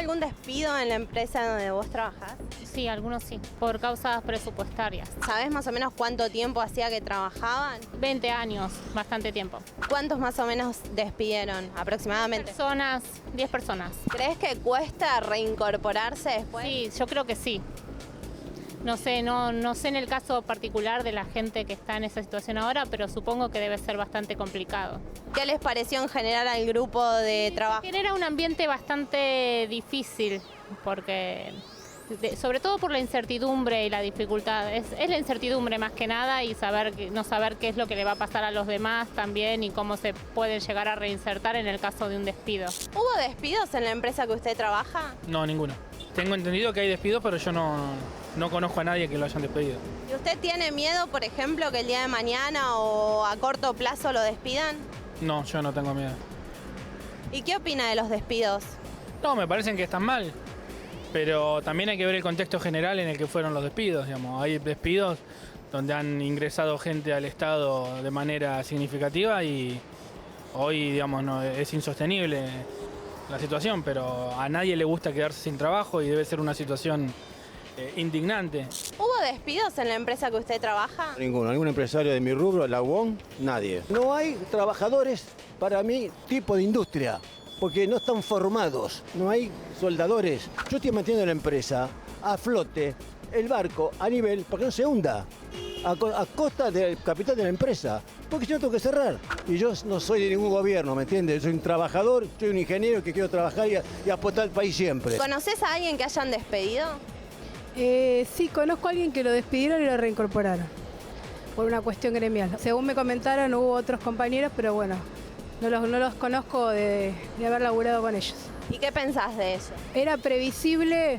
algún despido en la empresa donde vos trabajás? Sí, algunos sí, por causas presupuestarias. ¿Sabés más o menos cuánto tiempo hacía que trabajaban? 20 años, bastante tiempo. ¿Cuántos más o menos despidieron aproximadamente? 10 personas. ¿Crees que cuesta reincorporarse después? Sí, yo creo que sí. No sé en el caso particular de la gente que está en esa situación ahora, pero supongo que debe ser bastante complicado. ¿Qué les pareció en general al grupo de trabajo? Genera un ambiente bastante difícil, porque sobre todo por la incertidumbre y la dificultad. Es la incertidumbre más que nada y no saber qué es lo que le va a pasar a los demás también y cómo se pueden llegar a reinsertar en el caso de un despido. ¿Hubo despidos en la empresa que usted trabaja? No, ninguno. Tengo entendido que hay despidos, pero yo no conozco a nadie que lo hayan despedido. ¿Y usted tiene miedo, por ejemplo, que el día de mañana o a corto plazo lo despidan? No, yo no tengo miedo. ¿Y qué opina de los despidos? No, me parecen que están mal, pero también hay que ver el contexto general en el que fueron los despidos, digamos. Hay despidos donde han ingresado gente al Estado de manera significativa y hoy, digamos, no, es insostenible la situación, pero a nadie le gusta quedarse sin trabajo y debe ser una situación indignante. ¿Hubo despidos en la empresa que usted trabaja? Ninguno, ningún empresario de mi rubro, la UON, nadie. No hay trabajadores para mi tipo de industria, porque no están formados, no hay soldadores. Yo estoy manteniendo la empresa a flote, el barco a nivel, para que no se hunda, a costa del capital de la empresa, porque si no tengo que cerrar. Y yo no soy de ningún gobierno, ¿me entiendes? Soy un trabajador, soy un ingeniero que quiero trabajar y apostar al país siempre. ¿Conoces a alguien que hayan despedido? Sí, conozco a alguien que lo despidieron y lo reincorporaron por una cuestión gremial. Según me comentaron, hubo otros compañeros, pero bueno, no los conozco de haber laburado con ellos. ¿Y qué pensás de eso? Era previsible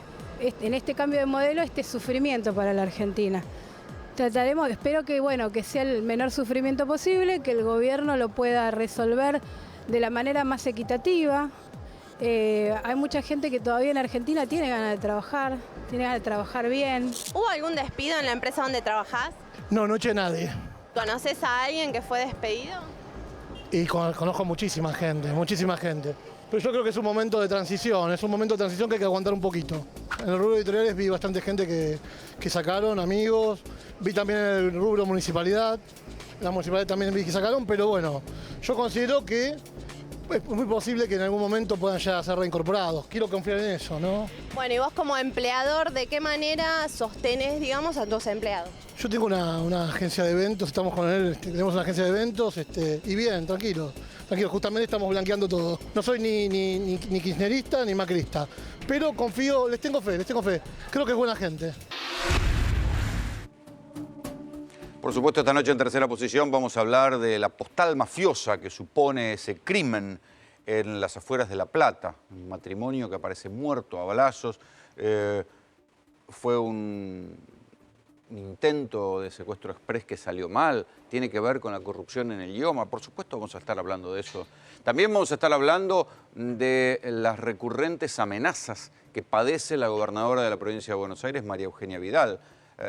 en este cambio de modelo este sufrimiento para la Argentina. Espero que sea el menor sufrimiento posible, que el gobierno lo pueda resolver de la manera más equitativa. Hay mucha gente que todavía en Argentina tiene ganas de trabajar bien. ¿Hubo algún despido en la empresa donde trabajás? No, no eché a nadie. ¿Conoces a alguien que fue despedido? Y conozco muchísima gente. Pero yo creo que es un momento de transición, que hay que aguantar un poquito. En el rubro editoriales vi bastante gente que sacaron, amigos. Vi también en el rubro municipalidad. La municipalidad también vi que sacaron, pero bueno, yo considero que es muy posible que en algún momento puedan ya ser reincorporados. Quiero confiar en eso, ¿no? Bueno, y vos como empleador, ¿de qué manera sostenés, digamos, a tus empleados? Yo tengo una agencia de eventos, estamos con él, tenemos una agencia de eventos y bien, tranquilo, justamente estamos blanqueando todo. No soy ni kirchnerista ni macrista, pero confío, les tengo fe, creo que es buena gente. Por supuesto, esta noche en Tercera Posición vamos a hablar de la postal mafiosa que supone ese crimen en las afueras de La Plata. Un matrimonio que aparece muerto a balazos. Fue un intento de secuestro exprés que salió mal. Tiene que ver con la corrupción en el IOMA. Por supuesto vamos a estar hablando de eso. También vamos a estar hablando de las recurrentes amenazas que padece la gobernadora de la provincia de Buenos Aires, María Eugenia Vidal.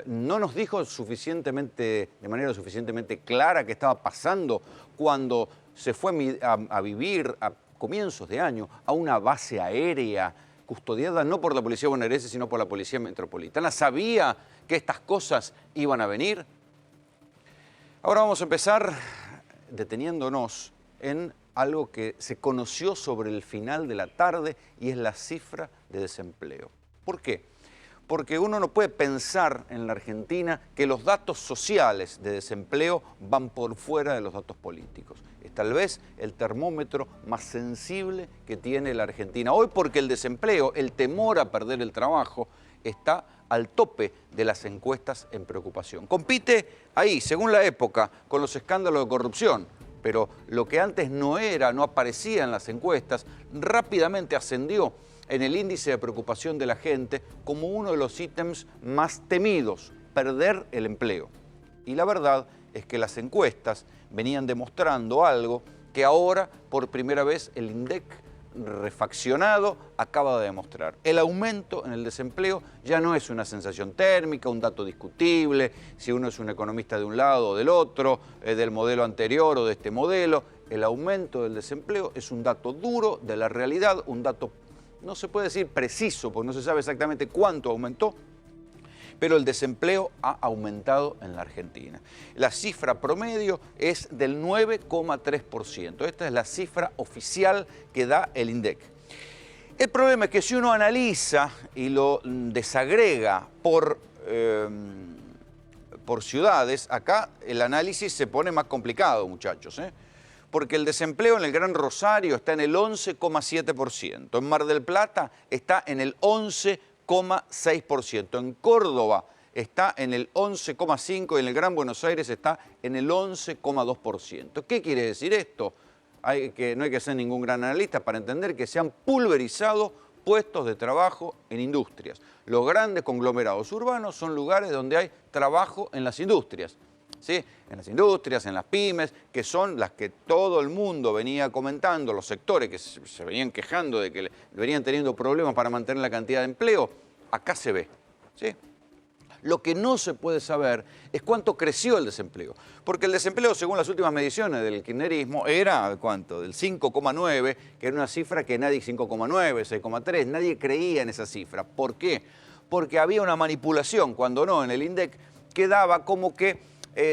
No nos dijo de manera suficientemente clara qué estaba pasando cuando se fue a vivir a comienzos de año a una base aérea custodiada no por la policía bonaerense, sino por la policía metropolitana. ¿Sabía que estas cosas iban a venir? Ahora vamos a empezar deteniéndonos en algo que se conoció sobre el final de la tarde y es la cifra de desempleo. ¿Por qué? Porque uno no puede pensar en la Argentina que los datos sociales de desempleo van por fuera de los datos políticos. Es tal vez el termómetro más sensible que tiene la Argentina hoy, porque el desempleo, el temor a perder el trabajo, está al tope de las encuestas en preocupación. Compite ahí, según la época, con los escándalos de corrupción, pero lo que antes no aparecía en las encuestas, rápidamente ascendió en el índice de preocupación de la gente como uno de los ítems más temidos, perder el empleo. Y la verdad es que las encuestas venían demostrando algo que ahora, por primera vez, el INDEC refaccionado acaba de demostrar. El aumento en el desempleo ya no es una sensación térmica, un dato discutible, si uno es un economista de un lado o del otro, del modelo anterior o de este modelo. El aumento del desempleo es un dato duro de la realidad, un dato no se puede decir preciso, porque no se sabe exactamente cuánto aumentó, pero el desempleo ha aumentado en la Argentina. La cifra promedio es del 9,3%. Esta es la cifra oficial que da el INDEC. El problema es que si uno analiza y lo desagrega por ciudades, acá el análisis se pone más complicado, muchachos, porque el desempleo en el Gran Rosario está en el 11,7%, en Mar del Plata está en el 11,6%, en Córdoba está en el 11,5% y en el Gran Buenos Aires está en el 11,2%. ¿Qué quiere decir esto? No hay que ser ningún gran analista para entender que se han pulverizado puestos de trabajo en industrias. Los grandes conglomerados urbanos son lugares donde hay trabajo en las industrias, ¿sí? En las industrias, en las pymes, que son las que todo el mundo venía comentando, los sectores que se venían quejando de que venían teniendo problemas para mantener la cantidad de empleo, acá se ve, ¿sí? Lo que no se puede saber es cuánto creció el desempleo, porque el desempleo, según las últimas mediciones del kirchnerismo, era, ¿cuánto? Del 5,9, que era una cifra que nadie, 5,9, 6,3, nadie creía en esa cifra. ¿Por qué? Porque había una manipulación, cuando no, en el INDEC, que daba como que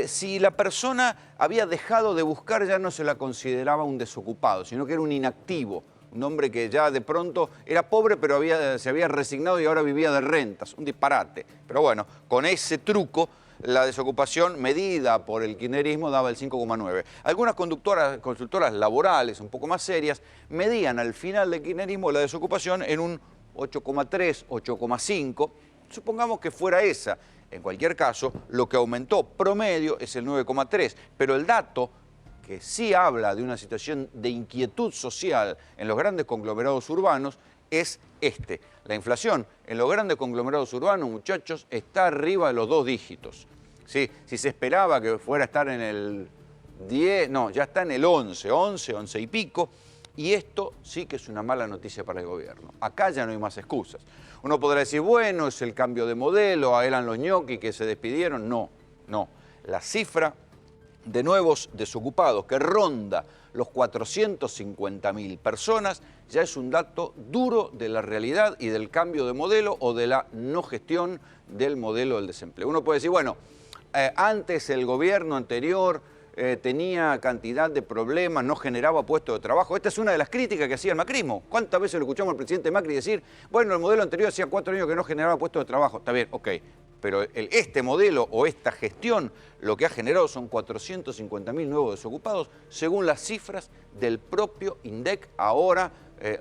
si la persona había dejado de buscar ya no se la consideraba un desocupado, sino que era un inactivo. Un hombre que ya de pronto era pobre, pero se había resignado y ahora vivía de rentas. Un disparate. Pero bueno, con ese truco, la desocupación medida por el kirchnerismo daba el 5,9. Algunas consultoras laborales, un poco más serias, medían al final del kirchnerismo la desocupación en un 8,3, 8,5. Supongamos que fuera esa. En cualquier caso, lo que aumentó promedio es el 9,3. Pero el dato que sí habla de una situación de inquietud social en los grandes conglomerados urbanos, es este. La inflación en los grandes conglomerados urbanos, muchachos, está arriba de los 2 dígitos. ¿Sí? Si se esperaba que fuera a estar en el 10, no, ya está en el 11 y pico, y esto sí que es una mala noticia para el gobierno. Acá ya no hay más excusas. Uno podrá decir, bueno, es el cambio de modelo, eran los ñoquis que se despidieron. No. La cifra de nuevos desocupados que ronda los 450.000 personas, ya es un dato duro de la realidad y del cambio de modelo o de la no gestión del modelo del desempleo. Uno puede decir, bueno, antes el gobierno anterior tenía cantidad de problemas, no generaba puestos de trabajo. Esta es una de las críticas que hacía el macrismo. ¿Cuántas veces lo escuchamos al presidente Macri decir, bueno, el modelo anterior hacía 4 años que no generaba puestos de trabajo? Está bien, ok. Pero este modelo o esta gestión lo que ha generado son 450.000 nuevos desocupados, según las cifras del propio INDEC, ahora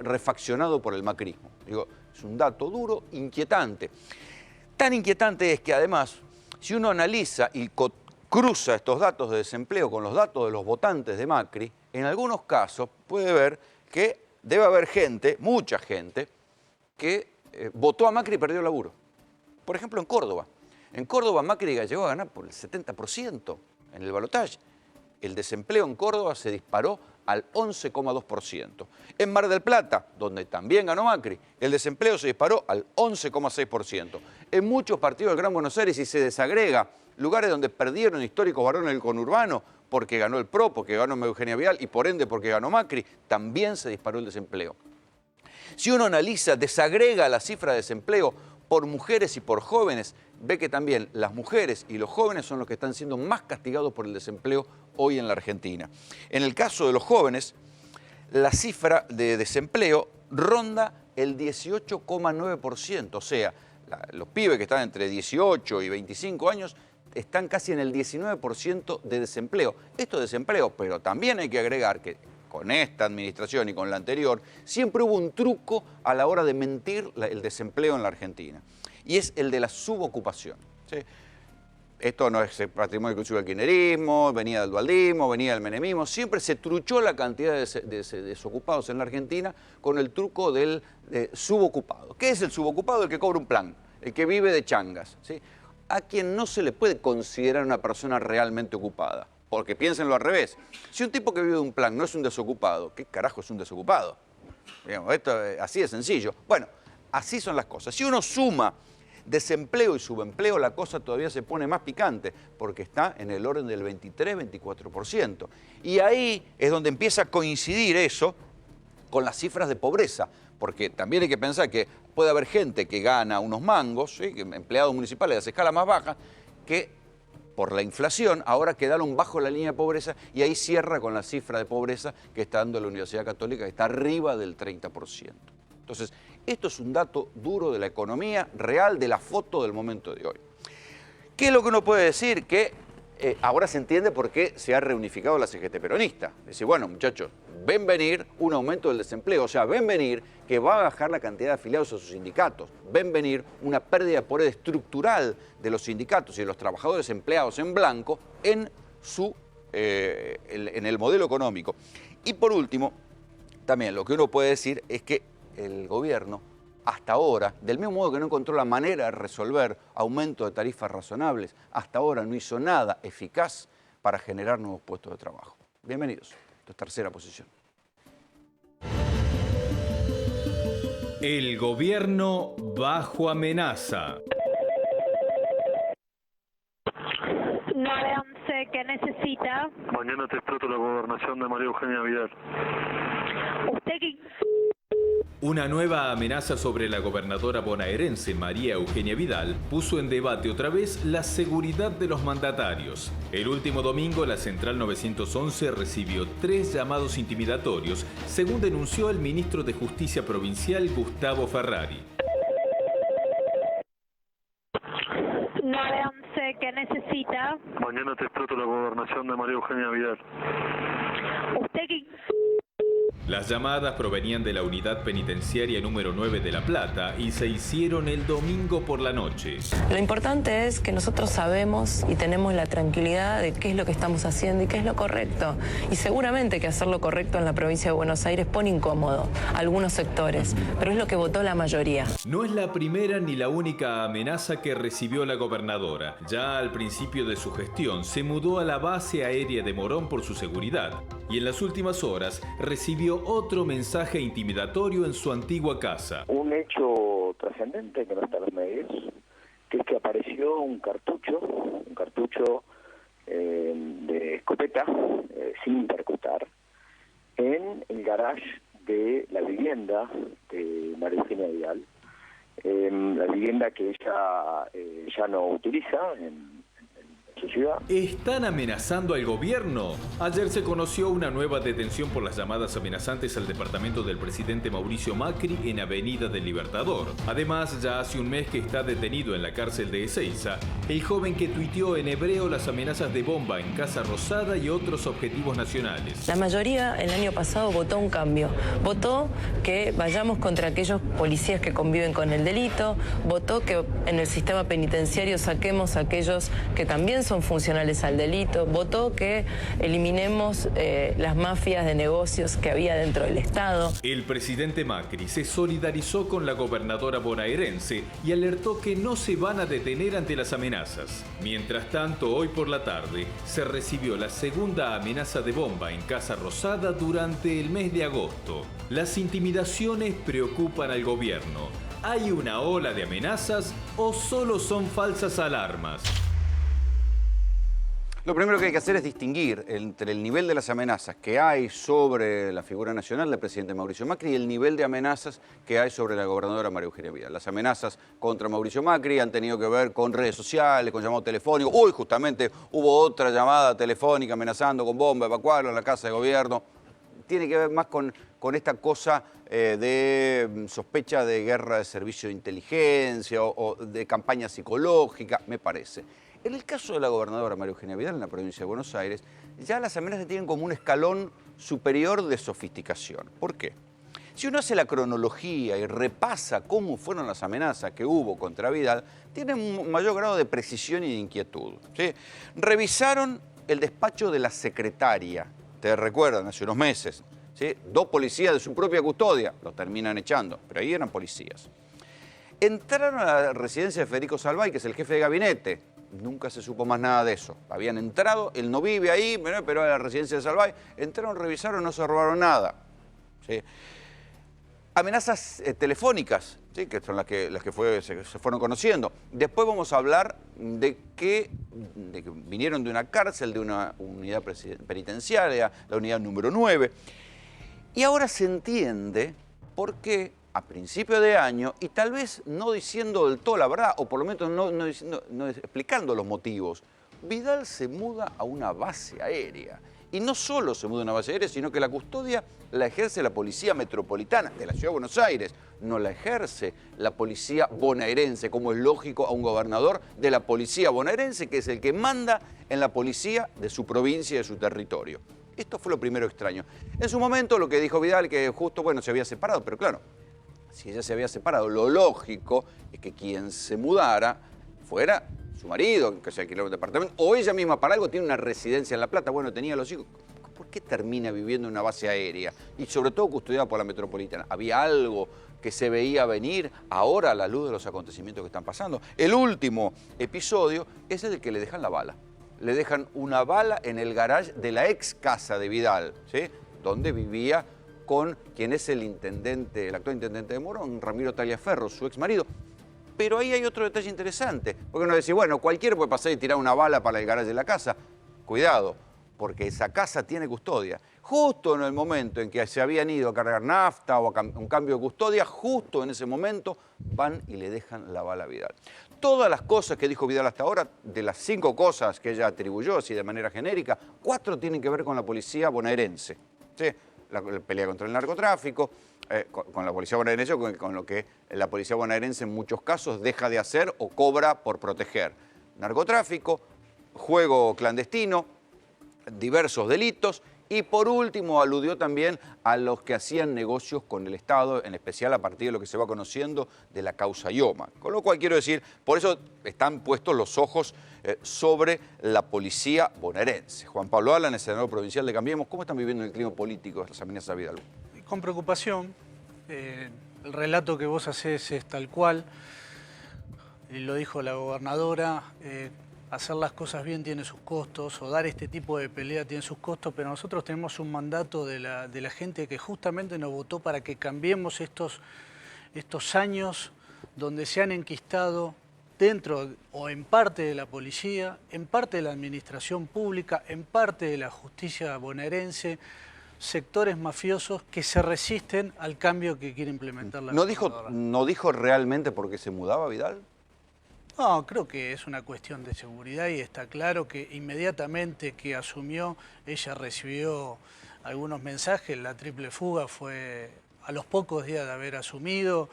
refaccionado por el macrismo. Digo, es un dato duro, inquietante. Tan inquietante es que además, si uno analiza y cruza estos datos de desempleo con los datos de los votantes de Macri, en algunos casos puede ver que debe haber gente, mucha gente, que votó a Macri y perdió el laburo. Por ejemplo, en Córdoba. En Córdoba Macri llegó a ganar por el 70% en el balotaje. El desempleo en Córdoba se disparó al 11,2%. En Mar del Plata, donde también ganó Macri, el desempleo se disparó al 11,6%. En muchos partidos del Gran Buenos Aires, si se desagrega lugares donde perdieron históricos varones del conurbano, porque ganó el PRO, porque ganó Eugenia Vidal y por ende porque ganó Macri, también se disparó el desempleo. Si uno analiza, desagrega la cifra de desempleo por mujeres y por jóvenes, ve que también las mujeres y los jóvenes son los que están siendo más castigados por el desempleo hoy en la Argentina. En el caso de los jóvenes, la cifra de desempleo ronda el 18,9%, o sea, los pibes que están entre 18 y 25 años están casi en el 19% de desempleo. Esto es desempleo, pero también hay que agregar que con esta administración y con la anterior, siempre hubo un truco a la hora de mentir el desempleo en la Argentina. Y es el de la subocupación, ¿sí? Esto no es el patrimonio exclusivo del kirchnerismo, venía del dualdismo, venía del menemismo. Siempre se truchó la cantidad de desocupados en la Argentina con el truco del subocupado. ¿Qué es el subocupado? El que cobra un plan, el que vive de changas, ¿sí? A quien no se le puede considerar una persona realmente ocupada. Porque piénsenlo al revés. Si un tipo que vive de un plan no es un desocupado, ¿qué carajo es un desocupado? Digamos, esto así de sencillo. Bueno, así son las cosas. Si uno suma desempleo y subempleo, la cosa todavía se pone más picante, porque está en el orden del 23-24%. Y ahí es donde empieza a coincidir eso con las cifras de pobreza, porque también hay que pensar que puede haber gente que gana unos mangos, ¿sí? Empleados municipales de las escalas más bajas, que por la inflación ahora quedaron bajo la línea de pobreza y ahí cierra con la cifra de pobreza que está dando la Universidad Católica, que está arriba del 30%. Entonces, esto es un dato duro de la economía real, de la foto del momento de hoy. ¿Qué es lo que uno puede decir? Que ahora se entiende por qué se ha reunificado la CGT peronista. Dice, bueno, muchachos, ven venir un aumento del desempleo, o sea, ven venir que va a bajar la cantidad de afiliados a sus sindicatos, ven venir una pérdida de poder estructural de los sindicatos y de los trabajadores empleados en blanco en el modelo económico. Y por último, también lo que uno puede decir es que el gobierno, hasta ahora, del mismo modo que no encontró la manera de resolver aumento de tarifas razonables, hasta ahora no hizo nada eficaz para generar nuevos puestos de trabajo. Bienvenidos. Esto es Tercera Posición. El gobierno bajo amenaza. 911, ¿qué necesita? Mañana te exploto la gobernación de María Eugenia Vidal. ¿Usted qué? Una nueva amenaza sobre la gobernadora bonaerense María Eugenia Vidal puso en debate otra vez la seguridad de los mandatarios. El último domingo, la Central 911 recibió 3 llamados intimidatorios, según denunció el ministro de Justicia Provincial, Gustavo Ferrari. 911, ¿qué necesita? Mañana te exploto la gobernación de María Eugenia Vidal. ¿Usted qué? Las llamadas provenían de la unidad penitenciaria número 9 de La Plata y se hicieron el domingo por la noche. Lo importante es que nosotros sabemos y tenemos la tranquilidad de qué es lo que estamos haciendo y qué es lo correcto. Y seguramente que hacer lo correcto en la provincia de Buenos Aires pone incómodo a algunos sectores, pero es lo que votó la mayoría. No es la primera ni la única amenaza que recibió la gobernadora. Ya al principio de su gestión se mudó a la base aérea de Morón por su seguridad y en las últimas horas recibió otro mensaje intimidatorio en su antigua casa. Un hecho trascendente que no está en los medios, que es que apareció un cartucho de escopeta sin percutar en el garage de la vivienda de María Eugenia Vidal, la vivienda que ella ya no utiliza en su ciudad. ¿Están amenazando al gobierno? Ayer se conoció una nueva detención por las llamadas amenazantes al departamento del presidente Mauricio Macri en Avenida del Libertador. Además, ya hace un mes que está detenido en la cárcel de Ezeiza el joven que tuiteó en hebreo las amenazas de bomba en Casa Rosada y otros objetivos nacionales. La mayoría el año pasado votó un cambio. Votó que vayamos contra aquellos policías que conviven con el delito. Votó que en el sistema penitenciario saquemos a aquellos que también son funcionales al delito. Votó que eliminemos las mafias de negocios que había dentro del Estado. El presidente Macri se solidarizó con la gobernadora bonaerense y alertó que no se van a detener ante las amenazas. Mientras tanto, hoy por la tarde se recibió la segunda amenaza de bomba en Casa Rosada durante el mes de agosto. Las intimidaciones preocupan al gobierno. ¿Hay una ola de amenazas o solo son falsas alarmas? Lo primero que hay que hacer es distinguir entre el nivel de las amenazas que hay sobre la figura nacional del presidente Mauricio Macri y el nivel de amenazas que hay sobre la gobernadora María Eugenia Vidal. Las amenazas contra Mauricio Macri han tenido que ver con redes sociales, con llamado telefónico. Hoy justamente hubo otra llamada telefónica amenazando con bomba, evacuarlo en la casa de gobierno. Tiene que ver más con esta cosa de sospecha de guerra de servicio de inteligencia o de campaña psicológica, me parece. En el caso de la gobernadora María Eugenia Vidal en la provincia de Buenos Aires, ya las amenazas tienen como un escalón superior de sofisticación. ¿Por qué? Si uno hace la cronología y repasa cómo fueron las amenazas que hubo contra Vidal, tiene un mayor grado de precisión y de inquietud, ¿sí? Revisaron el despacho de la secretaria, te recuerdan, hace unos meses, ¿sí? 2 policías de su propia custodia, los terminan echando, pero ahí eran policías. Entraron a la residencia de Federico Salvay, que es el jefe de gabinete. Nunca se supo más nada de eso. Habían entrado, él no vive ahí, pero a la residencia de Salvay. Entraron, revisaron, no se robaron nada. ¿Sí? Amenazas telefónicas, ¿sí? Que son las que se fueron conociendo. Después vamos a hablar de que vinieron de una cárcel, de una unidad penitenciaria, la unidad número 9. Y ahora se entiende por qué a principio de año y tal vez no diciendo del todo la verdad, o por lo menos no explicando los motivos. Vidal se muda a una base aérea. Y no solo se muda a una base aérea, sino que la custodia la ejerce la Policía Metropolitana de la Ciudad de Buenos Aires. No la ejerce la Policía Bonaerense, como es lógico a un gobernador de la Policía Bonaerense, que es el que manda en la policía de su provincia y de su territorio. Esto fue lo primero extraño. En su momento lo que dijo Vidal, que justo, bueno, se había separado, pero claro, si ella se había separado, lo lógico es que quien se mudara fuera su marido, que se alquiló un departamento, o ella misma para algo tiene una residencia en La Plata, bueno, tenía los hijos. ¿Por qué termina viviendo en una base aérea? Y sobre todo custodiada por la Metropolitana. ¿Había algo que se veía venir ahora a la luz de los acontecimientos que están pasando? El último episodio es el que le dejan la bala. Le dejan una bala en el garage de la ex casa de Vidal, ¿sí? Donde vivía con quien es el intendente, el actual intendente de Morón, Ramiro Tagliaferro, su ex marido. Pero ahí hay otro detalle interesante, porque uno dice, bueno, cualquiera puede pasar y tirar una bala para el garaje de la casa. Cuidado, porque esa casa tiene custodia. Justo en el momento en que se habían ido a cargar nafta o a un cambio de custodia, justo en ese momento van y le dejan la bala a Vidal. Todas las cosas que dijo Vidal hasta ahora, de las 5 cosas que ella atribuyó así de manera genérica, 4 tienen que ver con la policía bonaerense, ¿sí? La pelea contra el narcotráfico, con la policía bonaerense, con lo que la policía bonaerense en muchos casos deja de hacer o cobra por proteger. Narcotráfico, juego clandestino, diversos delitos y por último aludió también a los que hacían negocios con el Estado, en especial a partir de lo que se va conociendo de la causa Ioma. Con lo cual quiero decir, por eso están puestos los ojos sobre la policía bonaerense. Juan Pablo Alan, el senador provincial de Cambiemos, ¿cómo están viviendo el clima político las amenazas a Vidal? Con preocupación. El relato que vos hacés es tal cual. Lo dijo la gobernadora. Hacer las cosas bien tiene sus costos, o dar este tipo de pelea tiene sus costos, pero nosotros tenemos un mandato de la gente que justamente nos votó para que cambiemos estos años donde se han enquistado dentro o en parte de la policía, en parte de la administración pública, en parte de la justicia bonaerense, sectores mafiosos que se resisten al cambio que quiere implementar la gobernadora. ¿No dijo realmente por qué se mudaba Vidal? No, creo que es una cuestión de seguridad y está claro que inmediatamente que asumió, ella recibió algunos mensajes. La triple fuga fue a los pocos días de haber asumido.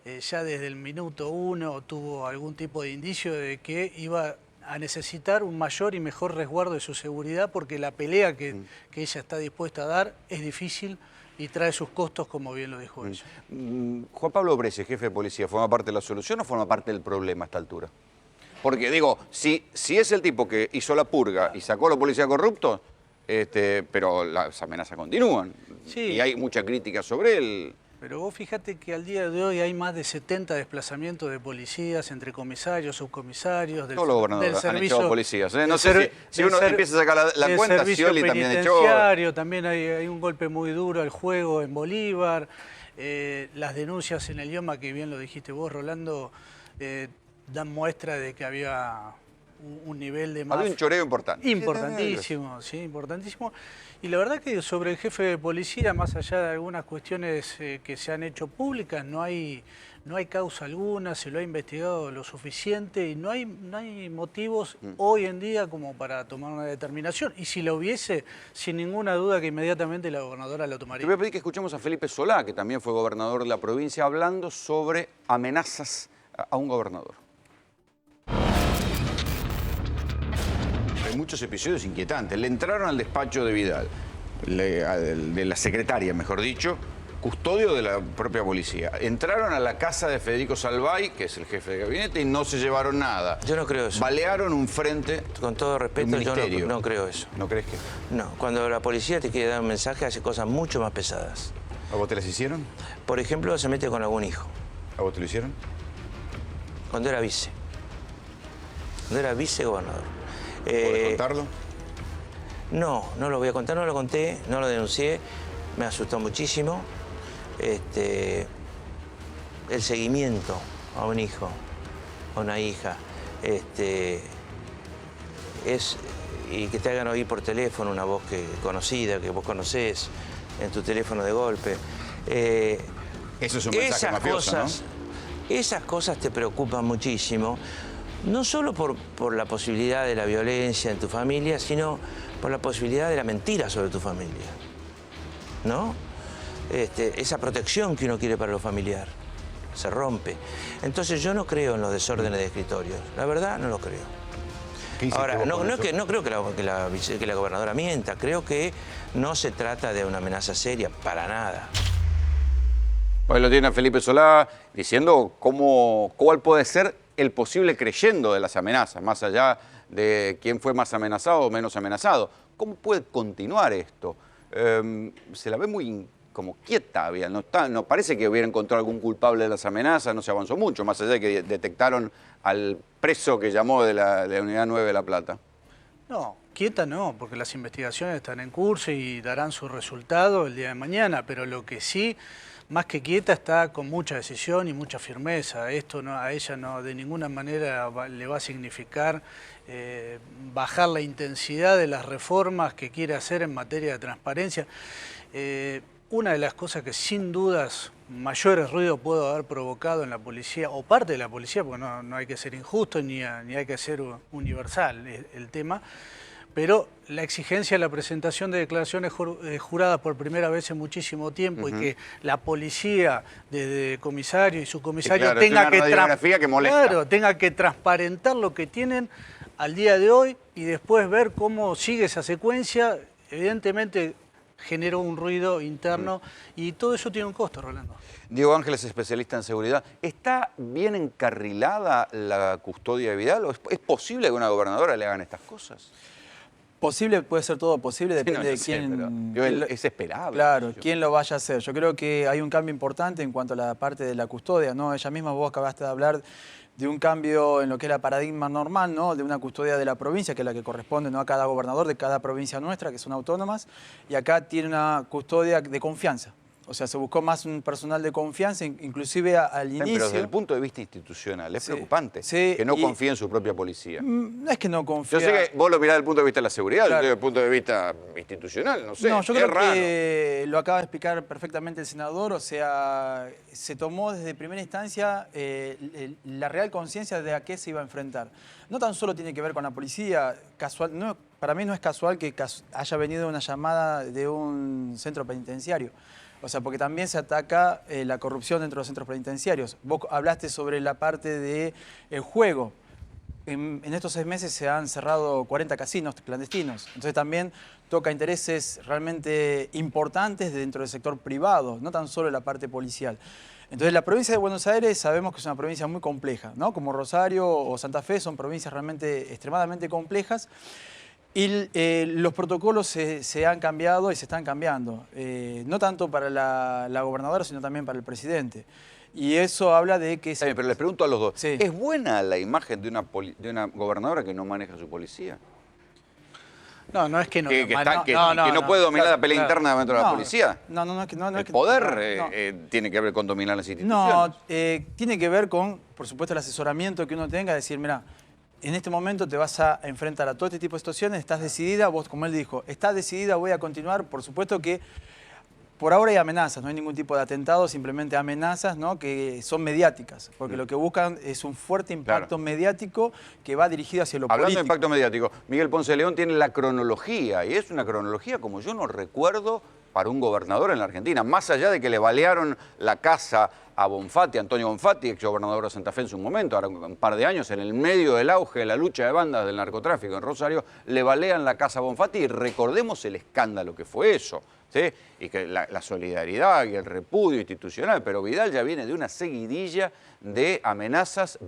Ya desde el minuto 1 tuvo algún tipo de indicio de que iba a necesitar un mayor y mejor resguardo de su seguridad porque la pelea que ella está dispuesta a dar es difícil y trae sus costos, como bien lo dijo ella. Juan Pablo Brese, jefe de policía, ¿forma parte de la solución o forma parte del problema a esta altura? Porque digo, si es el tipo que hizo la purga y sacó a los policías corruptos, pero las amenazas continúan. Sí. Y hay mucha crítica sobre él. Pero vos fíjate que al día de hoy hay más de 70 desplazamientos de policías entre comisarios, subcomisarios, Todos los gobernadores han echado policías. No sé si uno empieza a sacar la cuenta, Scioli también echó. También hay un golpe muy duro al juego en Bolívar. Las denuncias en el Ioma, que bien lo dijiste vos, Rolando, dan muestra de que había un nivel de mafia. Había un choreo importante. Importantísimo, sí, importantísimo. Y la verdad que sobre el jefe de policía, más allá de algunas cuestiones que se han hecho públicas, no hay causa alguna, se lo ha investigado lo suficiente y no hay motivos hoy en día como para tomar una determinación. Y si lo hubiese, sin ninguna duda que inmediatamente la gobernadora lo tomaría. Te voy a pedir que escuchemos a Felipe Solá, que también fue gobernador de la provincia, hablando sobre amenazas a un gobernador. Hay muchos episodios inquietantes. Le entraron al despacho de Vidal, de la secretaria, mejor dicho, custodio de la propia policía. Entraron a la casa de Federico Salvay, que es el jefe de gabinete, y no se llevaron nada. Yo no creo eso. Balearon un frente. Con todo respeto, yo no creo eso. ¿No crees que? No, cuando la policía te quiere dar un mensaje, hace cosas mucho más pesadas. ¿A vos te las hicieron? Por ejemplo, se mete con algún hijo. ¿A vos te lo hicieron? Cuando era vice. Cuando era vicegobernador. ¿Podés contarlo? No, no lo voy a contar, no lo conté, no lo denuncié. Me asustó muchísimo. El seguimiento a un hijo, a una hija, y que te hagan oír por teléfono una voz conocida, que vos conocés, en tu teléfono de golpe. Eso es un mensaje mafioso, ¿no? Esas cosas te preocupan muchísimo, no solo por la posibilidad de la violencia en tu familia, sino por la posibilidad de la mentira sobre tu familia, ¿no? Esa protección que uno quiere para lo familiar se rompe. Entonces yo no creo en los desórdenes de escritorios, la verdad no lo creo. Ahora, no creo que la gobernadora mienta, creo que no se trata de una amenaza seria, para nada. Hoy lo tiene Felipe Solá diciendo cuál puede ser el posible creyendo de las amenazas, más allá de quién fue más amenazado o menos amenazado. ¿Cómo puede continuar esto? Se la ve muy como quieta, no parece que hubiera encontrado algún culpable de las amenazas, no se avanzó mucho, más allá de que detectaron al preso que llamó de la Unidad 9 de La Plata. No, quieta no, porque las investigaciones están en curso y darán su resultado el día de mañana, pero lo que sí, más que quieta, está con mucha decisión y mucha firmeza. Esto a ella no de ninguna manera le va a significar bajar la intensidad de las reformas que quiere hacer en materia de transparencia. Una de las cosas que sin dudas mayores ruidos pudo haber provocado en la policía, o parte de la policía, porque no hay que ser injusto ni hay que ser universal el tema, pero la exigencia de la presentación de declaraciones juradas por primera vez en muchísimo tiempo y que la policía, desde comisario y subcomisario, tenga que transparentar lo que tienen al día de hoy y después ver cómo sigue esa secuencia, evidentemente generó un ruido interno y todo eso tiene un costo, Rolando. Diego Ángeles, especialista en seguridad. ¿Está bien encarrilada la custodia de Vidal? ¿O es posible que a una gobernadora le hagan estas cosas? Posible, puede ser todo posible, depende de quién... Es esperable. Claro, quién lo vaya a hacer. Yo creo que hay un cambio importante en cuanto a la parte de la custodia, ¿no? Ella misma, vos acabaste de hablar de un cambio en lo que era paradigma normal, ¿no? De una custodia de la provincia, que es la que corresponde, ¿no?, a cada gobernador de cada provincia nuestra, que son autónomas, y acá tiene una custodia de confianza. O sea, se buscó más un personal de confianza, inclusive al inicio. Pero desde el punto de vista institucional, es preocupante que no confíe en su propia policía. No es que no confíe. Yo sé que vos lo mirás desde el punto de vista de la seguridad, yo desde el punto de vista institucional, no sé. No, yo creo que lo acaba de explicar perfectamente el senador, o sea, se tomó desde primera instancia la real conciencia de a qué se iba a enfrentar. No tan solo tiene que ver con la policía, para mí no es casual que haya venido una llamada de un centro penitenciario. O sea, porque también se ataca la corrupción dentro de los centros penitenciarios. Vos hablaste sobre la parte del juego. En estos 6 meses se han cerrado 40 casinos clandestinos. Entonces también toca intereses realmente importantes dentro del sector privado, no tan solo la parte policial. Entonces la provincia de Buenos Aires sabemos que es una provincia muy compleja, ¿no? Como Rosario o Santa Fe son provincias realmente extremadamente complejas. Y los protocolos se han cambiado y se están cambiando, no tanto para la gobernadora, sino también para el presidente. Y eso habla de que... Pero les pregunto a los dos, sí. ¿Es buena la imagen de una gobernadora que no maneja su policía? No es que no. Que no puede dominar la pelea interna dentro de la policía. El poder tiene que ver con dominar las instituciones. No, tiene que ver con, por supuesto, el asesoramiento que uno tenga, decir, mira, en este momento te vas a enfrentar a todo este tipo de situaciones, estás decidida, vos, como él dijo, estás decidida, voy a continuar. Por supuesto que por ahora hay amenazas, no hay ningún tipo de atentado, simplemente amenazas, ¿no?, que son mediáticas, porque lo que buscan es un fuerte impacto mediático que va dirigido hacia lo político. Hablando de impacto mediático, Miguel Ponce de León tiene la cronología, y es una cronología como yo no recuerdo para un gobernador en la Argentina, más allá de que le balearon la casa a Bonfatti, Antonio Bonfatti, ex gobernador de Santa Fe en su momento, ahora un par de años, en el medio del auge de la lucha de bandas del narcotráfico en Rosario, le balean la casa a Bonfatti y recordemos el escándalo que fue eso, ¿sí? Y que la solidaridad y el repudio institucional, pero Vidal ya viene de una seguidilla de amenazas,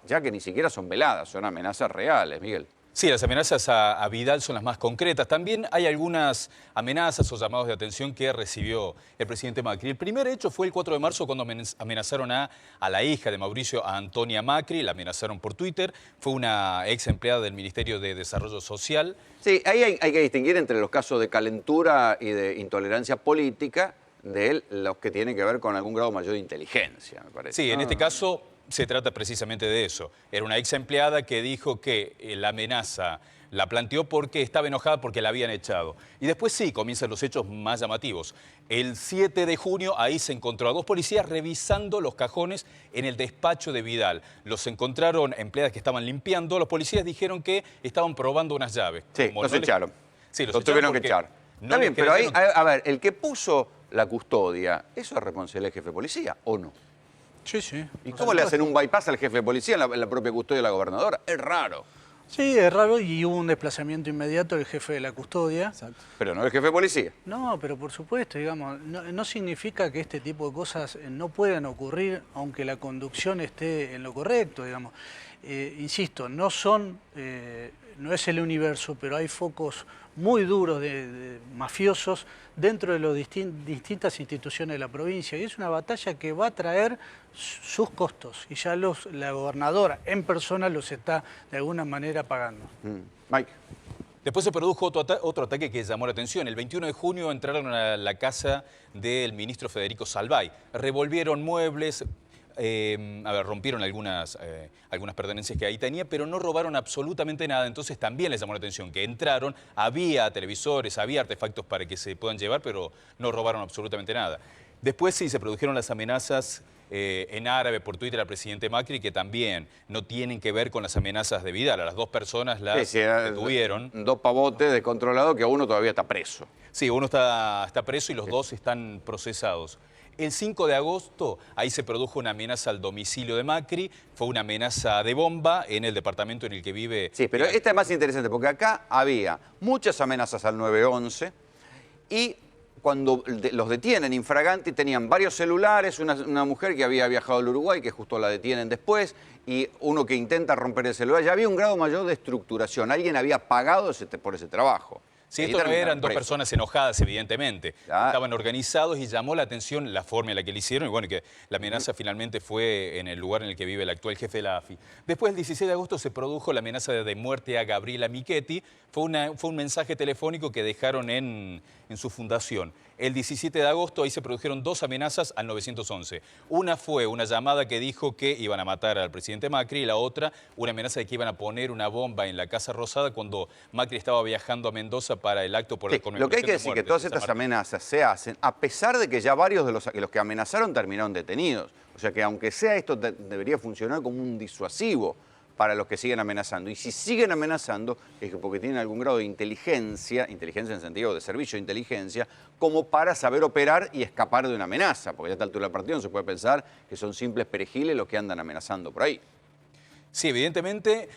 ya que ni siquiera son veladas, son amenazas reales, Miguel. Sí, las amenazas a Vidal son las más concretas. También hay algunas amenazas o llamados de atención que recibió el presidente Macri. El primer hecho fue el 4 de marzo cuando amenazaron a la hija de Mauricio, a Antonia Macri. La amenazaron por Twitter. Fue una ex empleada del Ministerio de Desarrollo Social. Sí, ahí hay que distinguir entre los casos de calentura y de intolerancia política de los que tienen que ver con algún grado mayor de inteligencia, me parece. Sí, en este caso se trata precisamente de eso. Era una ex empleada que dijo que la amenaza la planteó porque estaba enojada porque la habían echado. Y después sí, comienzan los hechos más llamativos. El 7 de junio ahí se encontró a 2 policías revisando los cajones en el despacho de Vidal. Los encontraron empleadas que estaban limpiando. Los policías dijeron que estaban probando unas llaves. Sí, los echaron. Sí, los tuvieron que echar. Está bien, pero ahí, a ver, el que puso la custodia, ¿eso es responsabilidad del jefe de policía o no? Sí, sí. ¿Y cómo le hacen un bypass al jefe de policía en la propia custodia de la gobernadora? Es raro. Sí, es raro y hubo un desplazamiento inmediato del jefe de la custodia. Exacto. Pero no el jefe de policía. No, pero por supuesto, digamos, no significa que este tipo de cosas no puedan ocurrir aunque la conducción esté en lo correcto, digamos. Insisto, no es el universo, pero hay focos muy duros de mafiosos dentro de las distintas instituciones de la provincia y es una batalla que va a traer sus costos y ya la gobernadora en persona los está de alguna manera pagando. Mike. Después se produjo otro ataque que llamó la atención. El 21 de junio entraron a la casa del ministro Federico Salvay. Revolvieron muebles, rompieron algunas pertenencias que ahí tenía, pero no robaron absolutamente nada. Entonces también les llamó la atención que entraron, había televisores, había artefactos para que se puedan llevar, pero no robaron absolutamente nada. Después sí se produjeron las amenazas en árabe por Twitter al presidente Macri, que también no tienen que ver con las amenazas de Vidal. A las 2 personas las detuvieron. 2 pavotes descontrolados que uno todavía está preso. Sí, uno está preso y los 2 están procesados. El 5 de agosto, ahí se produjo una amenaza al domicilio de Macri, fue una amenaza de bomba en el departamento en el que vive. Sí, pero esta es más interesante porque acá había muchas amenazas al 911 y cuando los detienen infraganti tenían varios celulares, una mujer que había viajado al Uruguay, que justo la detienen después, y uno que intenta romper el celular. Ya había un grado mayor de estructuración, alguien había pagado por ese trabajo. Sí, esto no eran 2 personas enojadas, evidentemente. Estaban organizados y llamó la atención la forma en la que lo hicieron. Y bueno, que la amenaza finalmente fue en el lugar en el que vive el actual jefe de la AFI. Después, el 16 de agosto, se produjo la amenaza de muerte a Gabriela Michetti. Fue un mensaje telefónico que dejaron en su fundación. El 17 de agosto, ahí se produjeron 2 amenazas al 911. Una fue una llamada que dijo que iban a matar al presidente Macri y la otra, una amenaza de que iban a poner una bomba en la Casa Rosada cuando Macri estaba viajando a Mendoza para el acto por el conmemoración. Lo que hay que decir es que todas estas amenazas se hacen a pesar de que ya varios de los que amenazaron terminaron detenidos. O sea que aunque sea esto, debería funcionar como un disuasivo para los que siguen amenazando. Y si siguen amenazando es porque tienen algún grado de inteligencia en sentido de servicio de inteligencia, como para saber operar y escapar de una amenaza. Porque ya a esta altura del partido no se puede pensar que son simples perejiles los que andan amenazando por ahí. Sí, evidentemente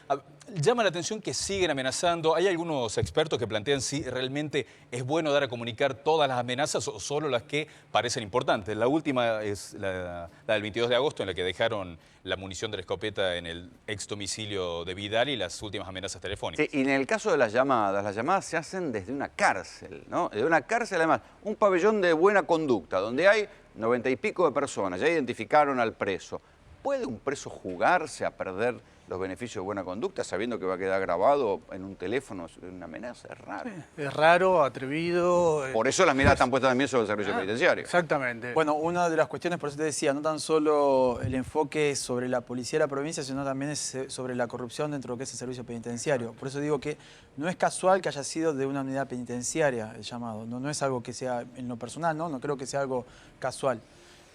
llama la atención que siguen amenazando. Hay algunos expertos que plantean si realmente es bueno dar a comunicar todas las amenazas o solo las que parecen importantes. La última es la del 22 de agosto en la que dejaron la munición de la escopeta en el ex domicilio de Vidal y las últimas amenazas telefónicas. Sí, y en el caso de las llamadas se hacen desde una cárcel, ¿no? Desde una cárcel además, un pabellón de buena conducta, donde hay 90 y pico de personas, ya identificaron al preso. ¿Puede un preso jugarse a perder los beneficios de buena conducta sabiendo que va a quedar grabado en un teléfono una amenaza? Es raro. Sí, es raro, atrevido. Por eso las miradas están puestas también sobre el servicio penitenciario. Exactamente. Bueno, una de las cuestiones, por eso te decía, no tan solo el enfoque sobre la policía de la provincia, sino también es sobre la corrupción dentro de lo que es el servicio penitenciario. Por eso digo que no es casual que haya sido de una unidad penitenciaria el llamado. No es algo que sea en lo personal, no creo que sea algo casual.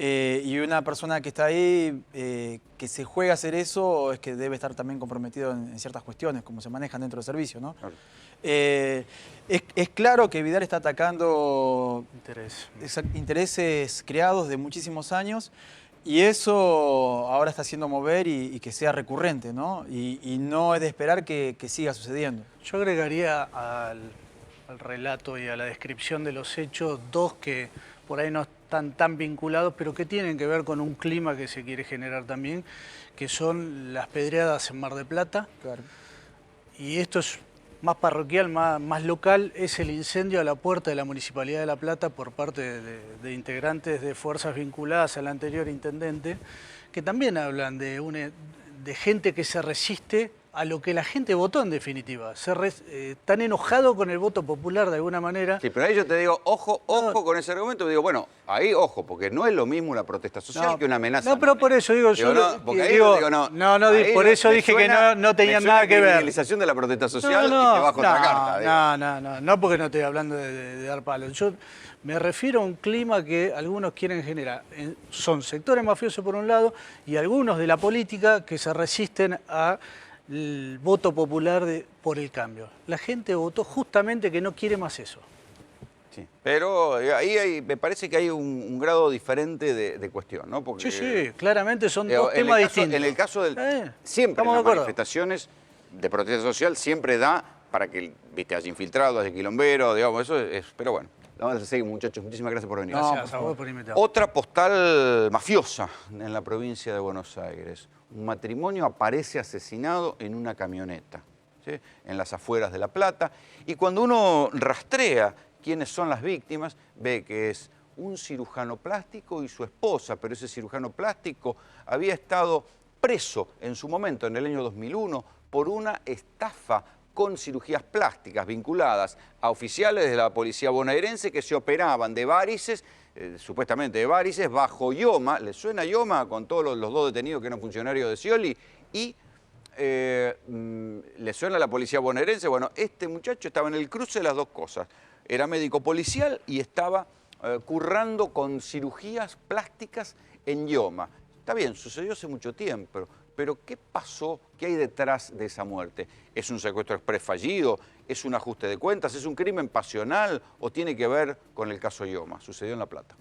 Y una persona que está ahí, que se juega a hacer eso, es que debe estar también comprometido en ciertas cuestiones, como se manejan dentro del servicio, ¿no? Claro. Es claro que Vidal está atacando intereses creados de muchísimos años y eso ahora está haciendo mover y que sea recurrente, ¿no? Y no es de esperar que siga sucediendo. Yo agregaría al relato y a la descripción de los hechos 2 que por ahí no están tan vinculados, pero que tienen que ver con un clima que se quiere generar también, que son las pedreadas en Mar del Plata. Claro. Y esto es más parroquial, más local, es el incendio a la puerta de la Municipalidad de La Plata por parte de integrantes de fuerzas vinculadas al anterior intendente, que también hablan de gente que se resiste a lo que la gente votó en definitiva. Están enojados con el voto popular de alguna manera. Sí, pero ahí yo te digo, ojo con ese argumento. Digo, bueno, ahí ojo, porque no es lo mismo una protesta social que una amenaza. No, pero por eso digo, por eso dije que no tenían nada que ver. Criminalización de la protesta social y te vas contra carta. No, porque no estoy hablando de dar palos. Yo me refiero a un clima que algunos quieren generar. Son sectores mafiosos por un lado y algunos de la política que se resisten al voto popular por el cambio. La gente votó justamente que no quiere más eso. Sí, pero ahí me parece que hay un grado diferente de cuestión, ¿no? Porque, sí, claramente son dos temas distintos. En el caso del... siempre en las manifestaciones de protesta social siempre da para que haya infiltrados, haya quilomberos, digamos, eso es... Pero bueno, vamos a seguir, muchachos. Muchísimas gracias por venir. Gracias a vos por invitarme. Otra postal mafiosa en la provincia de Buenos Aires. Un matrimonio aparece asesinado en una camioneta, ¿sí? En las afueras de La Plata. Y cuando uno rastrea quiénes son las víctimas, ve que es un cirujano plástico y su esposa, pero ese cirujano plástico había estado preso en su momento, en el año 2001, por una estafa con cirugías plásticas vinculadas a oficiales de la policía bonaerense que se operaban de varices, supuestamente de varices, bajo IOMA. ¿Les suena IOMA? Con todos los dos detenidos que eran funcionarios de Scioli. Y ¿le suena a la policía bonaerense? Bueno, este muchacho estaba en el cruce de las dos cosas. Era médico policial y estaba currando con cirugías plásticas en IOMA. Está bien, sucedió hace mucho tiempo, pero ¿qué pasó? ¿Qué hay detrás de esa muerte? ¿Es un secuestro exprés fallido? ¿Es un ajuste de cuentas? ¿Es un crimen pasional? ¿O tiene que ver con el caso IOMA? Sucedió en La Plata.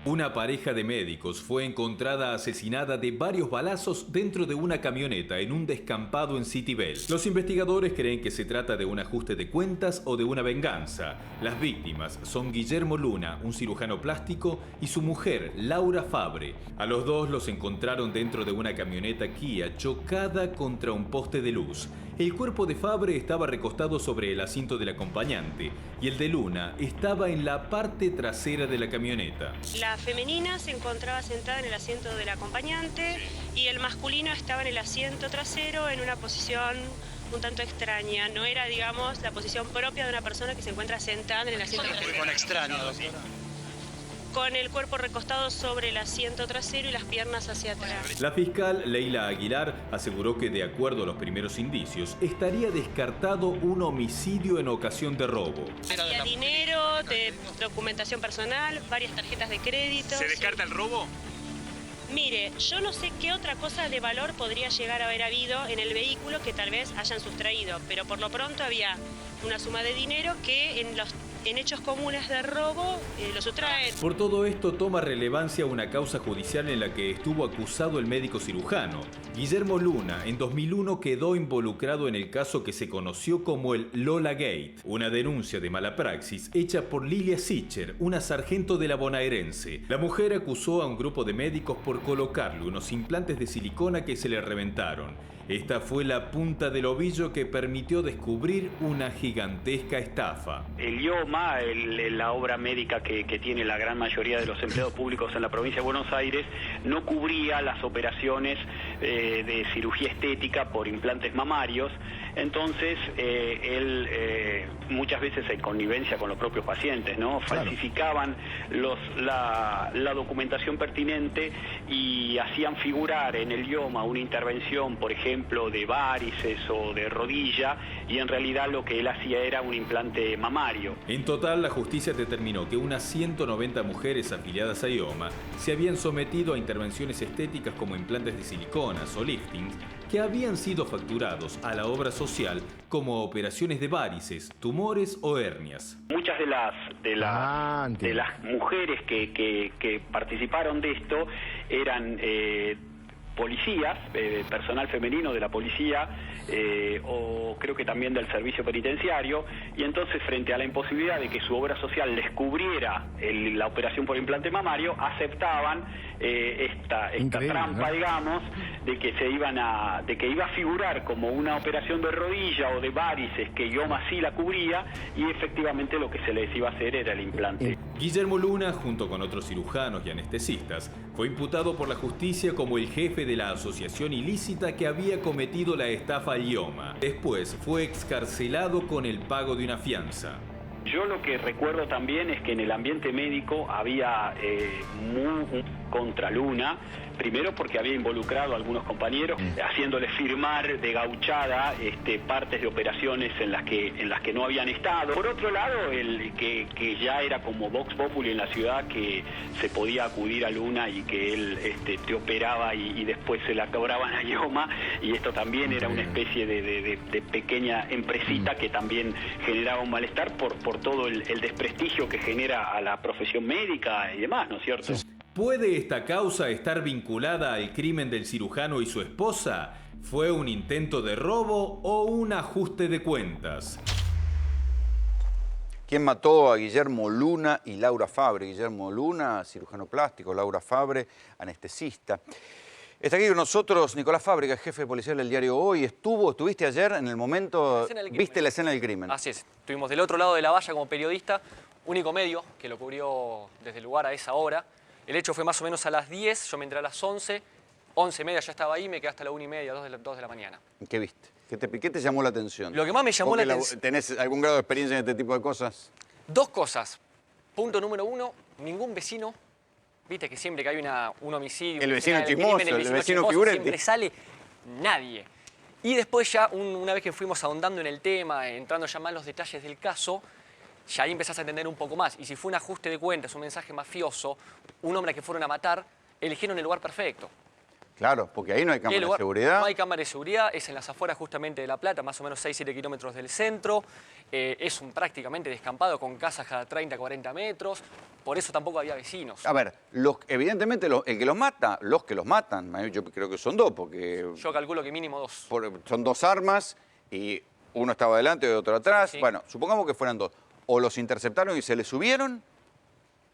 Una pareja de médicos fue encontrada asesinada de varios balazos dentro de una camioneta en un descampado en Citibel. Los investigadores creen que se trata de un ajuste de cuentas o de una venganza. Las víctimas son Guillermo Luna, un cirujano plástico, y su mujer, Laura Fabre. A los dos los encontraron dentro de una camioneta Kia chocada contra un poste de luz. El cuerpo de Fabre estaba recostado sobre el asiento del acompañante y el de Luna estaba en la parte trasera de la camioneta. La femenina se encontraba sentada en el asiento del acompañante y el masculino estaba en el asiento trasero en una posición un tanto extraña. No era, digamos, la posición propia de una persona que se encuentra sentada en el asiento trasero. Con extraño, doctora. Con el cuerpo recostado sobre el asiento trasero y las piernas hacia atrás. La fiscal Leila Aguilar aseguró que, de acuerdo a los primeros indicios, estaría descartado un homicidio en ocasión de robo. Había dinero, de documentación personal, varias tarjetas de crédito. ¿Se descarta el robo? Mire, yo no sé qué otra cosa de valor podría llegar a haber habido en el vehículo que tal vez hayan sustraído, pero por lo pronto había una suma de dinero que en hechos comunes de robo lo sustraen. Por todo esto toma relevancia una causa judicial en la que estuvo acusado el médico cirujano. Guillermo Luna, en 2001, quedó involucrado en el caso que se conoció como el Lola Gate, una denuncia de mala praxis hecha por Lilia Sicher, una sargento de la bonaerense. La mujer acusó a un grupo de médicos por colocarle unos implantes de silicona que se le reventaron. Esta fue la punta del ovillo que permitió descubrir una gigantesca estafa. El IOMA, la obra médica que tiene la gran mayoría de los empleados públicos en la provincia de Buenos Aires, no cubría las operaciones de cirugía estética por implantes mamarios. Entonces, él muchas veces en connivencia con los propios pacientes, ¿no? Falsificaban la documentación pertinente y hacían figurar en el IOMA una intervención, por ejemplo, de varices o de rodilla, y en realidad lo que él hacía era un implante mamario. En total, la justicia determinó que unas 190 mujeres afiliadas a IOMA se habían sometido a intervenciones estéticas como implantes de siliconas o liftings, que habían sido facturados a la obra social como operaciones de varices, tumores o hernias. Muchas de las mujeres que participaron de esto eran policías, personal femenino de la policía, o creo que también del servicio penitenciario, y entonces frente a la imposibilidad de que su obra social les cubriera la operación por implante mamario, aceptaban esta trampa, digamos, de que iba a figurar como una operación de rodilla o de varices que IOMA sí la cubría, y efectivamente lo que se les iba a hacer era el implante. Guillermo Luna, junto con otros cirujanos y anestesistas, fue imputado por la justicia como el jefe de la asociación ilícita que había cometido la estafa al IOMA. Después fue excarcelado con el pago de una fianza. Yo lo que recuerdo también es que en el ambiente médico había muy contraluna, primero porque había involucrado a algunos compañeros, haciéndoles firmar de gauchada partes de operaciones en las que no habían estado. Por otro lado, que ya era como Vox Populi en la ciudad, que se podía acudir a Luna y que él te operaba y después se la cobraban a IOMA, y esto también era una especie de pequeña empresita que también generaba un malestar por todo el desprestigio que genera a la profesión médica y demás, ¿no es cierto? ¿Puede esta causa estar vinculada al crimen del cirujano y su esposa? ¿Fue un intento de robo o un ajuste de cuentas? ¿Quién mató a Guillermo Luna y Laura Fabre? Guillermo Luna, cirujano plástico, Laura Fabre, anestesista. Está aquí con nosotros Nicolás Fábrega, jefe policial del diario Hoy. ¿Estuviste ayer en el momento, viste la escena del crimen? Así es, estuvimos del otro lado de la valla como periodista, único medio que lo cubrió desde el lugar a esa hora. El hecho fue más o menos a las 10, yo me entré a las 11, 11:30 ya estaba ahí, me quedé hasta la 1:30, 2 de la mañana. ¿Qué viste? ¿Qué te llamó la atención? Lo que más me llamó la atención... ¿Tenés algún grado de experiencia en este tipo de cosas? Dos cosas. Punto número uno, ningún vecino, viste que siempre que hay un homicidio... El vecino chismoso, el vecino figurante. Siempre sale nadie. Y después ya, una vez que fuimos ahondando en el tema, entrando ya más en los detalles del caso, ya ahí empezás a entender un poco más. Y si fue un ajuste de cuentas, un mensaje mafioso, un hombre que fueron a matar, eligieron el lugar perfecto. Claro, porque ahí no hay cámara de seguridad. No hay cámara de seguridad, es en las afueras justamente de La Plata, más o menos 6-7 kilómetros del centro. Es un prácticamente descampado con casas cada 30-40 metros. Por eso tampoco había vecinos. A ver, evidentemente los que los matan, yo creo que son dos, porque... Yo calculo que mínimo dos. Son dos armas y uno estaba adelante y otro atrás. Sí. Bueno, supongamos que fueran dos. O los interceptaron y se les subieron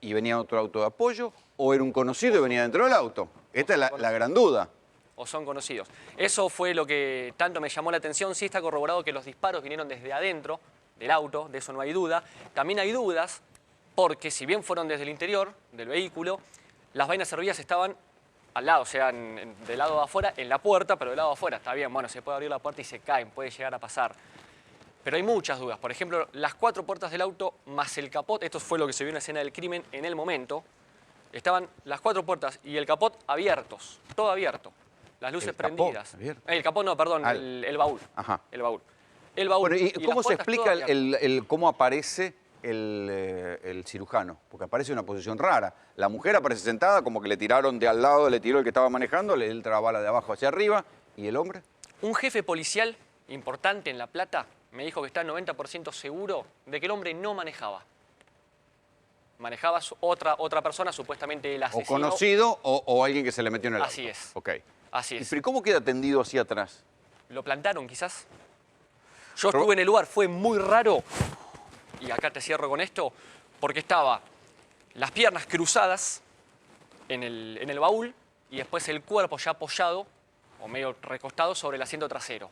y venía otro auto de apoyo, o era un conocido y venía dentro del auto. Esta es la gran duda. O son conocidos. Eso fue lo que tanto me llamó la atención. Sí está corroborado que los disparos vinieron desde adentro del auto, de eso no hay duda. También hay dudas porque si bien fueron desde el interior del vehículo, las vainas servidas estaban al lado, o sea, del lado de afuera, en la puerta, pero del lado de afuera está bien. Bueno, se puede abrir la puerta y se caen, puede llegar a pasar. Pero hay muchas dudas. Por ejemplo, las 4 puertas del auto más el capot, esto fue lo que se vio en la escena del crimen en el momento, estaban las 4 puertas y el capot abiertos, todo abierto, las luces prendidas. El capot no, perdón, el baúl. Ajá. El baúl. El baúl. Bueno, ¿y cómo se explica cómo aparece el cirujano? Porque aparece en una posición rara. La mujer aparece sentada, como que le tiraron de al lado, le tiró el que estaba manejando, le entra la bala de abajo hacia arriba. ¿Y el hombre? Un jefe policial importante en La Plata me dijo que está 90% seguro de que el hombre no manejaba. Manejaba otra persona, supuestamente el asesino. O conocido o alguien que se le metió en el auto. Así es. Ok. Así es. ¿Y cómo queda tendido hacia atrás? Lo plantaron quizás. Yo estuve en el lugar, fue muy raro. Y acá te cierro con esto, porque estaba las piernas cruzadas en el baúl y después el cuerpo ya apoyado o medio recostado sobre el asiento trasero.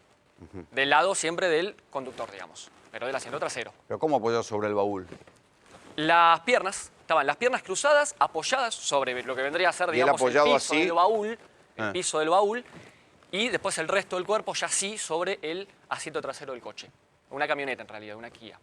Del lado siempre del conductor, digamos, pero del asiento trasero. ¿Pero cómo apoyado sobre el baúl? Estaban las piernas cruzadas, apoyadas sobre lo que vendría a ser, digamos, el piso del baúl, el piso del baúl, y después el resto del cuerpo ya sí sobre el asiento trasero del coche. Una camioneta, en realidad, una Kia.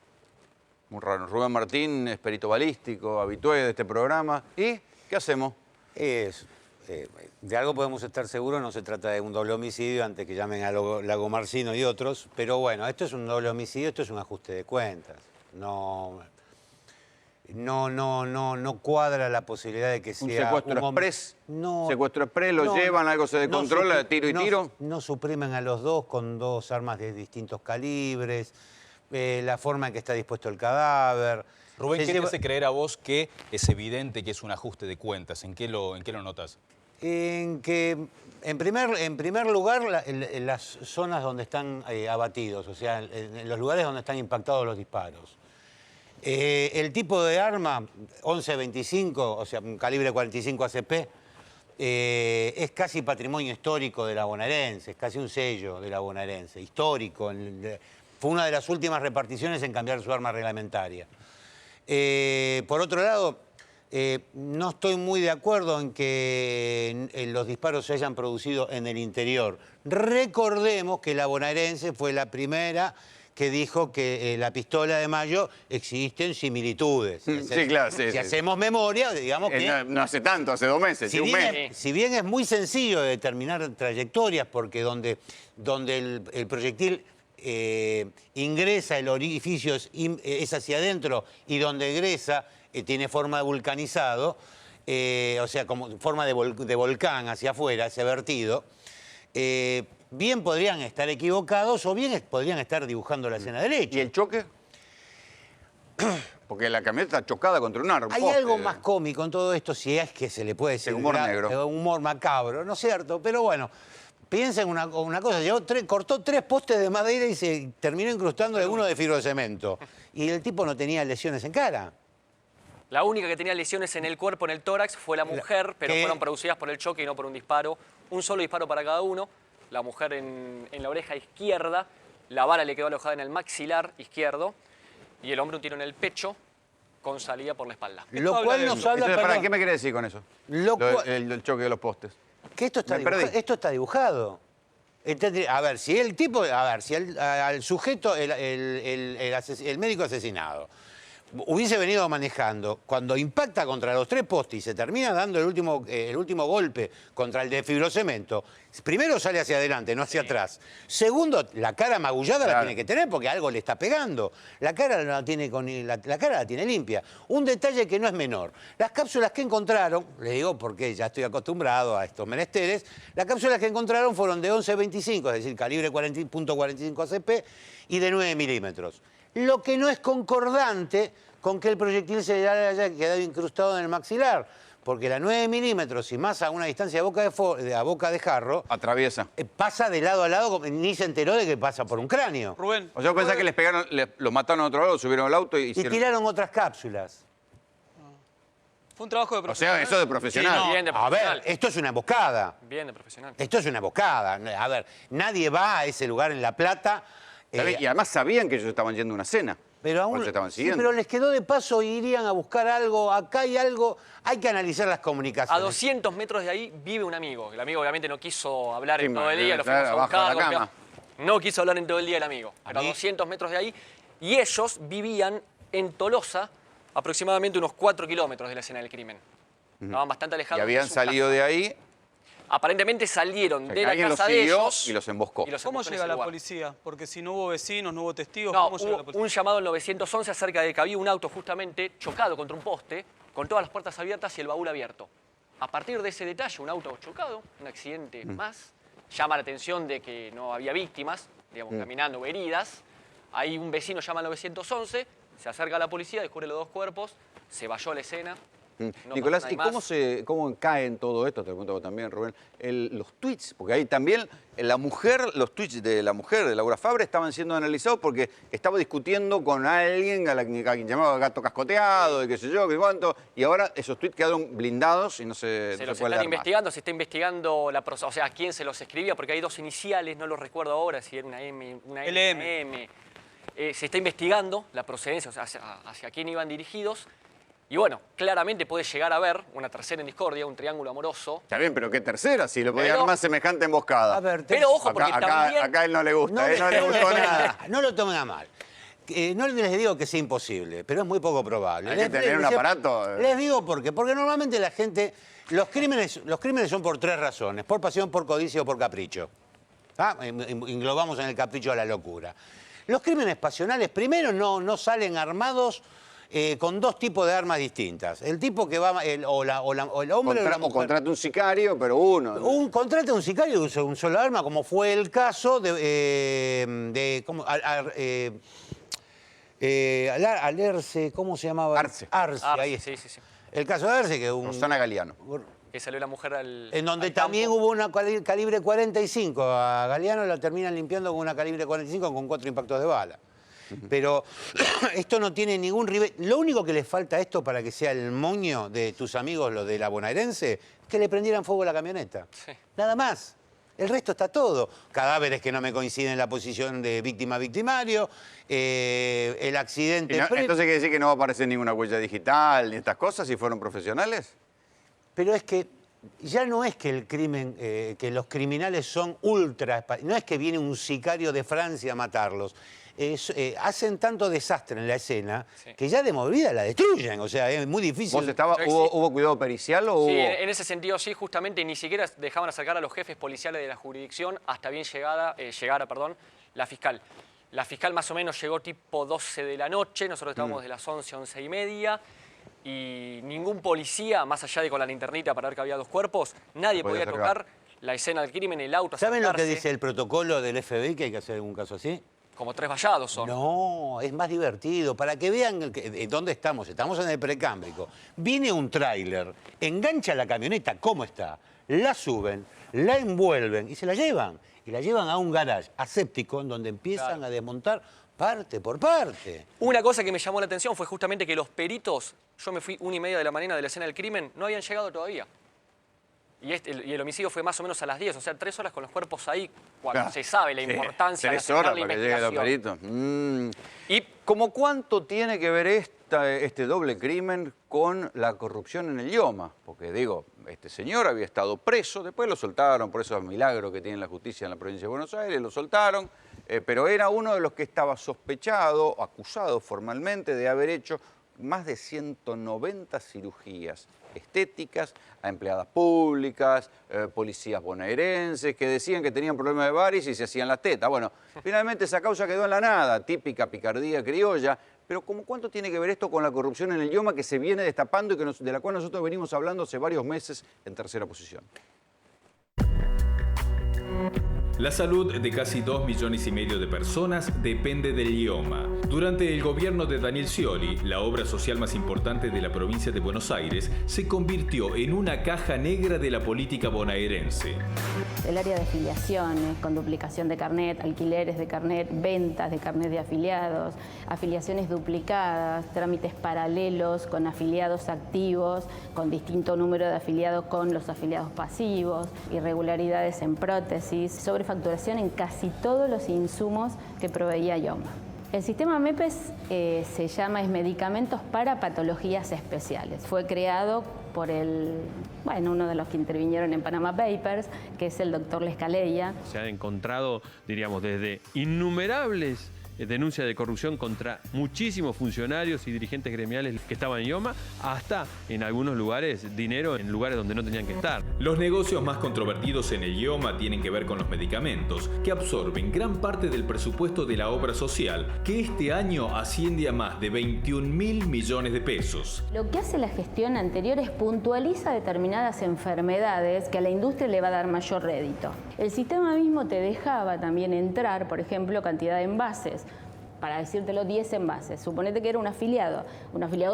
Muy raro. Rubén Martín es perito balístico, habitué de este programa. ¿Y qué hacemos? De algo podemos estar seguros, no se trata de un doble homicidio antes que llamen a Lago Marcino y otros, pero bueno, esto es un doble homicidio, esto es un ajuste de cuentas. No cuadra la posibilidad de que sea un secuestro express. No, secuestro express, lo llevan, algo se descontrola, tiro y tiro. No suprimen a los dos con 2 armas de distintos calibres, la forma en que está dispuesto el cadáver. Rubén, ¿qué te hace creer a vos que es evidente que es un ajuste de cuentas? ¿En qué lo notas? En que, en primer lugar, las zonas donde están abatidos, o sea, en los lugares donde están impactados los disparos. El tipo de arma, 11.25, o sea, un calibre 45 ACP, es casi patrimonio histórico de la bonaerense, es casi un sello de la bonaerense, histórico. Fue una de las últimas reparticiones en cambiar su arma reglamentaria. Por otro lado, No estoy muy de acuerdo en que los disparos se hayan producido en el interior. Recordemos que la bonaerense fue la primera que dijo que la pistola de Mayo existen similitudes. Sí, claro, sí. Si hacemos memoria, digamos que... No hace tanto, hace 2 meses, un mes. Si bien es muy sencillo de determinar trayectorias, porque donde el proyectil ingresa, el orificio es hacia adentro, y donde egresa tiene forma de vulcanizado, o sea, como forma de volcán hacia afuera, ese vertido, bien podrían estar equivocados o bien podrían estar dibujando la escena derecha. ¿Y el choque? Porque la camioneta está chocada contra un árbol. Hay algo más cómico en todo esto, si es que se le puede decir... humor negro. Humor macabro, ¿no es cierto? Pero bueno, piensa en una cosa. Cortó 3 postes de madera y se terminó incrustando de uno de fibrocemento. Y el tipo no tenía lesiones en cara. La única que tenía lesiones en el cuerpo, en el tórax, fue la mujer, pero fueron producidas por el choque y no por un disparo. Un solo disparo para cada uno. La mujer en la oreja izquierda, la bala le quedó alojada en el maxilar izquierdo y el hombre un tiro en el pecho con salida por la espalda. Lo cual nos habla... ¿Para qué me quiere decir con eso? El choque de los postes. Que esto está dibujado. A ver, si el tipo... al sujeto, el médico asesinado, hubiese venido manejando, cuando impacta contra los 3 postes y se termina dando el último golpe contra el de fibrocemento, primero sale hacia adelante, no hacia atrás. Segundo, la cara magullada la tiene que tener porque algo le está pegando. La cara la tiene limpia. Un detalle que no es menor. Las cápsulas que encontraron, les digo porque ya estoy acostumbrado a estos menesteres, las cápsulas que encontraron fueron de 11.25, es decir, calibre .45 ACP y de 9 milímetros. Lo que no es concordante con que el proyectil se haya quedado incrustado en el maxilar, porque la 9 milímetros y más a una distancia a boca de jarro... Atraviesa. Pasa de lado a lado, ni se enteró de que pasa por un cráneo. Rubén. O sea, pensás que les pegaron, los mataron a otro lado, subieron al auto y tiraron otras cápsulas. Fue un trabajo de profesional. O sea, eso de profesional. Sí, no. Bien de profesional. A ver, esto es una emboscada. Bien de profesional. Esto es una emboscada. A ver, nadie va a ese lugar en La Plata... Y además sabían que ellos estaban yendo a una cena. Pero aún, estaban sí, siguiendo. pero les quedó de paso y irían a buscar algo. Acá hay algo, hay que analizar las comunicaciones. A 200 metros de ahí vive un amigo. El amigo obviamente no quiso hablar en todo el día, lo claro, fuimos a buscar. abajo de la cama. No quiso hablar en todo el día el amigo. Pero a 200 metros de ahí. Y ellos vivían en Tolosa, aproximadamente unos 4 kilómetros de la escena del crimen. Estaban bastante alejados. Y habían salido de ahí. Aparentemente salieron de la alguien casa los de siguió ellos. y los emboscó. ¿Cómo llega la policía? Porque si no hubo vecinos, no hubo testigos, No, ¿cómo llega la policía? un llamado al 911 acerca de que había un auto justamente chocado contra un poste, con todas las puertas abiertas y el baúl abierto. A partir de ese detalle, un auto chocado, un accidente más, llama la atención de que no había víctimas, digamos, caminando o heridas. Ahí un vecino llama al 911, se acerca a la policía, descubre los 2 cuerpos, se valló la escena. No Nicolás, pasó ¿y nada cómo cae en todo esto? Te pregunto también, Rubén. Los tweets, porque ahí también los tweets de la mujer, de Laura Fabre, estaban siendo analizados porque estaba discutiendo con alguien a quien llamaba gato cascoteado y qué sé yo, qué cuánto, y ahora esos tweets quedaron blindados y no se los puede están leer investigando, se está investigando o sea, a quién se los escribía, porque hay 2 iniciales, no los recuerdo ahora, si era una M, una L, una M. Se está investigando la procedencia, o sea, hacia quién iban dirigidos. Y bueno, claramente puede llegar a haber una tercera en discordia, un triángulo amoroso. Está bien, pero ¿qué tercera? Si lo podía armar semejante emboscada. A ver, pero ojo, porque también... Acá a él no le gusta, no le gustó nada. No lo tomen a mal. No les digo que sea imposible, pero es muy poco probable. Hay que tener un aparato. Les digo por qué. Porque normalmente la gente... Los crímenes son por 3 razones. Por pasión, por codicia o por capricho. Englobamos en el capricho a la locura. Los crímenes pasionales, primero, no salen armados... con 2 tipos de armas distintas. El tipo que va, el hombre o la mujer. O contrata un sicario, pero uno. Contrata un sicario y usa un solo arma, como fue el caso Alerce, ¿cómo se llamaba? Arce, ahí sí. El caso de Arce, que Rosana Galeano. Que salió la mujer al En donde al también campo. hubo una calibre 45. A Galeano la terminan limpiando con una calibre 45 con 4 impactos de bala. Pero esto no tiene ningún rival. Lo único que les falta a esto para que sea el moño de tus amigos, los de la bonaerense, es que le prendieran fuego a la camioneta. Sí. Nada más. El resto está todo. Cadáveres que no me coinciden en la posición de víctima-victimario, el accidente... Entonces quiere decir que no va a aparecer ninguna huella digital ni estas cosas si fueron profesionales. Pero es que ya no es que el crimen, que los criminales son ultra... No es que viene un sicario de Francia a matarlos. Hacen tanto desastre en la escena que ya de movida la destruyen. O sea, es muy difícil. ¿Hubo cuidado pericial o Sí, hubo...? en ese sentido sí, justamente ni siquiera dejaban acercar a los jefes policiales de la jurisdicción hasta bien llegara la fiscal. La fiscal más o menos llegó tipo 12 de la noche, nosotros estábamos de las 11, 11 y media, y ningún policía, más allá de con la linternita para ver que había 2 cuerpos, nadie podía tocar la escena del crimen, el auto, ¿Saben lo que acercarse. dice el protocolo del FBI que hay que hacer en un caso así? Como 3 vallados son. No, es más divertido. Para que vean dónde estamos. Estamos en el Precámbrico. Viene un tráiler, engancha la camioneta, ¿cómo está? La suben, la envuelven y se la llevan. Y la llevan a un garage aséptico en donde empiezan a desmontar parte por parte. Una cosa que me llamó la atención fue justamente que los peritos, yo me fui 1:30 de la mañana de la escena del crimen, no habían llegado todavía. Y el homicidio fue más o menos a las 10, o sea, 3 horas con los cuerpos ahí, cuando se sabe la importancia de 3 horas la para que lleguen los investigación. peritos. ¿Y cómo cuánto tiene que ver este doble crimen con la corrupción en el IOMA? Porque digo, este señor había estado preso, después lo soltaron, por esos milagros que tiene la justicia en la provincia de Buenos Aires, lo soltaron, pero era uno de los que estaba sospechado, acusado formalmente de haber hecho más de 190 cirugías estéticas a empleadas públicas, policías bonaerenses, que decían que tenían problemas de varices y se hacían las tetas. Bueno, finalmente esa causa quedó en la nada, típica picardía criolla, pero ¿cuánto tiene que ver esto con la corrupción en el IOMA que se viene destapando y de la cual nosotros venimos hablando hace varios meses en Tercera Posición? La salud de casi 2,5 millones de personas depende del IOMA. Durante el gobierno de Daniel Scioli, la obra social más importante de la provincia de Buenos Aires se convirtió en una caja negra de la política bonaerense. El área de afiliaciones, con duplicación de carnet, alquileres de carnet, ventas de carnet de afiliados, afiliaciones duplicadas, trámites paralelos con afiliados activos, con distinto número de afiliados con los afiliados pasivos, irregularidades en prótesis, sobrefacturación en casi todos los insumos que proveía IOMA. El sistema MEPES se llama Medicamentos para Patologías Especiales. Fue creado por uno de los que intervinieron en Panama Papers, que es el doctor Lescaleya. Se han encontrado, diríamos, desde innumerables denuncias de corrupción contra muchísimos funcionarios y dirigentes gremiales que estaban en IOMA, hasta en algunos lugares dinero en lugares donde no tenían que estar. Los negocios más controvertidos en el IOMA tienen que ver con los medicamentos, que absorben gran parte del presupuesto de la obra social, que este año asciende a más de 21.000 millones de pesos. Lo que hace la gestión anterior es puntualiza determinadas enfermedades que a la industria le va a dar mayor rédito. El sistema mismo te dejaba también entrar, por ejemplo, cantidad de envases. Para decírtelo, 10 envases. Suponete que era un afiliado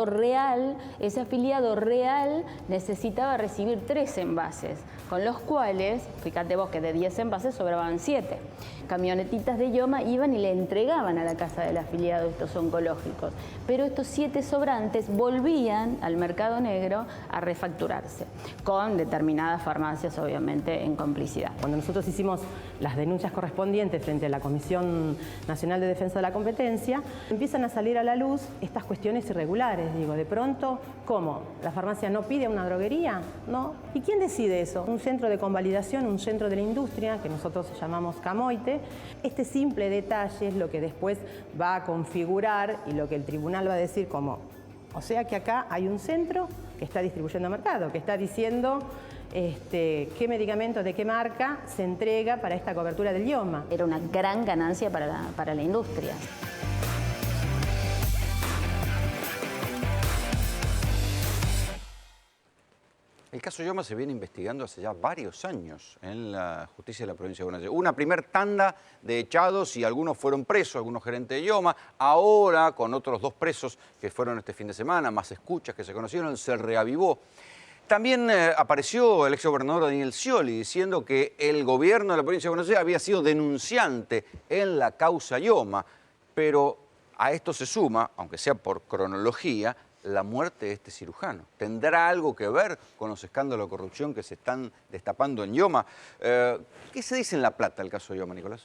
real. Ese afiliado real necesitaba recibir 3 envases, con los cuales, fíjate vos que de 10 envases sobraban 7. Camionetitas de IOMA iban y le entregaban a la casa del afiliado estos oncológicos. Pero estos 7 sobrantes volvían al mercado negro a refacturarse, con determinadas farmacias, obviamente, en complicidad. Cuando nosotros hicimos las denuncias correspondientes frente a la Comisión Nacional de Defensa de la Competencia, empiezan a salir a la luz estas cuestiones irregulares. Digo, de pronto, ¿cómo? ¿La farmacia no pide una droguería? ¿No? ¿Y quién decide eso? Un centro de convalidación, un centro de la industria, que nosotros llamamos Camoite. Este simple detalle es lo que después va a configurar y lo que el tribunal va a decir como, o sea que acá hay un centro que está distribuyendo a mercado, que está diciendo qué medicamento de qué marca se entrega para esta cobertura del IOMA. Era una gran ganancia para la industria. El caso IOMA se viene investigando hace ya varios años en la justicia de la provincia de Buenos Aires. Una primer tanda de echados y algunos fueron presos, algunos gerentes de IOMA. Ahora, con otros 2 presos que fueron este fin de semana, más escuchas que se conocieron, se reavivó. También apareció el exgobernador Daniel Scioli diciendo que el gobierno de la provincia de Buenos Aires había sido denunciante en la causa IOMA. Pero a esto se suma, aunque sea por cronología, la muerte de este cirujano? ¿Tendrá algo que ver con los escándalos de corrupción que se están destapando en Yoma? ¿Qué se dice en La Plata el caso de Yoma, Nicolás?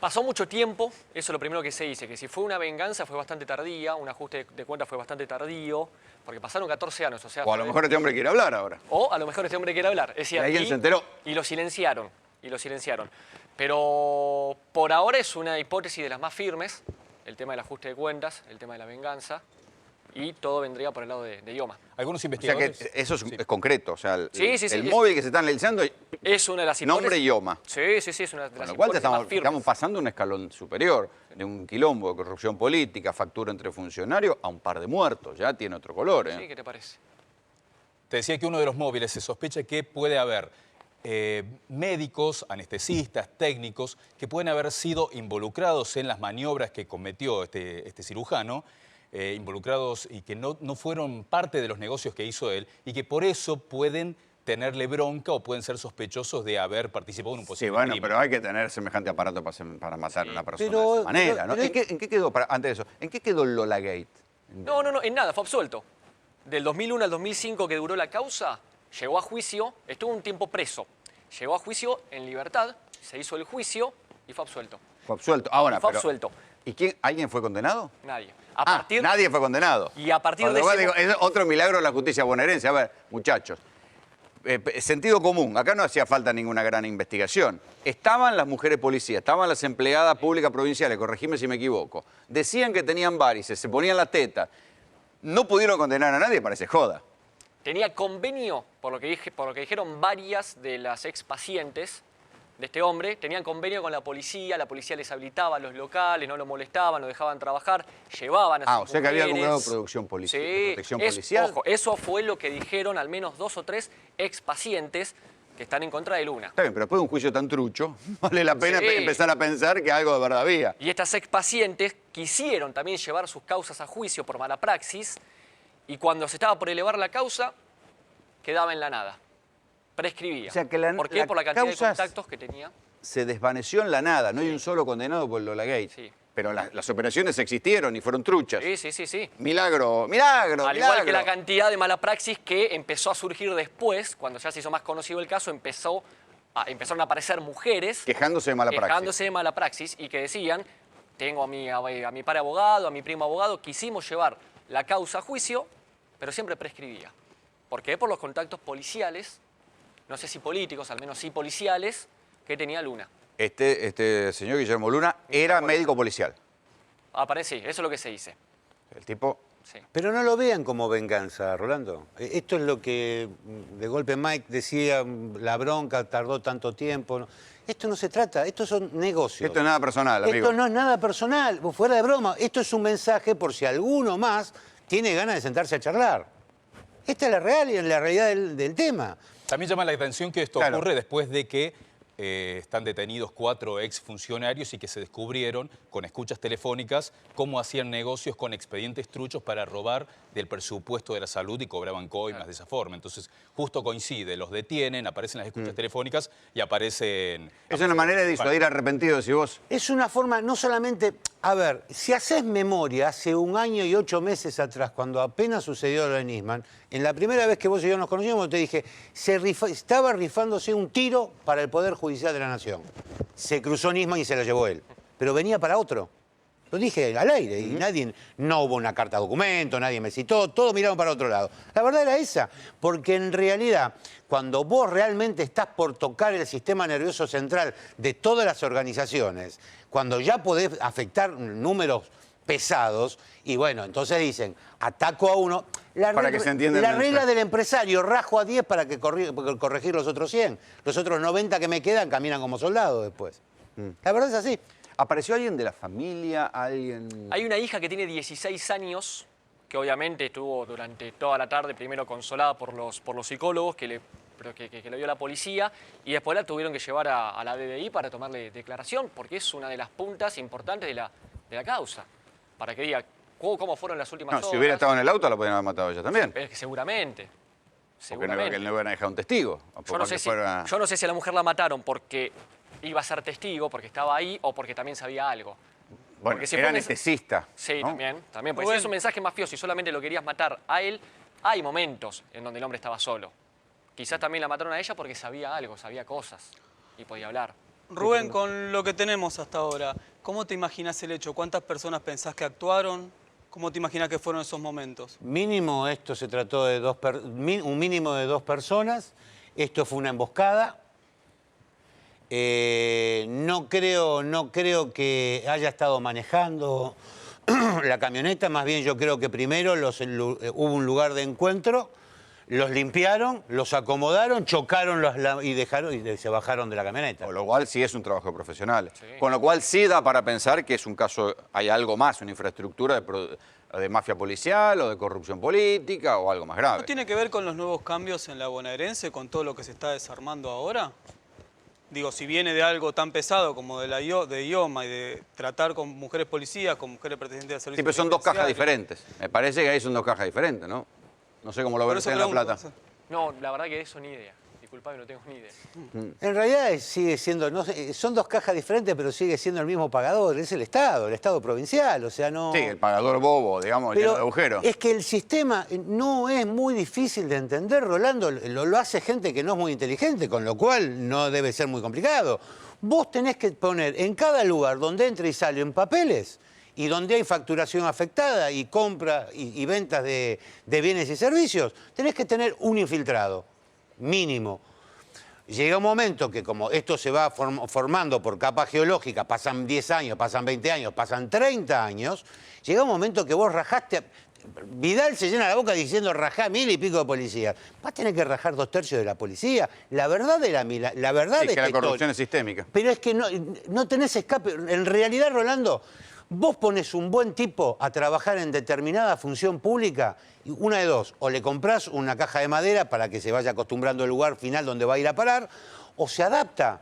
Pasó mucho tiempo, eso es lo primero que se dice, que si fue una venganza fue bastante tardía, un ajuste de cuentas fue bastante tardío, porque pasaron 14 años. O sea, O a lo mejor este hombre quiere hablar ahora. O a lo mejor este hombre quiere hablar. Es decir, Y alguien se enteró. Y lo silenciaron, Pero por ahora es una hipótesis de las más firmes, el tema del ajuste de cuentas, el tema de la venganza, y todo vendría por el lado de Yoma. Algunos O sea investigadores... que eso es concreto, o sea, el Sí. móvil que se está analizando Es una de las hipótesis. nombre Yoma. Sí, es una de las Con lo cual hipótesis más firmes. estamos pasando un escalón superior, de un quilombo de corrupción política, factura entre funcionarios, a un par de muertos, ya tiene otro color. Sí, ¿qué te parece? Te decía que uno de los móviles se sospecha que puede haber médicos, anestesistas, técnicos, que pueden haber sido involucrados en las maniobras que cometió este cirujano, involucrados y que no fueron parte de los negocios que hizo él, y que por eso pueden tenerle bronca o pueden ser sospechosos de haber participado en un posible Sí, bueno, crimen. pero hay que tener semejante aparato para matar a una persona Pero- de esa manera, ¿no? pero- ¿En qué quedó, antes de eso, en qué quedó Lola Gate? No, en nada, fue absuelto. Del 2001 al 2005 que duró la causa, llegó a juicio, estuvo un tiempo preso. Llegó a juicio en libertad, se hizo el juicio y fue absuelto. Fue absuelto. Ahora, Fue pero- absuelto. ¿Y alguien fue condenado? Nadie. Nadie fue condenado. Y a partir Con de lo cual ese... digo, es otro milagro de la justicia bonaerense. A ver, muchachos, sentido común. Acá no hacía falta ninguna gran investigación. Estaban las mujeres policías, estaban las empleadas públicas provinciales, corregime si me equivoco. Decían que tenían varices, se ponían las tetas. No pudieron condenar a nadie, parece joda. Tenía convenio, por lo que dijeron varias de las ex pacientes de este hombre, tenían convenio con la policía les habilitaba los locales, no lo molestaban, lo dejaban trabajar, llevaban a sus O sea que había algún grado de mujeres. producción policial, Sí, protección policial. Ojo, eso fue lo que dijeron al menos 2 o 3 ex pacientes que están en contra de Luna. Está bien, pero después de un juicio tan trucho, vale la pena Sí. empezar a pensar que algo de verdad había. Y estas ex pacientes quisieron también llevar sus causas a juicio por mala praxis y cuando se estaba por elevar la causa, quedaba en la nada. Prescribía. O sea, que ¿Por qué? Por la cantidad de causa contactos que tenía. se desvaneció en la nada, no hay un solo condenado por Lola Gate. Sí. Pero las operaciones existieron y fueron truchas. Sí. Milagro. Al igual que la cantidad de mala praxis que empezó a surgir después, cuando ya se hizo más conocido el caso, empezaron a aparecer mujeres Quejándose de mala praxis. Y que decían, tengo a mi padre abogado, a mi primo abogado, quisimos llevar la causa a juicio, pero siempre prescribía. ¿Por qué? Por los contactos policiales, no sé si políticos, al menos sí policiales, que tenía Luna. Este señor Guillermo Luna era médico policial. Sí, eso es lo que se dice. El tipo... Sí. Pero no lo vean como venganza, Rolando. Esto es lo que de golpe Mike decía, la bronca tardó tanto tiempo. ¿No? Esto no se trata, estos son negocios. Esto es nada personal, amigo. Esto no es nada personal, fuera de broma. Esto es un mensaje por si alguno más tiene ganas de sentarse a charlar. Esta es la realidad del tema. También llama la atención que esto ocurre después de que están detenidos 4 exfuncionarios y que se descubrieron con escuchas telefónicas cómo hacían negocios con expedientes truchos para robar del presupuesto de la salud y cobraban coimas de esa forma. Entonces, justo coincide, los detienen, aparecen las escuchas telefónicas y aparecen... Es una manera de disuadir arrepentidos, si vos... Es una forma, no solamente... A ver, si haces memoria, hace 1 año y 8 meses atrás, cuando apenas sucedió lo de Nisman, en la primera vez que vos y yo nos conocíamos, te dije, estaba rifándose un tiro para el Poder Judicial de la Nación. Se cruzó Nisman y se lo llevó él. Pero venía para otro. Lo dije al aire y no hubo una carta documento, nadie me citó, todos miraron para otro lado. La verdad era esa, porque en realidad, cuando vos realmente estás por tocar el sistema nervioso central de todas las organizaciones, cuando ya podés afectar números pesados, y bueno, entonces dicen, ataco a uno. Para que se entienda el la mensaje. regla del empresario, rajo a 10 para que corregir los otros 100. Los otros 90 que me quedan caminan como soldados después. La verdad es así. ¿Apareció alguien de la familia? ¿Alguien...? Hay una hija que tiene 16 años, que obviamente estuvo durante toda la tarde primero consolada por los psicólogos que le dio la policía y después la tuvieron que llevar a la DDI para tomarle declaración porque es una de las puntas importantes de la causa. Para que diga cómo fueron las últimas horas. Si hubiera estado en el auto la podrían haber matado ella también. Es que seguramente. Porque no le iban a dejar un testigo. Yo no sé si a la mujer la mataron porque iba a ser testigo, porque estaba ahí o porque también sabía algo. Bueno, Porque si era fue un anestesista. Sí, ¿no? también. Porque si es un mensaje mafioso y solamente lo querías matar a él, hay momentos en donde el hombre estaba solo. Quizás también la mataron a ella porque sabía algo, sabía cosas y podía hablar. Rubén, con lo que tenemos hasta ahora, ¿cómo te imaginas el hecho? ¿Cuántas personas pensás que actuaron? ¿Cómo te imaginas que fueron esos momentos? Mínimo, esto se trató de un mínimo de 2 personas. Esto fue una emboscada. No creo que haya estado manejando la camioneta, más bien yo creo que primero hubo un lugar de encuentro, los limpiaron, los acomodaron, chocaron y se bajaron de la camioneta. Con lo cual sí es un trabajo profesional. Sí. Con lo cual sí da para pensar que es un caso, hay algo más, una infraestructura de mafia policial o de corrupción política o algo más grave. ¿No tiene que ver con los nuevos cambios en la bonaerense, con todo lo que se está desarmando ahora? Digo, si viene de algo tan pesado como de IOMA y de tratar con mujeres policías, con mujeres pretendientes de servicio. Sí, pero son 2 cajas diferentes. Me parece que ahí son 2 cajas diferentes, ¿no? No sé cómo lo ven en La Plata. No, la verdad que eso ni idea. Disculpame, no tengo ni idea. En realidad sigue siendo, no sé, son 2 cajas diferentes, pero sigue siendo el mismo pagador, es el Estado provincial, o sea, no... Sí, el pagador bobo, digamos, lleno de agujeros. Es que el sistema no es muy difícil de entender, Rolando, lo hace gente que no es muy inteligente, con lo cual no debe ser muy complicado. Vos tenés que poner en cada lugar donde entra y sale en papeles, y donde hay facturación afectada y compra y ventas de bienes y servicios, tenés que tener un infiltrado. Mínimo. Llega un momento que como esto se va formando por capas geológicas, pasan 10 años, pasan 20 años, pasan 30 años, llega un momento que vos rajaste, Vidal se llena la boca diciendo rajá 1000 y pico de policías. Vas a tener que rajar 2/3 de la policía. La verdad de la verdad sí, de que la corrupción es sistémica. Pero es que no tenés escape. En realidad, Rolando, vos pones un buen tipo a trabajar en determinada función pública, y una de dos, o le comprás una caja de madera para que se vaya acostumbrando al lugar final donde va a ir a parar, o se adapta.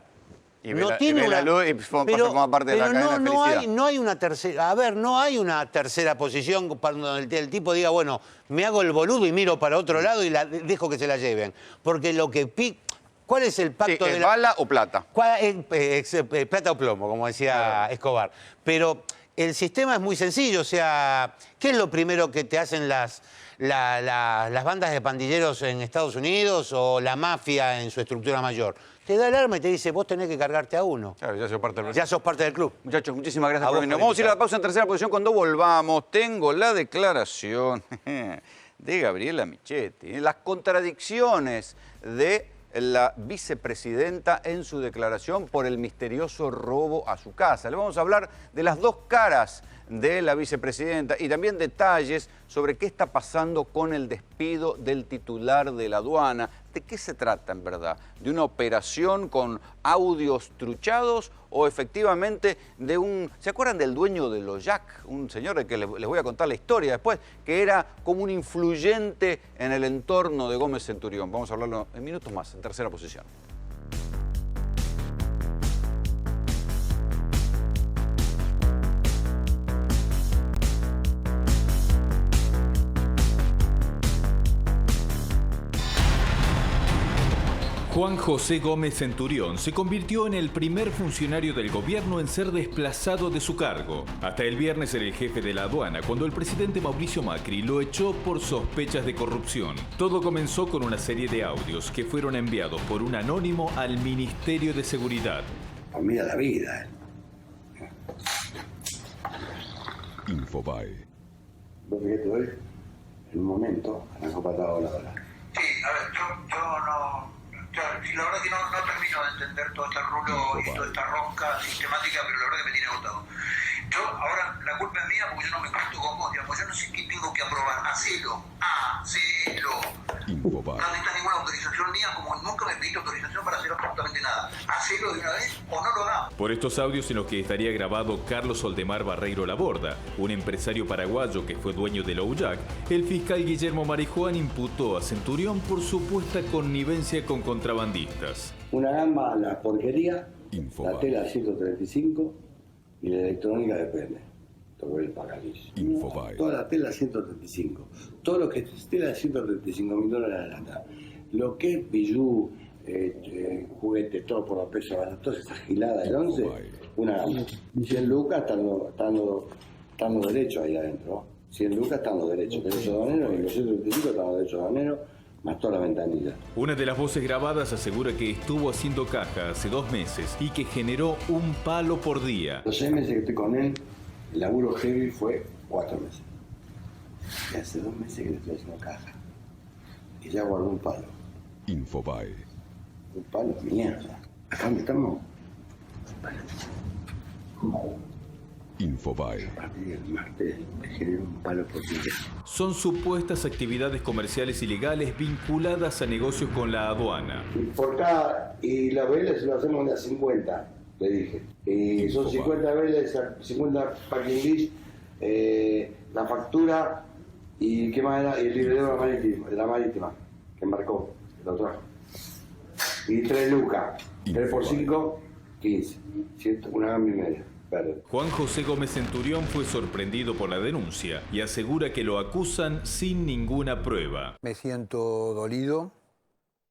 Y ve la luz y forma parte de la cadena de felicidad. No hay una tercera, no hay una tercera posición para donde el tipo diga, bueno, me hago el boludo y miro para otro lado y dejo que se la lleven. Porque lo que... ¿Cuál es el pacto de la... ¿Bala o plata? Plata o plomo, como decía Escobar. Pero el sistema es muy sencillo, o sea, ¿qué es lo primero que te hacen las bandas de pandilleros en Estados Unidos o la mafia en su estructura mayor? Te da el arma y te dice, vos tenés que cargarte a uno. Claro, ya sos parte del club. Ya sos parte del club. Muchachos, muchísimas gracias por venir. Vamos a ir a la pausa en tercera posición. Cuando volvamos, tengo la declaración de Gabriela Michetti. Las contradicciones de la vicepresidenta en su declaración por el misterioso robo a su casa. Le vamos a hablar de las 2 caras de la vicepresidenta y también detalles sobre qué está pasando con el despido del titular de la aduana. ¿De qué se trata en verdad? ¿De una operación con audios truchados o efectivamente de un... ¿Se acuerdan del dueño de los Jack? Un señor del que les voy a contar la historia después, que era como un influyente en el entorno de Gómez Centurión. Vamos a hablarlo en minutos más, en tercera posición. Juan José Gómez Centurión se convirtió en el primer funcionario del gobierno en ser desplazado de su cargo. Hasta el viernes era el jefe de la aduana cuando el presidente Mauricio Macri lo echó por sospechas de corrupción. Todo comenzó con una serie de audios que fueron enviados por un anónimo al Ministerio de Seguridad. Mira la vida. Infobae. ¿Vos querés esto es? En un momento, arrancó patada voladora. Sí, a ver, yo no... La verdad que no termino de entender todo este rulo y toda esta ronca sistemática, pero la verdad que me tiene agotado. Yo, ahora, la culpa es mía porque yo no me junto con vos, digamos, yo no sé qué tengo que aprobar. Hacelo. No necesitas ninguna autorización mía, como nunca me pediste autorización para hacer absolutamente nada. Hacelo de una vez o no lo hagamos. Por estos audios en los que estaría grabado Carlos Oldemar Barreiro Laborda, un empresario paraguayo que fue dueño de la UJAC, el fiscal Guillermo Marijuán imputó a Centurión por supuesta connivencia con contrabandistas. Una gama, la porquería, la tela 135 y la electrónica depende. Todo el pagadís. Toda la tela 135. Todo lo que es tela $135.000 la lata. Lo que es bijú, juguetes, todo por los pesos, todas esas giladas del 11, una 100 lucas estando derechos ahí adentro. 100 lucas estando derechos, derechos aduaneros, y los 135 estando derechos aduaneros, más toda la ventanilla. Una de las voces grabadas asegura que estuvo haciendo caja hace 2 meses y que generó un palo por día. Los 6 meses que estoy con él, el laburo heavy fue 4 meses. Y hace 2 meses que le estoy haciendo caja. Y ya guardó un palo. Infobae. Un palo, mierda. Acá donde estamos. Infobae. A partir del martes me generó un palo por día. Son supuestas actividades comerciales ilegales vinculadas a negocios con la aduana. Por cada, y las velas lo hacemos de a 50, le dije. Y son 50 velas, 50 packing list, la factura y qué más era, y el libreto de la marítima, que embarcó, que lo trajo. Y 3 lucas, 3 por 5, 15, una gamba y media. Juan José Gómez Centurión fue sorprendido por la denuncia y asegura que lo acusan sin ninguna prueba. Me siento dolido,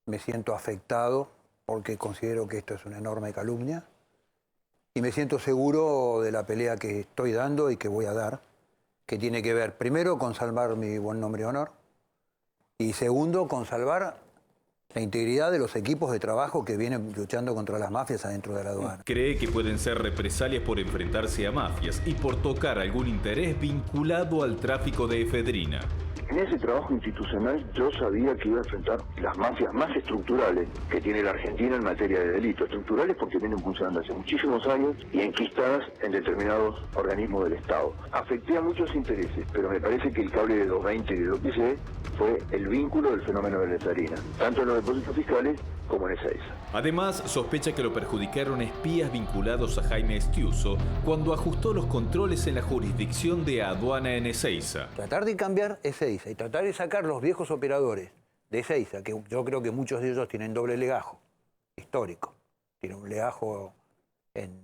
me siento afectado porque considero que esto es una enorme calumnia y me siento seguro de la pelea que estoy dando y que voy a dar, que tiene que ver primero con salvar mi buen nombre y honor y segundo con salvar la integridad de los equipos de trabajo que vienen luchando contra las mafias adentro de la aduana. Cree que pueden ser represalias por enfrentarse a mafias y por tocar algún interés vinculado al tráfico de efedrina. En ese trabajo institucional yo sabía que iba a enfrentar las mafias más estructurales que tiene la Argentina en materia de delitos. Estructurales porque vienen funcionando hace muchísimos años y enquistadas en determinados organismos del Estado. Afecté a muchos intereses, pero me parece que el cable de 220 y de 215 fue el vínculo del fenómeno de la letrina, tanto en los depósitos fiscales como en Ezeiza. Además, sospecha que lo perjudicaron espías vinculados a Jaime Estiuso cuando ajustó los controles en la jurisdicción de aduana en Ezeiza. Tratar de cambiar Ezeiza y tratar de sacar los viejos operadores de Ezeiza, que yo creo que muchos de ellos tienen doble legajo histórico. Tienen un legajo en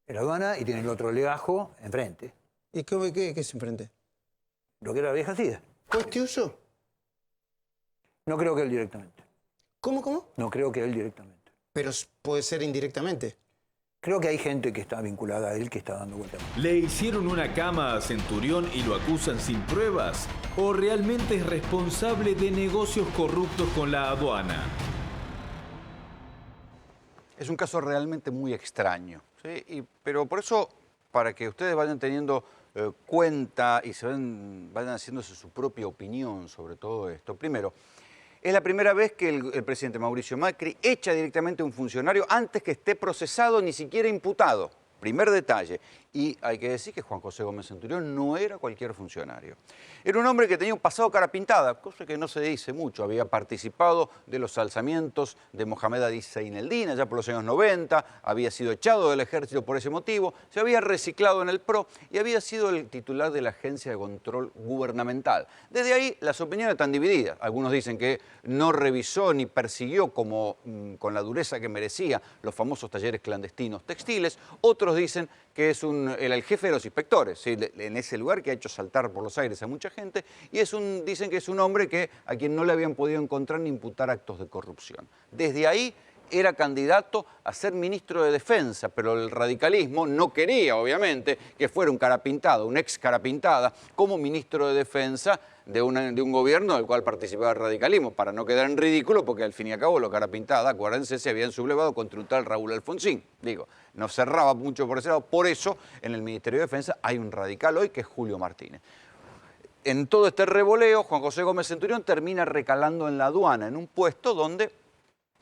la aduana y tienen el otro legajo enfrente. ¿Y qué es enfrente? Lo que era la vieja SIDA. ¿Fue Estiuso? No creo que él directamente. ¿Cómo? No creo que él directamente. Pero puede ser indirectamente. Creo que hay gente que está vinculada a él que está dando vueltas. ¿Le hicieron una cama a Centurión y lo acusan sin pruebas? ¿O realmente es responsable de negocios corruptos con la aduana? Es un caso realmente muy extraño, ¿sí? Pero por eso, para que ustedes vayan teniendo cuenta y vayan haciéndose su propia opinión sobre todo esto. Primero, es la primera vez que el presidente Mauricio Macri echa directamente a un funcionario antes que esté procesado, ni siquiera imputado. Primer detalle. Y hay que decir que Juan José Gómez Centurión no era cualquier funcionario. Era un hombre que tenía un pasado cara pintada, cosa que no se dice mucho. Había participado de los alzamientos de Mohamed Aziz Zaineldin ya por los años 90, había sido echado del ejército por ese motivo, se había reciclado en el PRO y había sido el titular de la Agencia de Control Gubernamental. Desde ahí las opiniones están divididas. Algunos dicen que no revisó ni persiguió con la dureza que merecía los famosos talleres clandestinos textiles. Otros dicen que es el jefe de los inspectores, ¿sí? En ese lugar que ha hecho saltar por los aires a mucha gente, y dicen que es un hombre a quien no le habían podido encontrar ni imputar actos de corrupción. Desde ahí era candidato a ser ministro de Defensa, pero el radicalismo no quería, obviamente, que fuera un carapintado, un ex carapintada, como ministro de Defensa de un gobierno del cual participaba el radicalismo, para no quedar en ridículo, porque al fin y al cabo los carapintada, acuérdense, se habían sublevado contra un tal Raúl Alfonsín. Digo, no cerraba mucho por ese lado. Por eso, en el Ministerio de Defensa hay un radical hoy que es Julio Martínez. En todo este revoleo, Juan José Gómez Centurión termina recalando en la aduana, en un puesto donde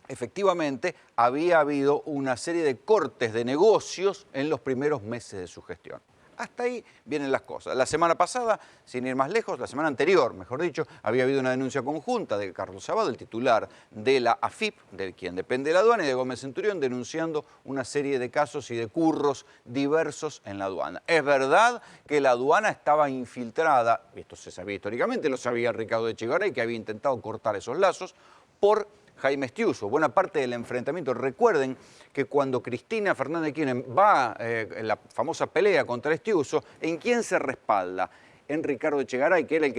efectivamente había habido una serie de cortes de negocios en los primeros meses de su gestión. Hasta ahí vienen las cosas. La semana pasada, sin ir más lejos, la semana anterior, mejor dicho, había habido una denuncia conjunta de Carlos Sabato, el titular de la AFIP, de quien depende de la aduana, y de Gómez Centurión, denunciando una serie de casos y de curros diversos en la aduana. Es verdad que la aduana estaba infiltrada, y esto se sabía históricamente, lo sabía Ricardo Echegaray, que había intentado cortar esos lazos, por Jaime Estiuso. Buena parte del enfrentamiento. Recuerden que cuando Cristina Fernández de Kirchner va en la famosa pelea contra Estiuso, ¿en quién se respalda? en Ricardo Echegaray, que era el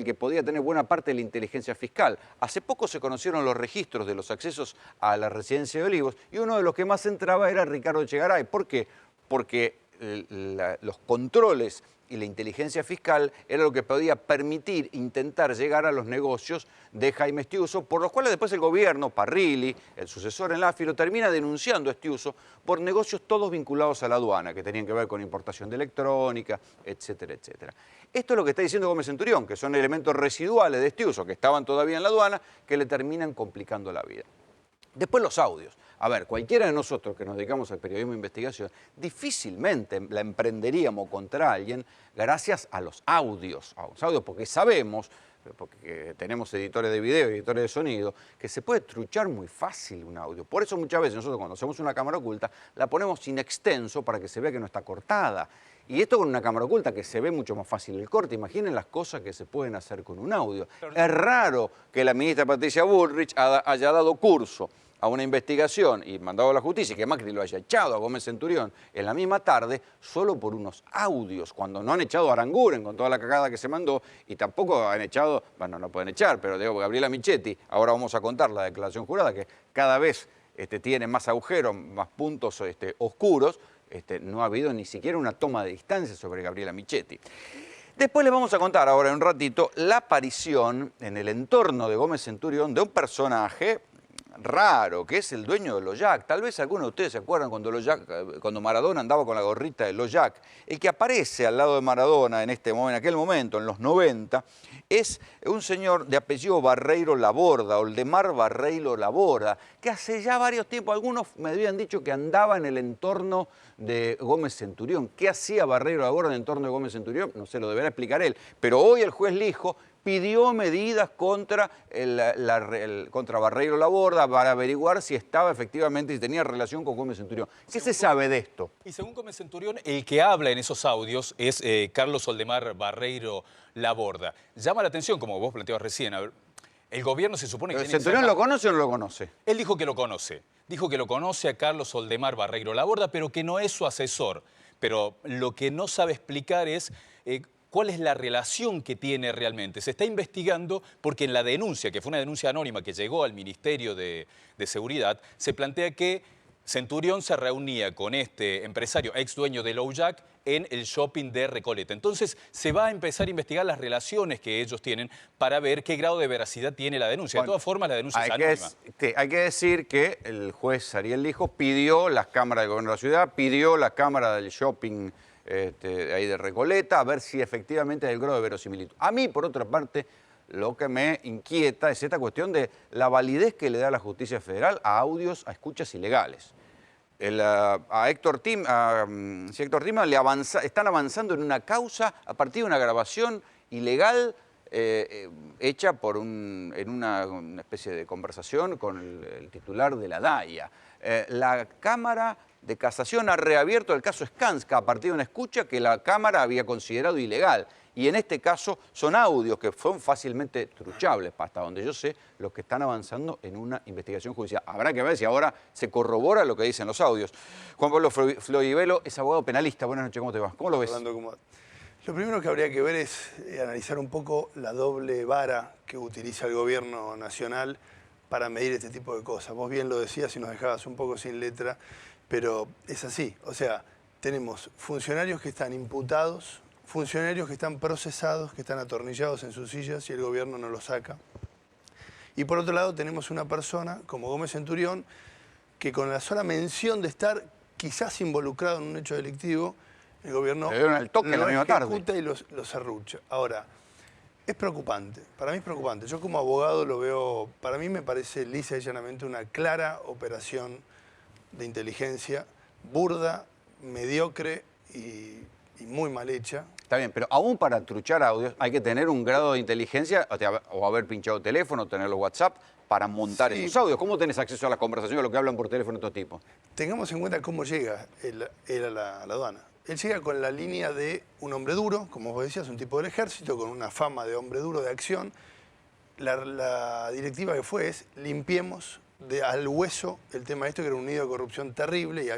que podía tener buena parte de la inteligencia fiscal. Hace poco se conocieron los registros de los accesos a la residencia de Olivos y uno de los que más entraba era Ricardo Echegaray. ¿Por qué? Porque los controles y la inteligencia fiscal era lo que podía permitir intentar llegar a los negocios de Jaime Estiuso, por los cuales después el gobierno, Parrilli, el sucesor en la AFI, lo termina denunciando a Estiuso por negocios todos vinculados a la aduana, que tenían que ver con importación de electrónica, etcétera, etcétera. Esto es lo que está diciendo Gómez Centurión, que son elementos residuales de Estiuso, que estaban todavía en la aduana, que le terminan complicando la vida. Después los audios. A ver, cualquiera de nosotros que nos dedicamos al periodismo de investigación, difícilmente la emprenderíamos contra alguien gracias a los audios, porque sabemos, porque tenemos editores de video y editores de sonido, que se puede truchar muy fácil un audio. Por eso muchas veces nosotros cuando hacemos una cámara oculta, la ponemos sin extenso para que se vea que no está cortada. Y esto con una cámara oculta que se ve mucho más fácil el corte. Imaginen las cosas que se pueden hacer con un audio. Es raro que la ministra Patricia Bullrich haya dado curso a una investigación y mandado a la justicia y que Macri lo haya echado a Gómez Centurión en la misma tarde solo por unos audios, cuando no han echado a Aranguren con toda la cagada que se mandó y tampoco han echado, bueno, no pueden echar, pero digo, Gabriela Michetti, ahora vamos a contar la declaración jurada que cada vez tiene más agujeros, más puntos oscuros, no ha habido ni siquiera una toma de distancia sobre Gabriela Michetti. Después les vamos a contar ahora en un ratito la aparición en el entorno de Gómez Centurión de un personaje raro, que es el dueño de Loyac. Tal vez algunos de ustedes se acuerdan cuando Maradona andaba con la gorrita de Loyac. El que aparece al lado de Maradona en aquel momento, en los 90, es un señor de apellido Barreiro Laborda, Oldemar Barreiro Laborda, que hace ya varios tiempos, algunos me habían dicho que andaba en el entorno de Gómez Centurión. ¿Qué hacía Barreiro Laborda en el entorno de Gómez Centurión? No se lo deberá explicar él. Pero hoy el juez Lijo pidió medidas contra Barreiro Laborda para averiguar si estaba efectivamente, si tenía relación con Gómez Centurión. ¿Qué se sabe de esto? Y según Gómez Centurión, el que habla en esos audios es Carlos Oldemar Barreiro Laborda. Llama la atención, como vos planteabas recién, el gobierno se supone que... ¿Centurión lo conoce o no lo conoce? Él dijo que lo conoce. Dijo que lo conoce a Carlos Oldemar Barreiro Laborda, pero que no es su asesor. Pero lo que no sabe explicar es... ¿cuál es la relación que tiene realmente? Se está investigando porque en la denuncia, que fue una denuncia anónima que llegó al Ministerio de Seguridad, se plantea que Centurión se reunía con este empresario, ex dueño de Loyac, en el shopping de Recoleta. Entonces se va a empezar a investigar las relaciones que ellos tienen para ver qué grado de veracidad tiene la denuncia. Bueno, de todas formas, la denuncia es anónima. Hay que decir que el juez Ariel Lijo pidió las cámaras del gobierno de la ciudad, pidió las cámaras del shopping ahí de Recoleta, a ver si efectivamente hay el grado de verosimilitud. A mí, por otra parte, lo que me inquieta es esta cuestión de la validez que le da la justicia federal a audios, a escuchas ilegales. A Héctor Tima están avanzando en una causa a partir de una grabación ilegal hecha en una especie de conversación con el titular de la DAIA. La Cámara de Casación ha reabierto el caso Skanska a partir de una escucha que la Cámara había considerado ilegal. Y en este caso son audios que son fácilmente truchables, hasta donde yo sé, los que están avanzando en una investigación judicial. Habrá que ver si ahora se corrobora lo que dicen los audios. Juan Pablo Floribelo es abogado penalista. Buenas noches, ¿cómo te va? ¿Cómo lo ves? Lo primero que habría que ver es analizar un poco la doble vara que utiliza el gobierno nacional para medir este tipo de cosas. Vos bien lo decías y nos dejabas un poco sin letra, pero es así. O sea, tenemos funcionarios que están imputados, funcionarios que están procesados, que están atornillados en sus sillas y el gobierno no los saca. Y por otro lado tenemos una persona como Gómez Centurión que con la sola mención de estar quizás involucrado en un hecho delictivo, el gobierno lo ejecuta y lo serrucha. Ahora, es preocupante, para mí es preocupante. Yo como abogado lo veo, para mí me parece lisa y llanamente una clara operación de inteligencia, burda, mediocre y muy mal hecha. Está bien, pero aún para truchar audios hay que tener un grado de inteligencia o haber pinchado teléfono, tener los WhatsApp para montar esos audios. ¿Cómo tenés acceso a las conversaciones, a lo que hablan por teléfono de todo tipo? Tengamos en cuenta cómo llega él a la aduana. Él llega con la línea de un hombre duro, como vos decías, un tipo del ejército, con una fama de hombre duro, de acción. La directiva que fue es limpiemos al hueso el tema de esto, que era un nido de corrupción terrible y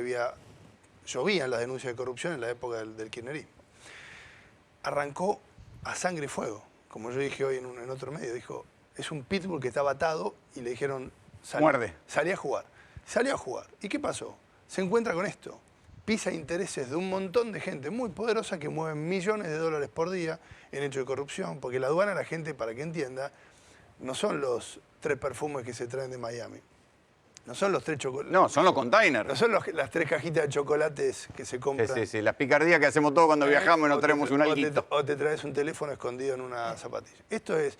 llovían las denuncias de corrupción en la época del kirchnerismo. Arrancó a sangre y fuego. Como yo dije hoy en otro medio, dijo, es un pitbull que estaba atado y le dijeron, muerde. Salí a jugar. Salió a jugar. ¿Y qué pasó? Se encuentra con esto. Pisa intereses de un montón de gente muy poderosa que mueven millones de dólares por día en hechos de corrupción, porque la aduana, la gente, para que entienda, no son los 3 perfumes que se traen de Miami. No son los 3 chocolates. No, son los containers. No son las 3 cajitas de chocolates que se compran. Sí, la picardía que hacemos todos cuando viajamos y nos traemos un alguito. O te traes un teléfono escondido en una zapatilla. Esto es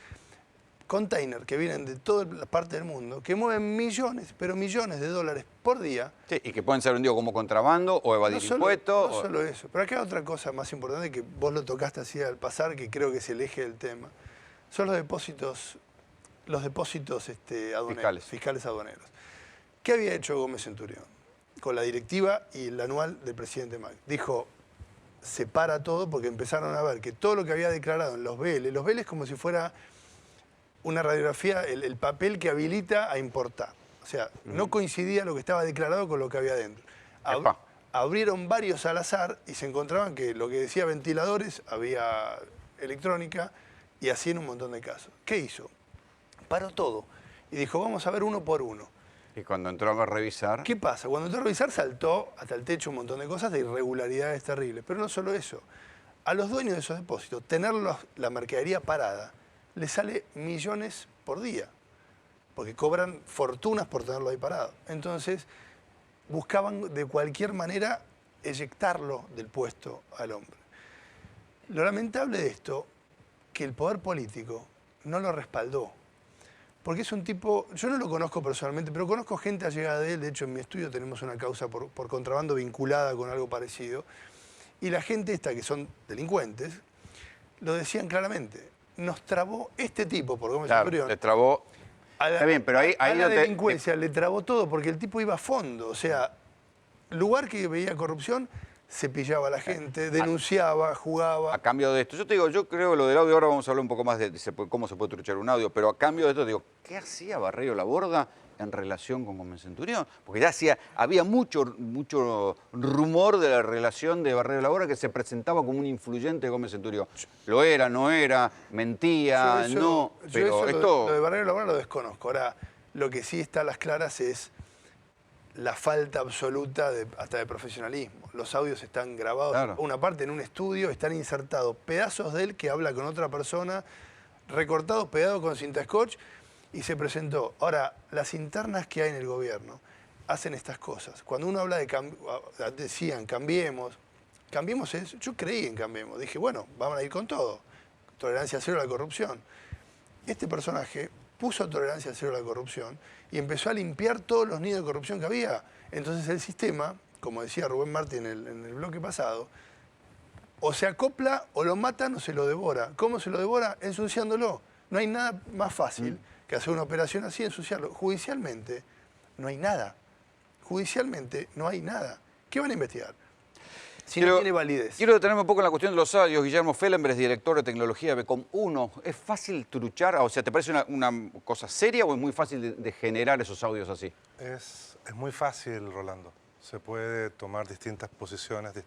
containers que vienen de toda la parte del mundo, que mueven millones, pero millones de dólares por día. Sí, y que pueden ser vendidos como contrabando o evadir impuestos. No solo eso. Pero acá hay otra cosa más importante que vos lo tocaste así al pasar, que creo que es el eje del tema. Son los depósitos aduaneros, fiscales aduaneros. ¿Qué había hecho Gómez Centurión? Con la directiva y el anual del presidente Macri. Dijo, separa todo, porque empezaron a ver que todo lo que había declarado en los BL es como si fuera una radiografía, el papel que habilita a importar. O sea, no coincidía lo que estaba declarado con lo que había dentro. Abrieron varios al azar y se encontraban que lo que decía ventiladores, había electrónica y así en un montón de casos. ¿Qué hizo? Paró todo y dijo, vamos a ver uno por uno. Y cuando entró a revisar... ¿Qué pasa? Cuando entró a revisar saltó hasta el techo un montón de cosas, de irregularidades terribles. Pero no solo eso. A los dueños de esos depósitos, tener la mercadería parada, les sale millones por día. Porque cobran fortunas por tenerlo ahí parado. Entonces, buscaban de cualquier manera eyectarlo del puesto al hombre. Lo lamentable de esto, que el poder político no lo respaldó. Porque es un tipo, yo no lo conozco personalmente, pero conozco gente allegada de él. De hecho, en mi estudio tenemos una causa por contrabando vinculada con algo parecido. Y la gente esta, que son delincuentes, lo decían claramente. Nos trabó este tipo, por Gómez Centurión. Le trabó... Está bien, pero ahí a la delincuencia le trabó todo, porque el tipo iba a fondo. O sea, lugar que veía corrupción, cepillaba a la gente, denunciaba, jugaba. A cambio de esto, yo te digo, yo creo que lo del audio, ahora vamos a hablar un poco más de cómo se puede truchar un audio, pero a cambio de esto, digo, ¿qué hacía Barreiro Laborda en relación con Gómez Centurión? Porque ya había mucho rumor de la relación de Barreiro Laborda, que se presentaba como un influyente de Gómez Centurión. Lo era, no era, mentía, pero esto... Lo de Barreiro Laborda lo desconozco. Ahora, lo que sí está a las claras es la falta absoluta hasta de profesionalismo. Los audios están grabados, una parte en un estudio, están insertados pedazos de él que habla con otra persona, recortados, pegados con cinta scotch, y se presentó. Ahora, las internas que hay en el gobierno hacen estas cosas. Cuando uno habla decían, cambiemos es, yo creí en Cambiemos, dije, bueno, vamos a ir con todo, tolerancia cero a la corrupción. Este personaje puso tolerancia cero a la corrupción y empezó a limpiar todos los nidos de corrupción que había. Entonces el sistema, como decía Rubén Martín en el bloque pasado, o se acopla o lo matan o se lo devora. ¿Cómo se lo devora? Ensuciándolo. No hay nada más fácil que hacer una operación así, ensuciarlo. Judicialmente no hay nada. Judicialmente no hay nada. ¿Qué van a investigar? Si no tiene validez. Quiero detenerme un poco en la cuestión de los audios. Guillermo Fellenberg, director de tecnología de BECOM 1. ¿Es fácil truchar? O sea, ¿te parece una cosa seria o es muy fácil de generar esos audios así? Es muy fácil, Rolando. Se puede tomar distintas posiciones de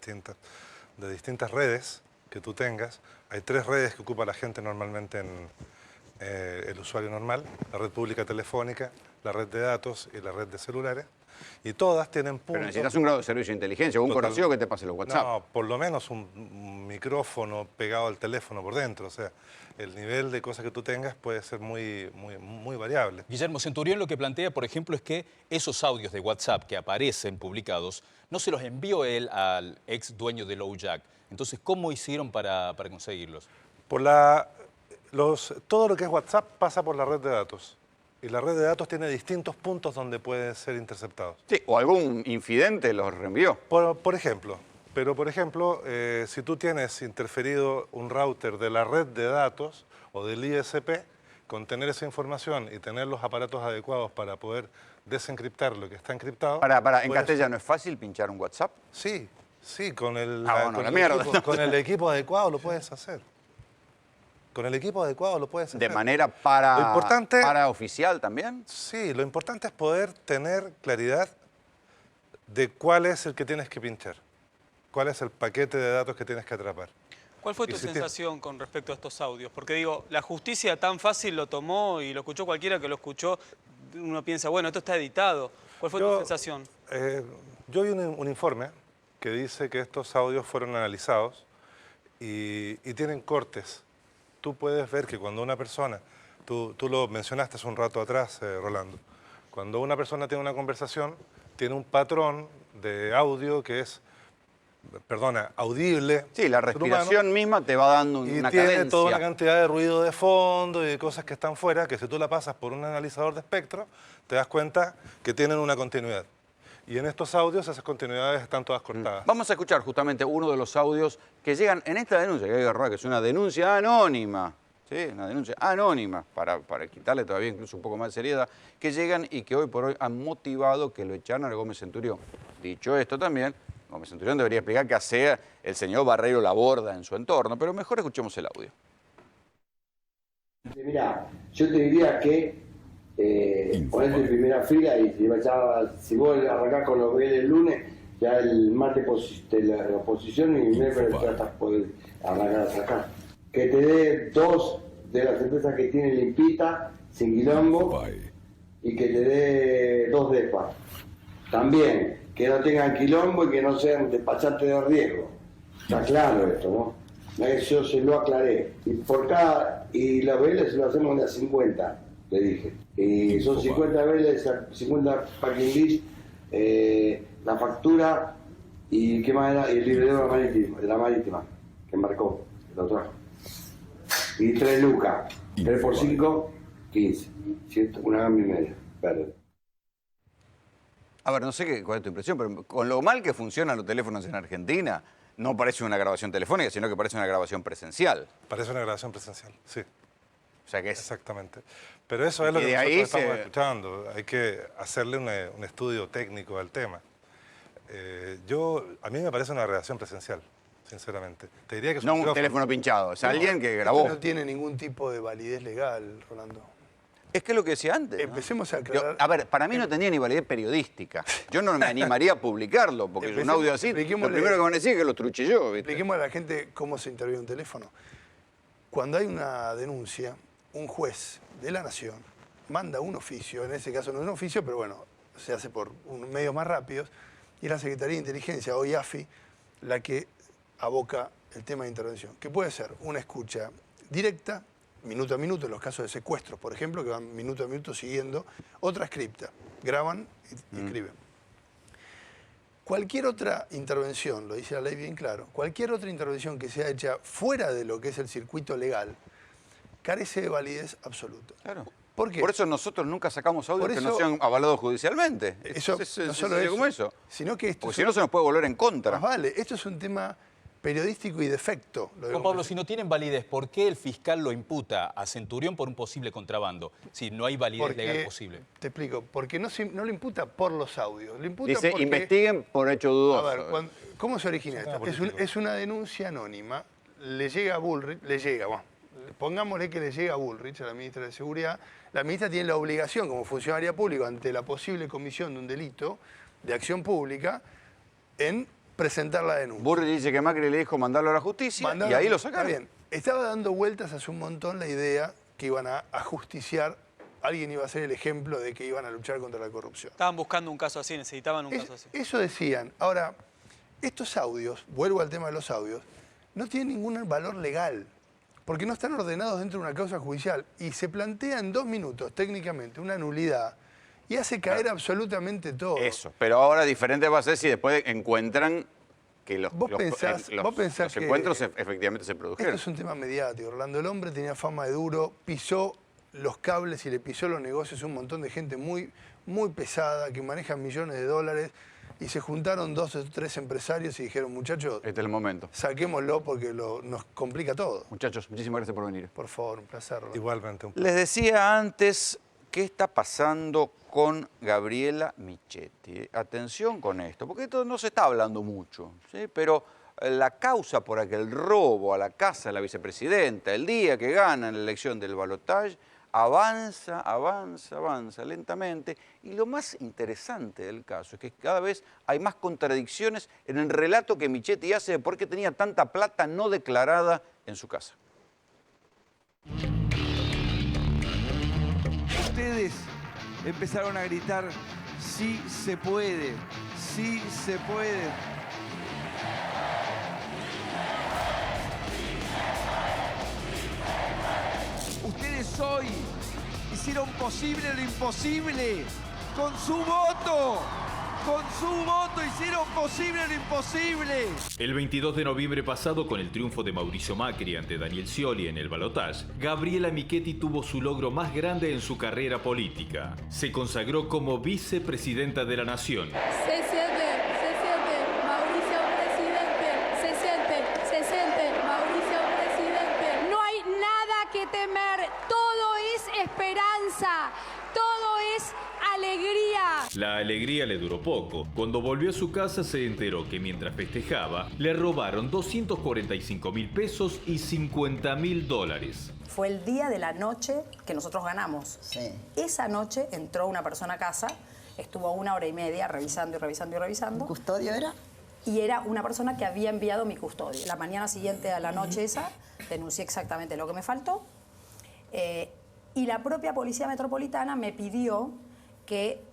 distintas redes que tú tengas. Hay 3 redes que ocupa la gente normalmente el usuario normal. La red pública telefónica, la red de datos y la red de celulares. Y todas tienen puntos... Pero necesitas un grado de servicio de inteligencia, o un conocido que te pase los WhatsApp. No, por lo menos un micrófono pegado al teléfono por dentro. O sea, el nivel de cosas que tú tengas puede ser muy variable. Guillermo Centurión lo que plantea, por ejemplo, es que esos audios de WhatsApp que aparecen publicados no se los envió él al ex dueño de LoJack. Entonces, ¿cómo hicieron para conseguirlos? Todo lo que es WhatsApp pasa por la red de datos. Y la red de datos tiene distintos puntos donde pueden ser interceptados. Sí, o algún infidente los reenvió. Por ejemplo, si tú tienes interferido un router de la red de datos o del ISP, con tener esa información y tener los aparatos adecuados para poder desencriptar lo que está encriptado... ¿En castellano es fácil pinchar un WhatsApp? Sí, con el equipo adecuado lo puedes hacer. Con el equipo adecuado lo puedes hacer. ¿De manera para oficial también? Sí, lo importante es poder tener claridad de cuál es el que tienes que pinchar. Cuál es el paquete de datos que tienes que atrapar. ¿Cuál fue tu sensación con respecto a estos audios? Porque digo, la justicia tan fácil lo tomó y lo escuchó cualquiera que lo escuchó. Uno piensa, bueno, esto está editado. ¿Cuál fue tu sensación? Yo vi un informe que dice que estos audios fueron analizados y tienen cortes. Tú puedes ver que cuando una persona, tú lo mencionaste hace un rato atrás, Rolando, cuando una persona tiene una conversación, tiene un patrón de audio que es, audible. Sí, la respiración misma te va dando una cadencia. Y tiene toda una cantidad de ruido de fondo y de cosas que están fuera, que si tú la pasas por un analizador de espectro, te das cuenta que tienen una continuidad. Y en estos audios esas continuidades están todas cortadas. Vamos a escuchar justamente uno de los audios que llegan en esta denuncia, que es una denuncia anónima. Sí, una denuncia anónima, para quitarle todavía incluso un poco más de seriedad, que llegan y que hoy por hoy han motivado que lo echaran a Gómez Centurión. Dicho esto también, Gómez Centurión debería explicar qué hacía el señor Barreiro Laborda en su entorno, pero mejor escuchemos el audio. Mira, yo te diría que ponete en primera fila y si vos arrancás con los Vélez el lunes, ya el martes la oposición y el miércoles ya estás poder arrancar a sacar. Que te dé 2 de las empresas que tiene limpita, sin quilombo, y que te dé 2 DEPA. También, que no tengan quilombo y que no sean despachantes de riesgo. Está claro esto, ¿no? Eso se lo aclaré. Y las Vélez se lo hacemos de a 50, le dije. Y son 50 Vélez, 50 packing list, la factura y ¿qué más era? Y el librero de la marítima, que embarcó, lo trajo. Y 3 lucas, 3 por 5, 15. Una gama y media, verde. A ver, no sé cuál es tu impresión, pero con lo mal que funcionan los teléfonos en Argentina, no parece una grabación telefónica, sino que parece una grabación presencial. Parece una grabación presencial, sí. O sea que es... Exactamente. Pero eso es lo que nosotros estamos escuchando. Hay que hacerle un estudio técnico al tema. A mí me parece una grabación presencial, sinceramente. Te diría que es no un teléfono pinchado, es alguien que grabó. Esto no tiene ningún tipo de validez legal, Rolando. Es que es lo que decía antes. Empecemos a aclarar. A ver, para mí no tenía ni validez periodística. Yo no me animaría a publicarlo, porque es un audio así. Lo primero que van a decir es que lo truché yo. ¿viste? Expliquemos a la gente cómo se interviene un teléfono. Cuando hay una denuncia, un juez de la Nación manda un oficio, en ese caso no es un oficio, pero bueno, se hace por medios más rápidos, y es la Secretaría de Inteligencia, o IAFI, la que aboca el tema de intervención, que puede ser una escucha directa, minuto a minuto, en los casos de secuestros, por ejemplo, que van minuto a minuto siguiendo, otra scripta, graban y escriben. Cualquier otra intervención, lo dice la ley bien claro, cualquier otra intervención que sea hecha fuera de lo que es el circuito legal, carece de validez absoluta. Claro. ¿Por qué? Por eso nosotros nunca sacamos audios que no sean avalados judicialmente. Eso, no solo eso, sino que esto porque si no se nos puede volver en contra. Más vale, esto es un tema periodístico y de efecto. Juan Pablo, si no tienen validez, ¿por qué el fiscal lo imputa a Centurión por un posible contrabando? Si no hay validez legal posible. Te explico, porque no lo imputa por los audios. Lo imputa dice, porque, investiguen por hecho dudoso. A ver, ¿cómo se origina esto? Es una denuncia anónima, le llega a Bullrich, pongámosle que le llega a Bullrich, a la ministra de Seguridad. La ministra tiene la obligación, como funcionaria pública, ante la posible comisión de un delito de acción pública, en presentar la denuncia. Bullrich dice que Macri le dijo mandarlo a la justicia y ahí lo sacaron. Está bien. Estaba dando vueltas hace un montón la idea que iban a justiciar, alguien iba a ser el ejemplo de que iban a luchar contra la corrupción. Estaban buscando un caso así, necesitaban un caso así. Eso decían. Ahora, estos audios, vuelvo al tema de los audios, no tienen ningún valor legal, porque no están ordenados dentro de una causa judicial y se plantea en 2 minutos técnicamente una nulidad y hace caer absolutamente todo. Eso, pero ahora diferente va a ser si después encuentran que los encuentros efectivamente se produjeron. Esto es un tema mediático, Orlando. El hombre tenía fama de duro, pisó los cables y le pisó los negocios a un montón de gente muy, muy pesada que maneja millones de dólares y se juntaron 2 o 3 empresarios y dijeron, muchachos, este es el momento. Saquémoslo porque nos complica todo. Muchachos, muchísimas gracias por venir. Por favor, un placer. Orlando. Igualmente. Un placer. Les decía antes qué está pasando con Gabriela Michetti. Atención con esto, porque esto no se está hablando mucho, ¿sí? Pero la causa por aquel robo a la casa de la vicepresidenta, el día que ganan la elección del balotaje, avanza lentamente. Y lo más interesante del caso es que cada vez hay más contradicciones en el relato que Michetti hace de por qué tenía tanta plata no declarada en su casa. Ustedes empezaron a gritar, sí se puede, sí se puede. Ustedes hoy hicieron posible lo imposible. Con su voto hicieron posible lo imposible. El 22 de noviembre pasado, con el triunfo de Mauricio Macri ante Daniel Scioli en el balotaje, Gabriela Michetti tuvo su logro más grande en su carrera política. Se consagró como vicepresidenta de la Nación. Se siente, Mauricio presidente, se siente, Mauricio presidente. No hay nada que temer, todo es esperanza, todo es alegría. La alegría le duró poco. Cuando volvió a su casa se enteró que mientras festejaba, le robaron 245.000 pesos y $50.000. Fue el día de la noche que nosotros ganamos. Sí. Esa noche entró una persona a casa, estuvo 1 hora y media revisando y revisando y revisando. ¿Custodio era? Y era una persona que había enviado mi custodio. La mañana siguiente a la noche esa, denuncié exactamente lo que me faltó. Y la propia Policía Metropolitana me pidió que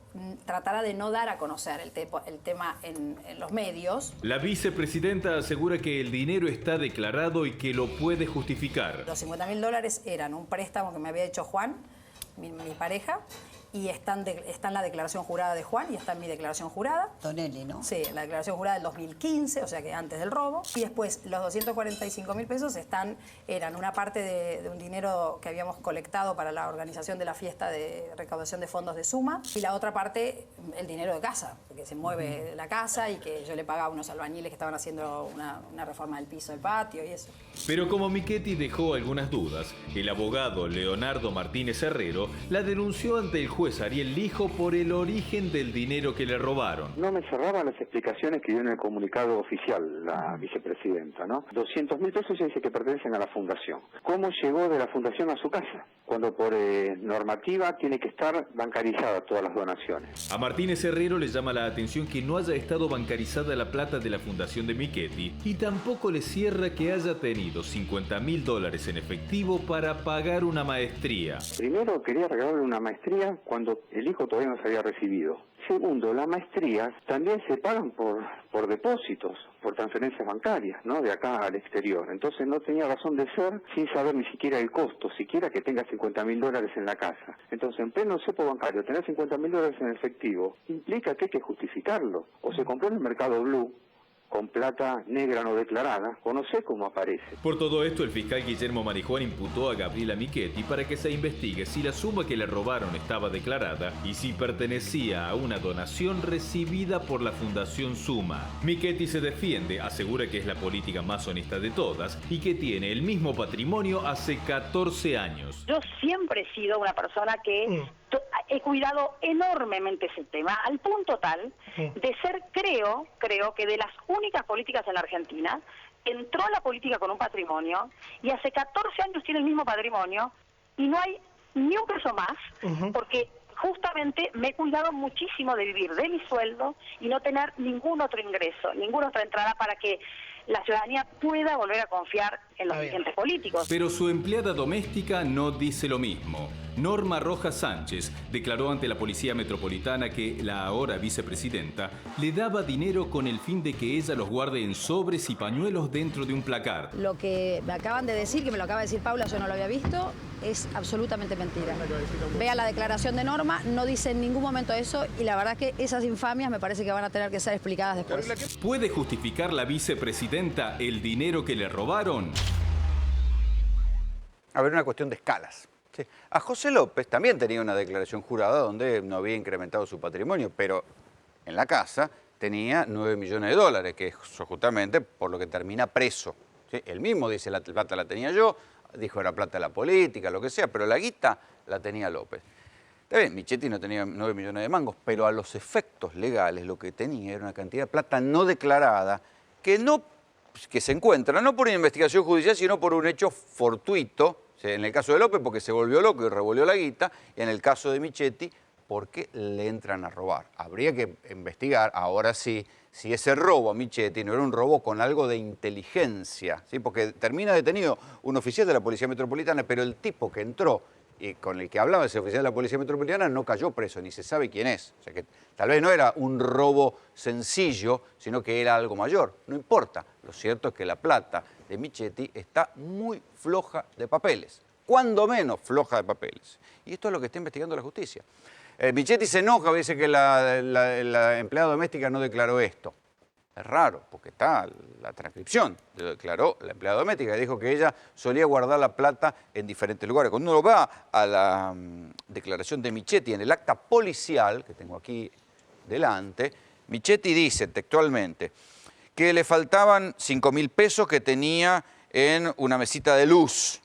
tratara de no dar a conocer el tema en los medios. La vicepresidenta asegura que el dinero está declarado y que lo puede justificar. Los $50.000 eran un préstamo que me había hecho Juan, mi pareja, y está en la declaración jurada de Juan y está en mi declaración jurada. Tonelli, ¿no? Sí, la declaración jurada del 2015, o sea que antes del robo. Y después los 245.000 pesos eran una parte de un dinero que habíamos colectado para la organización de la fiesta de recaudación de fondos de Suma. Y la otra parte, el dinero de casa, porque se mueve la casa y que yo le pagaba a unos albañiles que estaban haciendo una reforma del piso del patio y eso. Pero como Michetti dejó algunas dudas, el abogado Leonardo Martínez Herrero la denunció ante el juez Ariel Lijo por el origen del dinero que le robaron. No me cerraban las explicaciones que dio en el comunicado oficial la vicepresidenta, ¿no? 200.000 pesos ya dice que pertenecen a la fundación. ¿Cómo llegó de la fundación a su casa? Cuando por normativa tiene que estar bancarizada todas las donaciones. A Martínez Herrero le llama la atención que no haya estado bancarizada la plata de la fundación de Michetti y tampoco le cierra que haya tenido $50.000 en efectivo para pagar una maestría. Primero, quería regalarle una maestría cuando el hijo todavía no se había recibido. Segundo, las maestrías también se pagan por depósitos, por transferencias bancarias, ¿no? De acá al exterior. Entonces no tenía razón de ser sin saber ni siquiera el costo, siquiera que tenga $50.000 en la casa. Entonces, en pleno cepo bancario, tener $50.000 en efectivo implica que hay que justificarlo. O se compró en el mercado blue, con plata negra no declarada, o no sé cómo aparece. Por todo esto, el fiscal Guillermo Marijuán imputó a Gabriela Michetti para que se investigue si la suma que le robaron estaba declarada y si pertenecía a una donación recibida por la Fundación Suma. Michetti se defiende, asegura que es la política más honesta de todas y que tiene el mismo patrimonio hace 14 años. Yo siempre he sido una persona que he cuidado enormemente ese tema, al punto tal de ser, creo que de las únicas políticas en la Argentina, entró a la política con un patrimonio y hace 14 años tiene el mismo patrimonio y no hay ni un peso más, porque justamente me he cuidado muchísimo de vivir de mi sueldo y no tener ningún otro ingreso, ninguna otra entrada para que la ciudadanía pueda volver a confiar en los dirigentes políticos. Pero su empleada doméstica no dice lo mismo. Norma Rojas Sánchez declaró ante la Policía Metropolitana que la ahora vicepresidenta le daba dinero con el fin de que ella los guarde en sobres y pañuelos dentro de un placar. Lo que me acaban de decir, que me lo acaba de decir Paula, yo no lo había visto, es absolutamente mentira. Vea la declaración de Norma, no dice en ningún momento eso y la verdad que esas infamias me parece que van a tener que ser explicadas después. ¿Puede justificar la vicepresidenta el dinero que le robaron? A ver, una cuestión de escalas. Sí. A José López también tenía una declaración jurada donde no había incrementado su patrimonio, pero en la casa tenía $9 millones, que es justamente por lo que termina preso. ¿Sí? Él mismo dice, la plata la tenía yo, dijo era plata de la política, lo que sea, pero la guita la tenía López. Está bien, Michetti no tenía 9 millones de mangos, pero a los efectos legales lo que tenía era una cantidad de plata no declarada que se encuentra no por una investigación judicial, sino por un hecho fortuito, En el caso de López, porque se volvió loco y revolvió la guita, y en el caso de Michetti, porque le entran a robar. Habría que investigar, ahora sí, si ese robo a Michetti no era un robo con algo de inteligencia, ¿sí? Porque termina detenido un oficial de la Policía Metropolitana, pero el tipo que entró y con el que hablaba ese oficial de la Policía Metropolitana no cayó preso, ni se sabe quién es. O sea que tal vez no era un robo sencillo, sino que era algo mayor. No importa. Lo cierto es que la plata de Michetti está muy floja de papeles. Cuando menos floja de papeles. Y esto es lo que está investigando la justicia. Michetti se enoja, dice que la empleada doméstica no declaró esto. Es raro, porque está la transcripción. Lo declaró la empleada doméstica, dijo que ella solía guardar la plata en diferentes lugares. Cuando uno va a la declaración de Michetti en el acta policial, que tengo aquí delante, Michetti dice textualmente que le faltaban 5.000 pesos que tenía en una mesita de luz,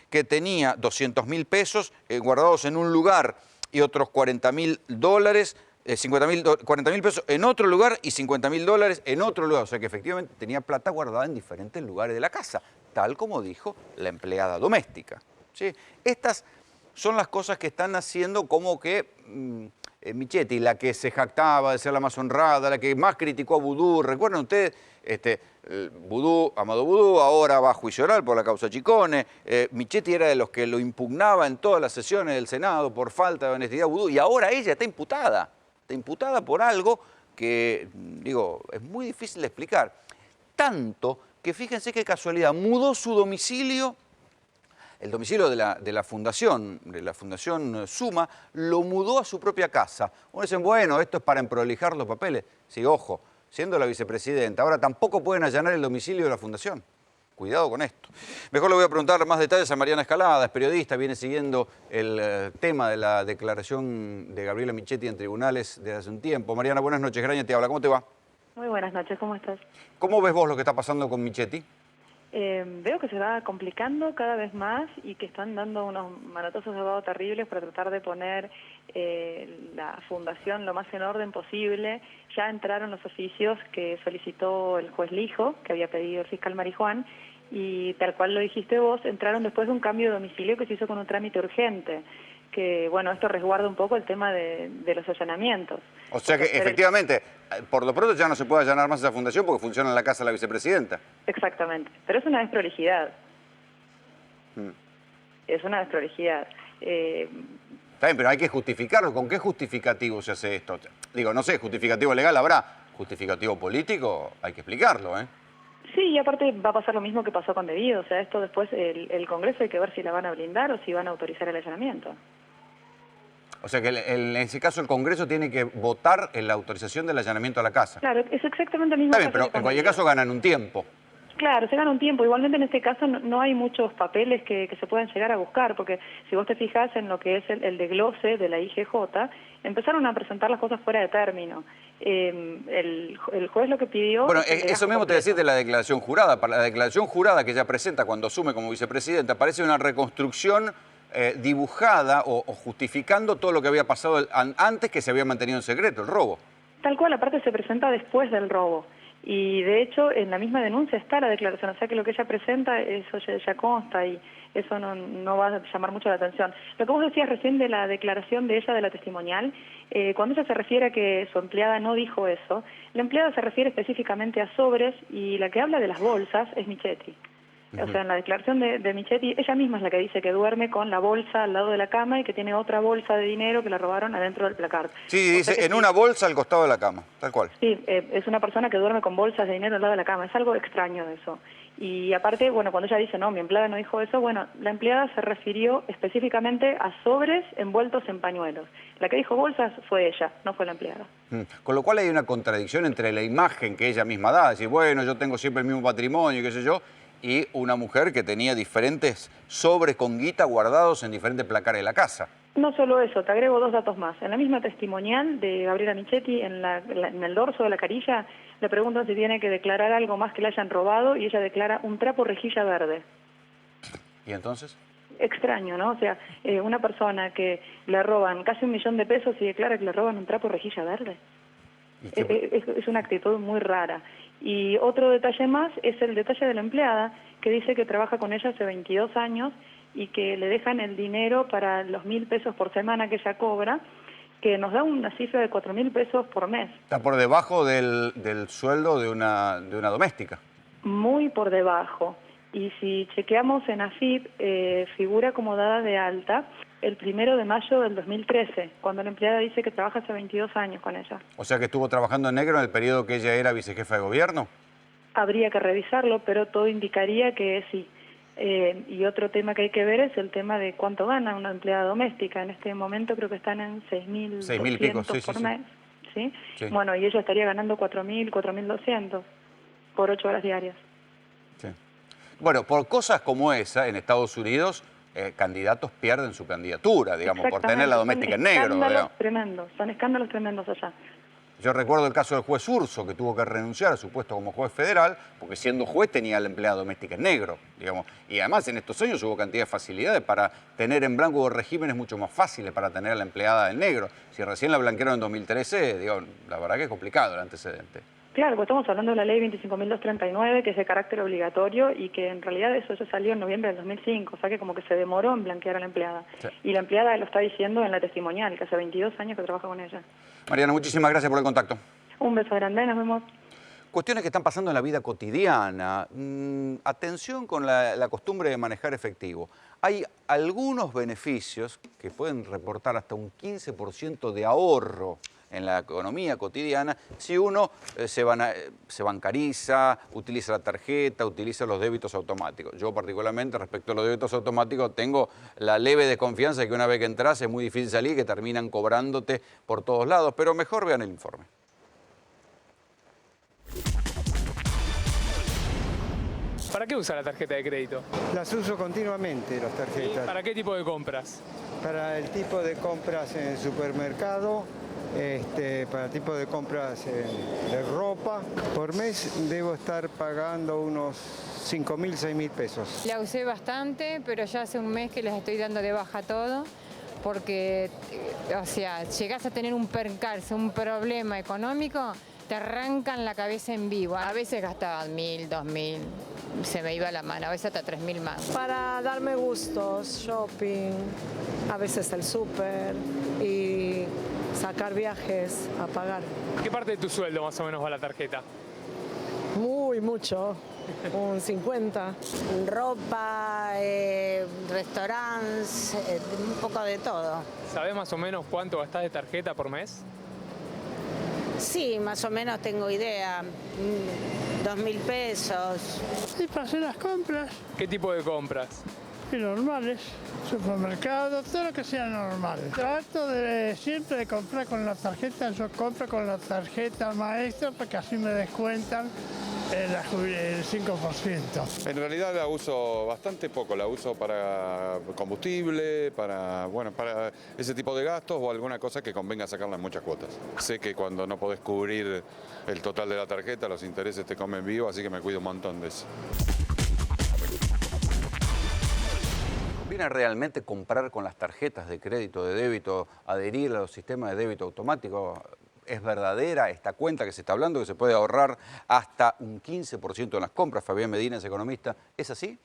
que tenía 200.000 pesos guardados en un lugar y otros $40.000, 40.000 pesos en otro lugar y $50.000 en otro lugar. O sea que efectivamente tenía plata guardada en diferentes lugares de la casa, tal como dijo la empleada doméstica. ¿Sí? Estas son las cosas que están haciendo como que Michetti, la que se jactaba de ser la más honrada, la que más criticó a Vudú. ¿Recuerdan ustedes? Vudú, Amado Vudú, ahora va a juicio oral por la causa Chicone. Michetti era de los que lo impugnaba en todas las sesiones del Senado por falta de honestidad a Vudú, y ahora ella está imputada. Está imputada por algo que, digo, es muy difícil de explicar. Tanto que fíjense qué casualidad, mudó su domicilio, el domicilio de la Fundación Suma, lo mudó a su propia casa. Uno dice, bueno, esto es para emprolijar los papeles. Sí, ojo, siendo la vicepresidenta, ahora tampoco pueden allanar el domicilio de la Fundación. Cuidado con esto. Mejor le voy a preguntar más detalles a Mariana Escalada, es periodista, viene siguiendo el tema de la declaración de Gabriela Michetti en tribunales desde hace un tiempo. Mariana, buenas noches. Graña te habla. ¿Cómo te va? Muy buenas noches, ¿cómo estás? ¿Cómo ves vos lo que está pasando con Michetti? Veo que se va complicando cada vez más y que están dando unos manotazos de abogado terribles para tratar de poner la fundación lo más en orden posible. Ya entraron los oficios que solicitó el juez Lijo, que había pedido el fiscal Marijuán, y tal cual lo dijiste vos, entraron después de un cambio de domicilio que se hizo con un trámite urgente, que bueno, esto resguarda un poco el tema de los allanamientos. O sea que efectivamente, por lo pronto ya no se puede allanar más esa fundación porque funciona en la casa de la vicepresidenta. Exactamente, pero es una desprolijidad. Es una desprolijidad. Está bien, pero hay que justificarlo. ¿Con qué justificativo se hace esto? Digo, no sé, justificativo legal habrá, justificativo político hay que explicarlo, ¿eh? Sí, y aparte va a pasar lo mismo que pasó con Debido. O sea, esto después el Congreso hay que ver si la van a blindar o si van a autorizar el allanamiento. O sea que en ese caso el Congreso tiene que votar en la autorización del allanamiento a la casa. Claro, es exactamente el mismo. Está bien, pero en cualquier caso ganan un tiempo. Claro, se gana un tiempo. Igualmente en este caso no hay muchos papeles que se puedan llegar a buscar, porque si vos te fijás en lo que es el desglose de la IGJ, empezaron a presentar las cosas fuera de término. El juez lo que pidió... Bueno, eso mismo te decís de la declaración jurada. Para la declaración jurada que ella presenta cuando asume como vicepresidenta, parece una reconstrucción dibujada o justificando todo lo que había pasado antes, que se había mantenido en secreto, el robo. Tal cual, aparte se presenta después del robo. Y de hecho en la misma denuncia está la declaración, o sea que lo que ella presenta, eso ya consta y eso no va a llamar mucho la atención. Lo que vos decías recién de la declaración de ella, de la testimonial, cuando ella se refiere a que su empleada no dijo eso, la empleada se refiere específicamente a sobres y la que habla de las bolsas es Michetti. O sea, en la declaración de Michetti, ella misma es la que dice que duerme con la bolsa al lado de la cama y que tiene otra bolsa de dinero que la robaron adentro del placard. Sí, dice en una bolsa al costado de la cama, tal cual. Sí, es una persona que duerme con bolsas de dinero al lado de la cama. Es algo extraño de eso. Y aparte, bueno, cuando ella dice, no, mi empleada no dijo eso, bueno, la empleada se refirió específicamente a sobres envueltos en pañuelos. La que dijo bolsas fue ella, no fue la empleada. Con lo cual hay una contradicción entre la imagen que ella misma da, decir, bueno, yo tengo siempre el mismo patrimonio, qué sé yo, y una mujer que tenía diferentes sobres con guita guardados en diferentes placares de la casa. No solo eso, te agrego dos datos más. En la misma testimonial de Gabriela Michetti, en el dorso de la carilla, le preguntan si tiene que declarar algo más que le hayan robado y ella declara un trapo rejilla verde. ¿Y entonces? Extraño, ¿no? O sea, una persona que le roban casi $1 millón y declara que le roban un trapo rejilla verde. Es una actitud muy rara. Y otro detalle más es el detalle de la empleada, que dice que trabaja con ella hace 22 años y que le dejan el dinero para los 1.000 pesos por semana que ella cobra, que nos da una cifra de 4.000 pesos por mes. Está por debajo del sueldo de una doméstica. Muy por debajo. Y si chequeamos en AFIP, figura como dada de alta el 1 de mayo del 2013, cuando la empleada dice que trabaja hace 22 años con ella. O sea que estuvo trabajando en negro en el periodo que ella era vicejefa de gobierno. Habría que revisarlo, pero todo indicaría que sí. Y otro tema que hay que ver es el tema de cuánto gana una empleada doméstica. En este momento creo que están en 6.200 y pico, sí, por sí, mes. ¿Sí? Sí. Bueno, y ella estaría ganando 4.000, 4.200 por 8 horas diarias. Sí. Bueno, por cosas como esa, en Estados Unidos, candidatos pierden su candidatura, digamos, por tener la doméstica en negro. Son escándalos tremendos allá. Yo recuerdo el caso del juez Urso, que tuvo que renunciar a su puesto como juez federal, porque siendo juez tenía a la empleada doméstica en negro, digamos. Y además en estos años hubo cantidad de facilidades para tener en blanco regímenes mucho más fáciles para tener a la empleada en negro. Si recién la blanquearon en 2013, digo, la verdad que es complicado el antecedente. Claro, pues estamos hablando de la ley 25.239, que es de carácter obligatorio y que en realidad eso ya salió en noviembre del 2005, o sea que como que se demoró en blanquear a la empleada. Sí. Y la empleada lo está diciendo en la testimonial, que hace 22 años que trabaja con ella. Mariana, muchísimas gracias por el contacto. Un beso grande, nos vemos. Cuestiones que están pasando en la vida cotidiana. Atención con la costumbre de manejar efectivo. Hay algunos beneficios que pueden reportar hasta un 15% de ahorro en la economía cotidiana si uno se bancariza, utiliza la tarjeta, utiliza los débitos automáticos. Yo particularmente respecto a los débitos automáticos tengo la leve desconfianza de que una vez que entras es muy difícil salir, que terminan cobrándote por todos lados, pero mejor vean el informe. ¿Para qué usa la tarjeta de crédito? Las uso continuamente, las tarjetas. ¿Para qué tipo de compras? Para el tipo de compras en el supermercado, para el tipo de compras de ropa. Por mes debo estar pagando unos 5.000, 6.000 pesos. La usé bastante, pero ya hace un mes que les estoy dando de baja todo, porque, o sea, llegás a tener un percance, un problema económico, te arrancan la cabeza en vivo. A veces gastaba 1.000, 2.000, se me iba la mano, a veces hasta 3.000 más. Para darme gustos, shopping, a veces el súper y sacar viajes a pagar. ¿Qué parte de tu sueldo más o menos va a la tarjeta? Mucho, un 50. Ropa, restaurantes, un poco de todo. ¿Sabés más o menos cuánto gastás de tarjeta por mes? Sí, más o menos tengo idea. 2.000 pesos. Y para hacer las compras. ¿Qué tipo de compras? Y normales, supermercados, todo lo que sea normal. Trato de siempre de comprar con la tarjeta, yo compro con la tarjeta maestra porque así me descuentan el 5%. En realidad la uso bastante poco, la uso para combustible, para ese tipo de gastos o alguna cosa que convenga sacarla en muchas cuotas. Sé que cuando no podés cubrir el total de la tarjeta, los intereses te comen vivo, así que me cuido un montón de eso. ¿Conviene realmente comprar con las tarjetas de crédito, de débito, adherir a los sistemas de débito automático? ¿Es verdadera esta cuenta que se está hablando, que se puede ahorrar hasta un 15% en las compras? Fabián Medina es economista. ¿Es así?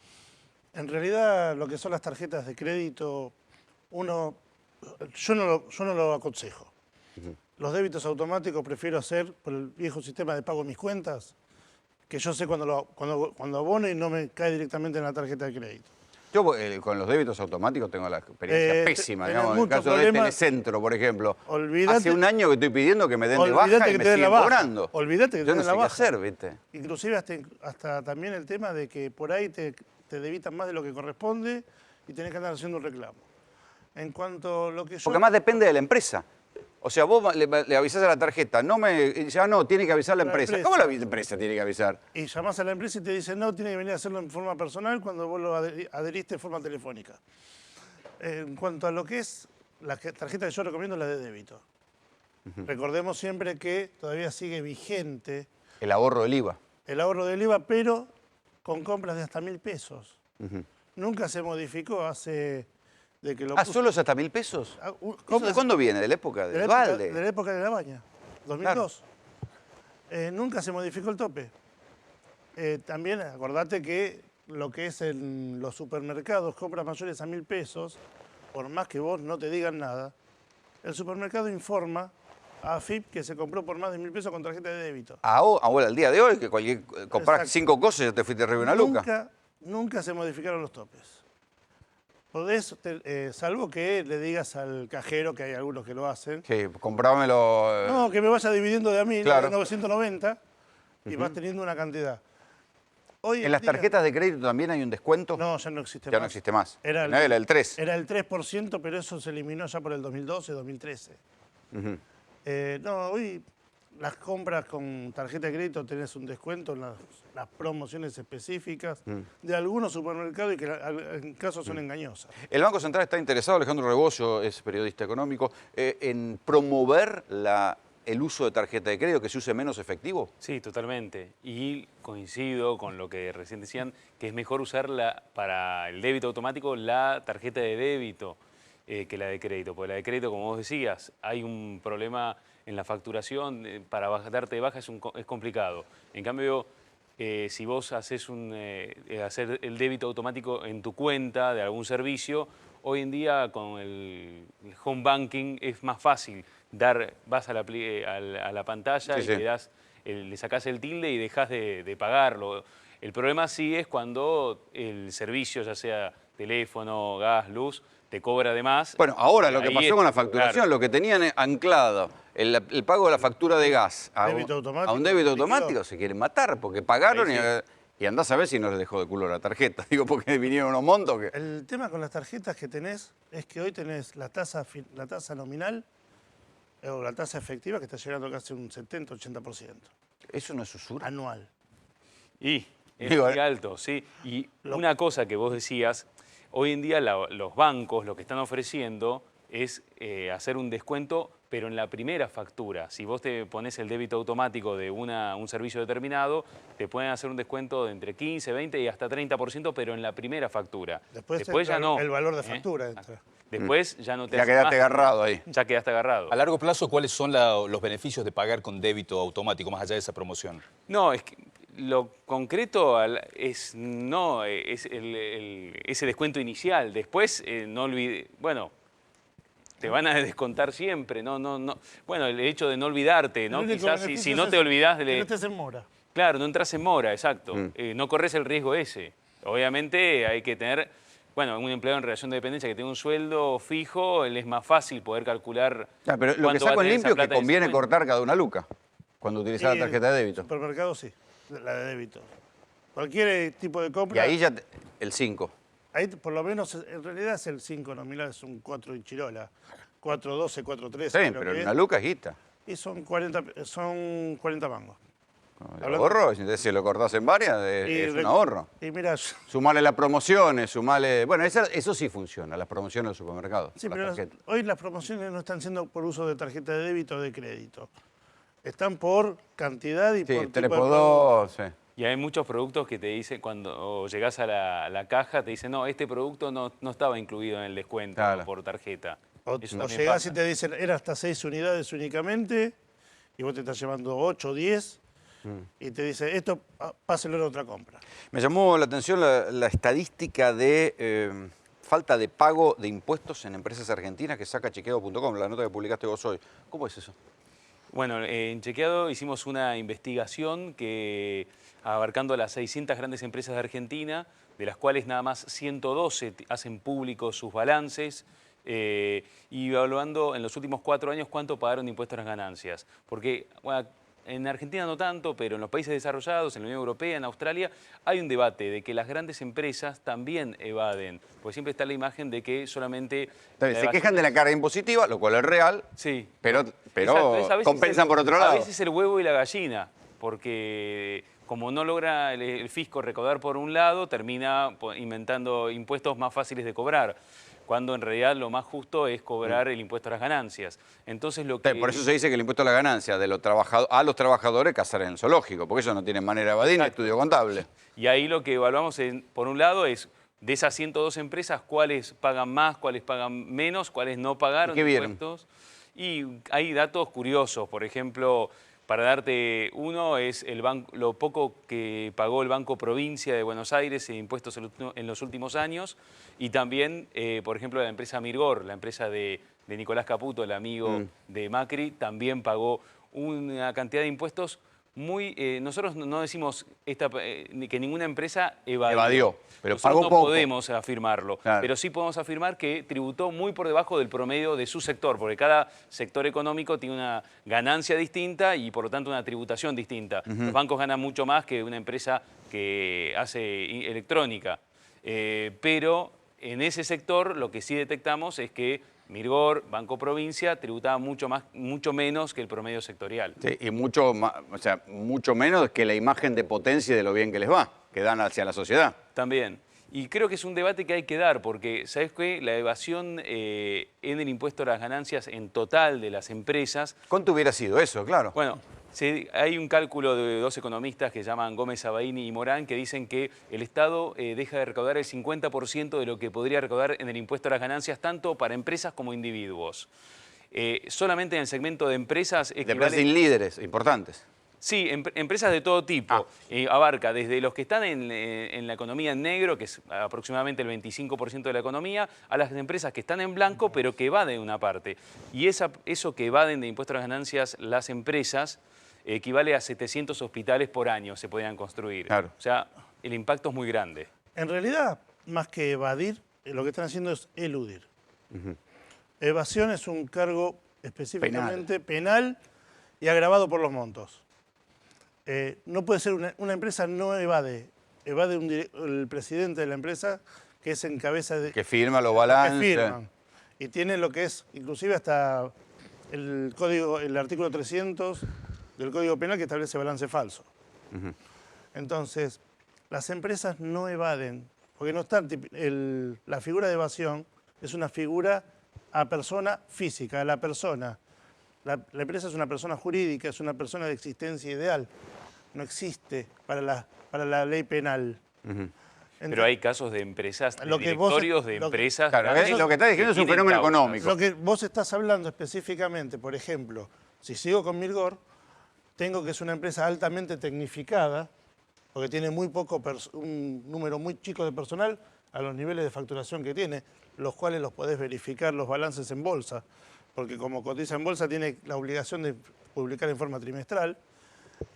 En realidad, lo que son las tarjetas de crédito, yo no lo aconsejo. Los débitos automáticos prefiero hacer por el viejo sistema de pago en mis cuentas, que yo sé cuando abono y no me cae directamente en la tarjeta de crédito. Yo con los débitos automáticos tengo la experiencia pésima, digamos, en el caso de Telecentro, por ejemplo. Hace un año que estoy pidiendo que me den de baja y me siguen cobrando. Olvídate que te den la baja. Yo no sé qué hacer, ¿viste? Inclusive hasta también el tema de que por ahí te debitan más de lo que corresponde y tenés que andar haciendo un reclamo. En cuanto a lo que yo... Porque más depende de la empresa. O sea, vos le avisás a la tarjeta, no, tiene que avisar la empresa. ¿Cómo la empresa tiene que avisar? Y llamás a la empresa y te dicen, no, tiene que venir a hacerlo en forma personal cuando vos lo adheriste en forma telefónica. En cuanto a lo que es la tarjeta que yo recomiendo, es la de débito. Recordemos siempre que todavía sigue vigente... El ahorro del IVA. El ahorro del IVA, pero con compras de hasta 1.000 pesos. Nunca se modificó hace... ¿Solo es hasta 1.000 pesos? ¿De cuándo viene? ¿De la época de Duhalde? De la época de la Baña, 2002. Claro. Nunca se modificó el tope. También acordate que lo que es en los supermercados, compras mayores a 1.000 pesos, por más que vos no te digan nada, el supermercado informa a AFIP que se compró por más de 1.000 pesos con tarjeta de débito. Ahora, al día de hoy, que compras Exacto. 5 cosas y ya te fuiste arriba de una luca. Nunca se modificaron los topes. Podés, salvo que le digas al cajero, que hay algunos que lo hacen. Que comprámelo. No, que me vaya dividiendo de a 1.000, Claro. de 990, y vas teniendo una cantidad. Hoy ¿En las tarjetas de crédito también hay un descuento? No, ya no existe más. Ya no existe más. Era No, era el 3. Era el 3%, pero eso se eliminó ya por el 2012, 2013. Ujú. No, hoy las compras con tarjeta de crédito tenés un descuento en las promociones específicas de algunos supermercados y que en casos son engañosas. El Banco Central está interesado, Alejandro Rebocio es periodista económico, en promover el uso de tarjeta de crédito, que se use menos efectivo. Sí, totalmente. Y coincido con lo que recién decían, que es mejor usar para el débito automático la tarjeta de débito que la de crédito. Porque la de crédito, como vos decías, hay un problema en la facturación, para darte de baja es complicado. En cambio, si vos haces hacer el débito automático en tu cuenta de algún servicio, hoy en día con el home banking es más fácil. Vas a la pantalla Sí, y sí. le sacás el tilde y dejás de pagarlo. El problema sí es cuando el servicio, ya sea teléfono, gas, luz, te cobra de más. Bueno, ahora lo que Ahí pasó es, con la facturación, claro. lo que tenían anclado el pago de la factura de gas a Débito automático, un débito líquido. automático, se quieren matar porque pagaron Ahí sí. y andás a ver si no les dejó de culo la tarjeta. Digo, porque vinieron unos montos que... El tema con las tarjetas que tenés es que hoy tenés la tasa nominal o la tasa efectiva que está llegando casi a un 70-80%. ¿Eso no es usura? Anual. Y es Digo, muy alto, sí. Y una cosa que vos decías, hoy en día los bancos lo que están ofreciendo es hacer un descuento, pero en la primera factura. Si vos te pones el débito automático de un servicio determinado, te pueden hacer un descuento de entre 15, 20 y hasta 30%, pero en la primera factura. Después ya no. El valor de factura entra. Después ya no te Ya hace quedaste más. agarrado ahí. Ya quedaste agarrado. A largo plazo, ¿cuáles son los beneficios de pagar con débito automático, más allá de esa promoción? No, es que lo concreto es ese descuento inicial. Después, no olvides, bueno, te van a descontar siempre. No. Bueno, el hecho de no olvidarte, ¿no? El único Quizás beneficio si no es te olvidás de... que no estés en mora. Claro, no entras en mora, exacto. No corres el riesgo ese. Obviamente hay que tener... Bueno, un empleado en relación de dependencia que tiene un sueldo fijo, él es más fácil poder calcular. Pero lo que cuánto va a saco en tener limpio esa es que plata en conviene su cuenta. cortar cada una luca cuando utilizas la tarjeta de débito. En el supermercado sí, la de débito. Cualquier tipo de compra. Y ahí ya el 5. Ahí por lo menos, en realidad es el 5 nominal, es un 4 en Chirola. 4.12, 4.13. Sí, pero en una luca es guita. Y son 40 mangos. El ahorro, si lo cortás en varias, es un ahorro. Y mira, Sumale las promociones, sumale... Bueno, eso sí funciona, las promociones del supermercado. sí, las pero tarjetas. hoy las promociones no están siendo por uso de tarjeta de débito o de crédito. Están por cantidad y Sí, por 3 tipo de por producto. 2, sí. Y hay muchos productos que te dicen, cuando llegás a la caja, te dicen, no, este producto no estaba incluido en el descuento Claro. por tarjeta. O Eso también llegás pasa. y te dicen, era hasta 6 unidades únicamente, y vos te estás llevando 8 o 10, y te dice, esto páselo en otra compra. Me llamó la atención la estadística de falta de pago de impuestos en empresas argentinas que saca chequeo.com, la nota que publicaste vos hoy. ¿Cómo es eso? Bueno, en Chequeado hicimos una investigación que abarcando las 600 grandes empresas de Argentina, de las cuales nada más 112 hacen públicos sus balances, y evaluando en los últimos 4 años cuánto pagaron de impuestos a las ganancias. Porque bueno, en Argentina no tanto, pero en los países desarrollados, en la Unión Europea, en Australia, hay un debate de que las grandes empresas también evaden. Porque siempre está la imagen de que solamente... Se quejan de la carga impositiva, lo cual es real, sí. pero Exacto, es a veces compensan por otro lado. A veces el huevo y la gallina, porque como no logra el fisco recaudar por un lado, termina inventando impuestos más fáciles de cobrar, cuando en realidad lo más justo es cobrar el impuesto a las ganancias. Entonces lo que... Por eso se dice que el impuesto a la ganancia a los trabajadores cazar en el zoológico, porque ellos no tienen manera de evadir ni estudio contable. Y ahí lo que evaluamos, por un lado, es de esas 102 empresas, cuáles pagan más, cuáles pagan menos, cuáles no pagaron ¿Y qué vieron? impuestos. Y hay datos curiosos, por ejemplo, Para darte uno, es lo poco que pagó el Banco Provincia de Buenos Aires en impuestos en los últimos años, y también, por ejemplo, la empresa Mirgor, la empresa de Nicolás Caputo, el amigo de Macri, también pagó una cantidad de impuestos muy... nosotros no decimos que ninguna empresa evadió, pero nosotros pagó no poco. podemos afirmarlo, Claro. pero sí podemos afirmar que tributó muy por debajo del promedio de su sector, porque cada sector económico tiene una ganancia distinta y por lo tanto una tributación distinta. Los bancos ganan mucho más que una empresa que hace electrónica, pero en ese sector lo que sí detectamos es que Mirgor, Banco Provincia, tributaba mucho menos que el promedio sectorial. Sí, y mucho menos que la imagen de potencia y de lo bien que les va, que dan hacia la sociedad. También. Y creo que es un debate que hay que dar, porque, ¿sabes qué? La evasión en el impuesto a las ganancias en total de las empresas... ¿Cuánto hubiera sido eso, claro? Bueno, hay un cálculo de dos economistas que llaman Gómez Sabaini y Morán, que dicen que el Estado deja de recaudar el 50% de lo que podría recaudar en el impuesto a las ganancias, tanto para empresas como individuos. Solamente en el segmento de empresas... De empresas sin líderes importantes. Sí, empresas de todo tipo. Abarca desde los que están en la economía en negro, que es aproximadamente el 25% de la economía, a las empresas que están en blanco, pero que evaden una parte. Y eso que evaden de impuestos a las ganancias las empresas equivale a 700 hospitales por año se podrían construir. Claro. O sea, el impacto es muy grande. En realidad, más que evadir, lo que están haciendo es eludir. Evasión es un cargo específicamente penal y agravado por los montos. No puede ser una empresa no evade el presidente de la empresa, que es en cabeza de... Que firma los balances. Que firman. Y tiene lo que es, inclusive hasta el artículo 300 del Código Penal que establece balance falso. Entonces, las empresas no evaden, porque no están... la figura de evasión es una figura a persona física, a la persona. La empresa es una persona jurídica, es una persona de existencia ideal. No existe para la ley penal. Pero hay casos de empresas, de directorios de empresas... Claro, lo que está diciendo es un fenómeno económico. Lo que vos estás hablando específicamente, por ejemplo, si sigo con Mirgor, tengo que es una empresa altamente tecnificada, porque tiene un número muy chico de personal a los niveles de facturación que tiene, los cuales los podés verificar los balances en bolsa, porque como cotiza en bolsa tiene la obligación de publicar en forma trimestral.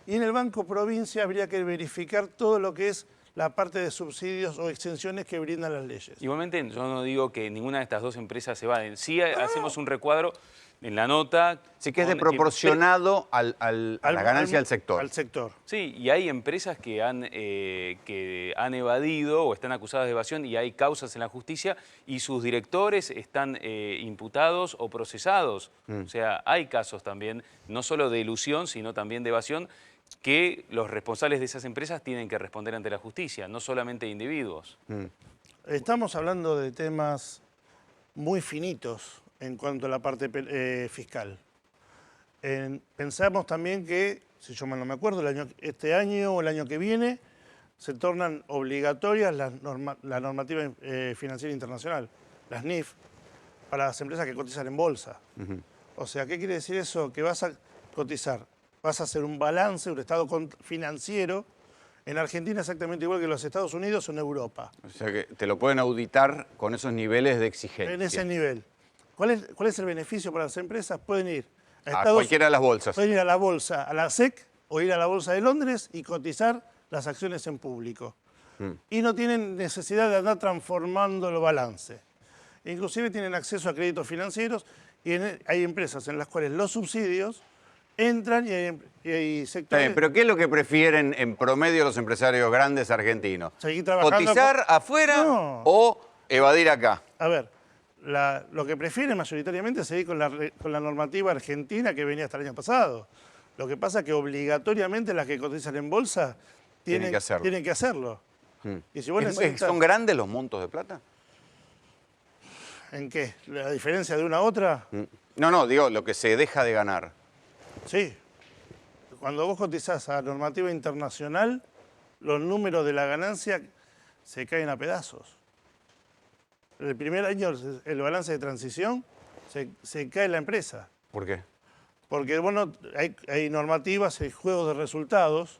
Y en el Banco Provincia habría que verificar todo lo que es la parte de subsidios o exenciones que brindan las leyes. Igualmente, yo no digo que ninguna de estas dos empresas se evaden. Sí hacemos un recuadro en la nota. Sí que es desproporcionado a la ganancia del sector. Al sector. Sí, y hay empresas que han evadido o están acusadas de evasión y hay causas en la justicia y sus directores están imputados o procesados. O sea, hay casos también, no solo de elusión, sino también de evasión, que los responsables de esas empresas tienen que responder ante la justicia, no solamente individuos. Estamos hablando de temas muy finitos en cuanto a la parte fiscal. Pensamos también que, si yo mal no me acuerdo, este año o el año que viene se tornan obligatorias la normativa financiera internacional, las NIF, para las empresas que cotizan en bolsa. O sea, ¿qué quiere decir eso? Que vas a cotizar, vas a hacer un balance, un estado financiero, en Argentina exactamente igual que en los Estados Unidos o en Europa. O sea que te lo pueden auditar con esos niveles de exigencia. En ese nivel. ¿Cuál es el beneficio para las empresas? Pueden ir a cualquiera de las bolsas. Pueden ir a la bolsa, a la SEC o ir a la Bolsa de Londres y cotizar las acciones en público. Y no tienen necesidad de andar transformando el balance. Inclusive tienen acceso a créditos financieros y hay empresas en las cuales los subsidios entran y hay sectores... Pero ¿qué es lo que prefieren en promedio los empresarios grandes argentinos? Seguir trabajando... ¿Cotizar afuera o evadir acá? A ver, lo que prefieren mayoritariamente es seguir con la normativa argentina que venía hasta el año pasado. Lo que pasa es que obligatoriamente las que cotizan en bolsa tienen que hacerlo. Y si vos ¿Son grandes los montos de plata? ¿En qué? ¿La diferencia de una a otra? No, digo, lo que se deja de ganar. Sí. Cuando vos cotizás a normativa internacional, los números de la ganancia se caen a pedazos. El primer año, el balance de transición, se cae la empresa. ¿Por qué? Porque bueno, hay normativas, hay juegos de resultados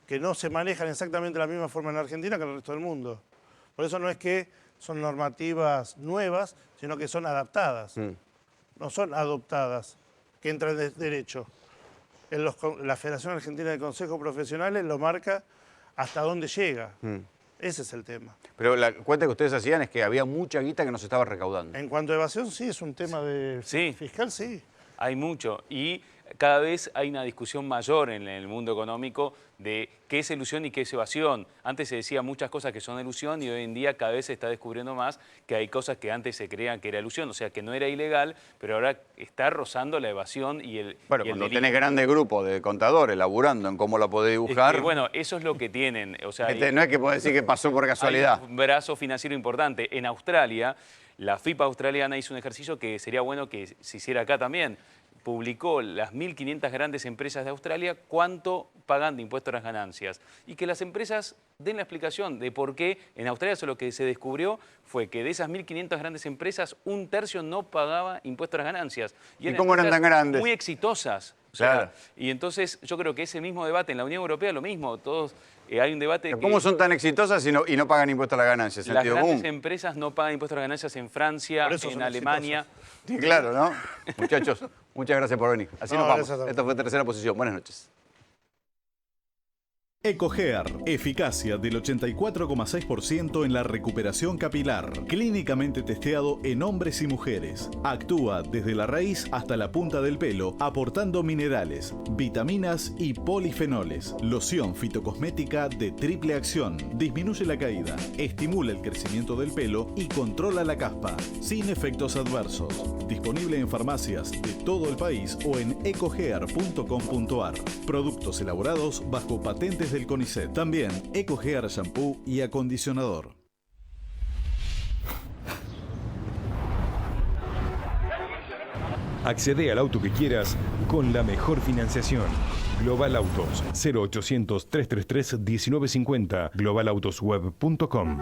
que no se manejan exactamente de la misma forma en Argentina que en el resto del mundo. Por eso no es que son normativas nuevas, sino que son adaptadas. No son adoptadas, que entran de derecho. La Federación Argentina de Consejos Profesionales lo marca hasta dónde llega. Ese es el tema. Pero la cuenta que ustedes hacían es que había mucha guita que no se estaba recaudando. En cuanto a evasión, sí, es un tema de fiscal, sí. Hay mucho. Y cada vez hay una discusión mayor en el mundo económico de qué es elusión y qué es evasión. Antes se decía muchas cosas que son elusión y hoy en día cada vez se está descubriendo más que hay cosas que antes se creían que era elusión, o sea, que no era ilegal, pero ahora está rozando la evasión y el Bueno, y el cuando delito. tenés grandes grupos de contadores laburando en cómo la podés dibujar... Es que, bueno, eso es lo que tienen. O sea, no es que podés decir que pasó por casualidad. Hay un brazo financiero importante. En Australia, la FIP australiana hizo un ejercicio que sería bueno que se hiciera acá también. Publicó las 1.500 grandes empresas de Australia cuánto pagan de impuestos a las ganancias. Y que las empresas den la explicación de por qué en Australia eso lo que se descubrió fue que de esas 1.500 grandes empresas, 1/3 no pagaba impuestos a las ganancias. ¿Y cómo eran tan grandes? Muy exitosas. O sea, Claro. Y entonces yo creo que ese mismo debate en la Unión Europea, lo mismo, todos hay un debate ¿Cómo son tan exitosas y no pagan impuestos a la ganancia? las Sentido grandes común. empresas no pagan impuestos a las ganancias en Francia, Por eso en son Alemania. Sí, claro, ¿no? Muchachos, muchas gracias por venir. Así No, nos gracias a vamos. todos. Esto fue Tercera Posición. Buenas noches. EcoGear, eficacia del 84,6% en la recuperación capilar, clínicamente testeado en hombres y mujeres. Actúa desde la raíz hasta la punta del pelo, aportando minerales, vitaminas y polifenoles. Loción fitocosmética de triple acción, disminuye la caída, estimula el crecimiento del pelo y controla la caspa, sin efectos adversos. Disponible en farmacias de todo el país o en ecogear.com.ar. Productos elaborados bajo patentes del CONICET. También EcoGear shampoo y acondicionador. Accede al auto que quieras con la mejor financiación. Global Autos, 0800 333 1950, globalautosweb.com.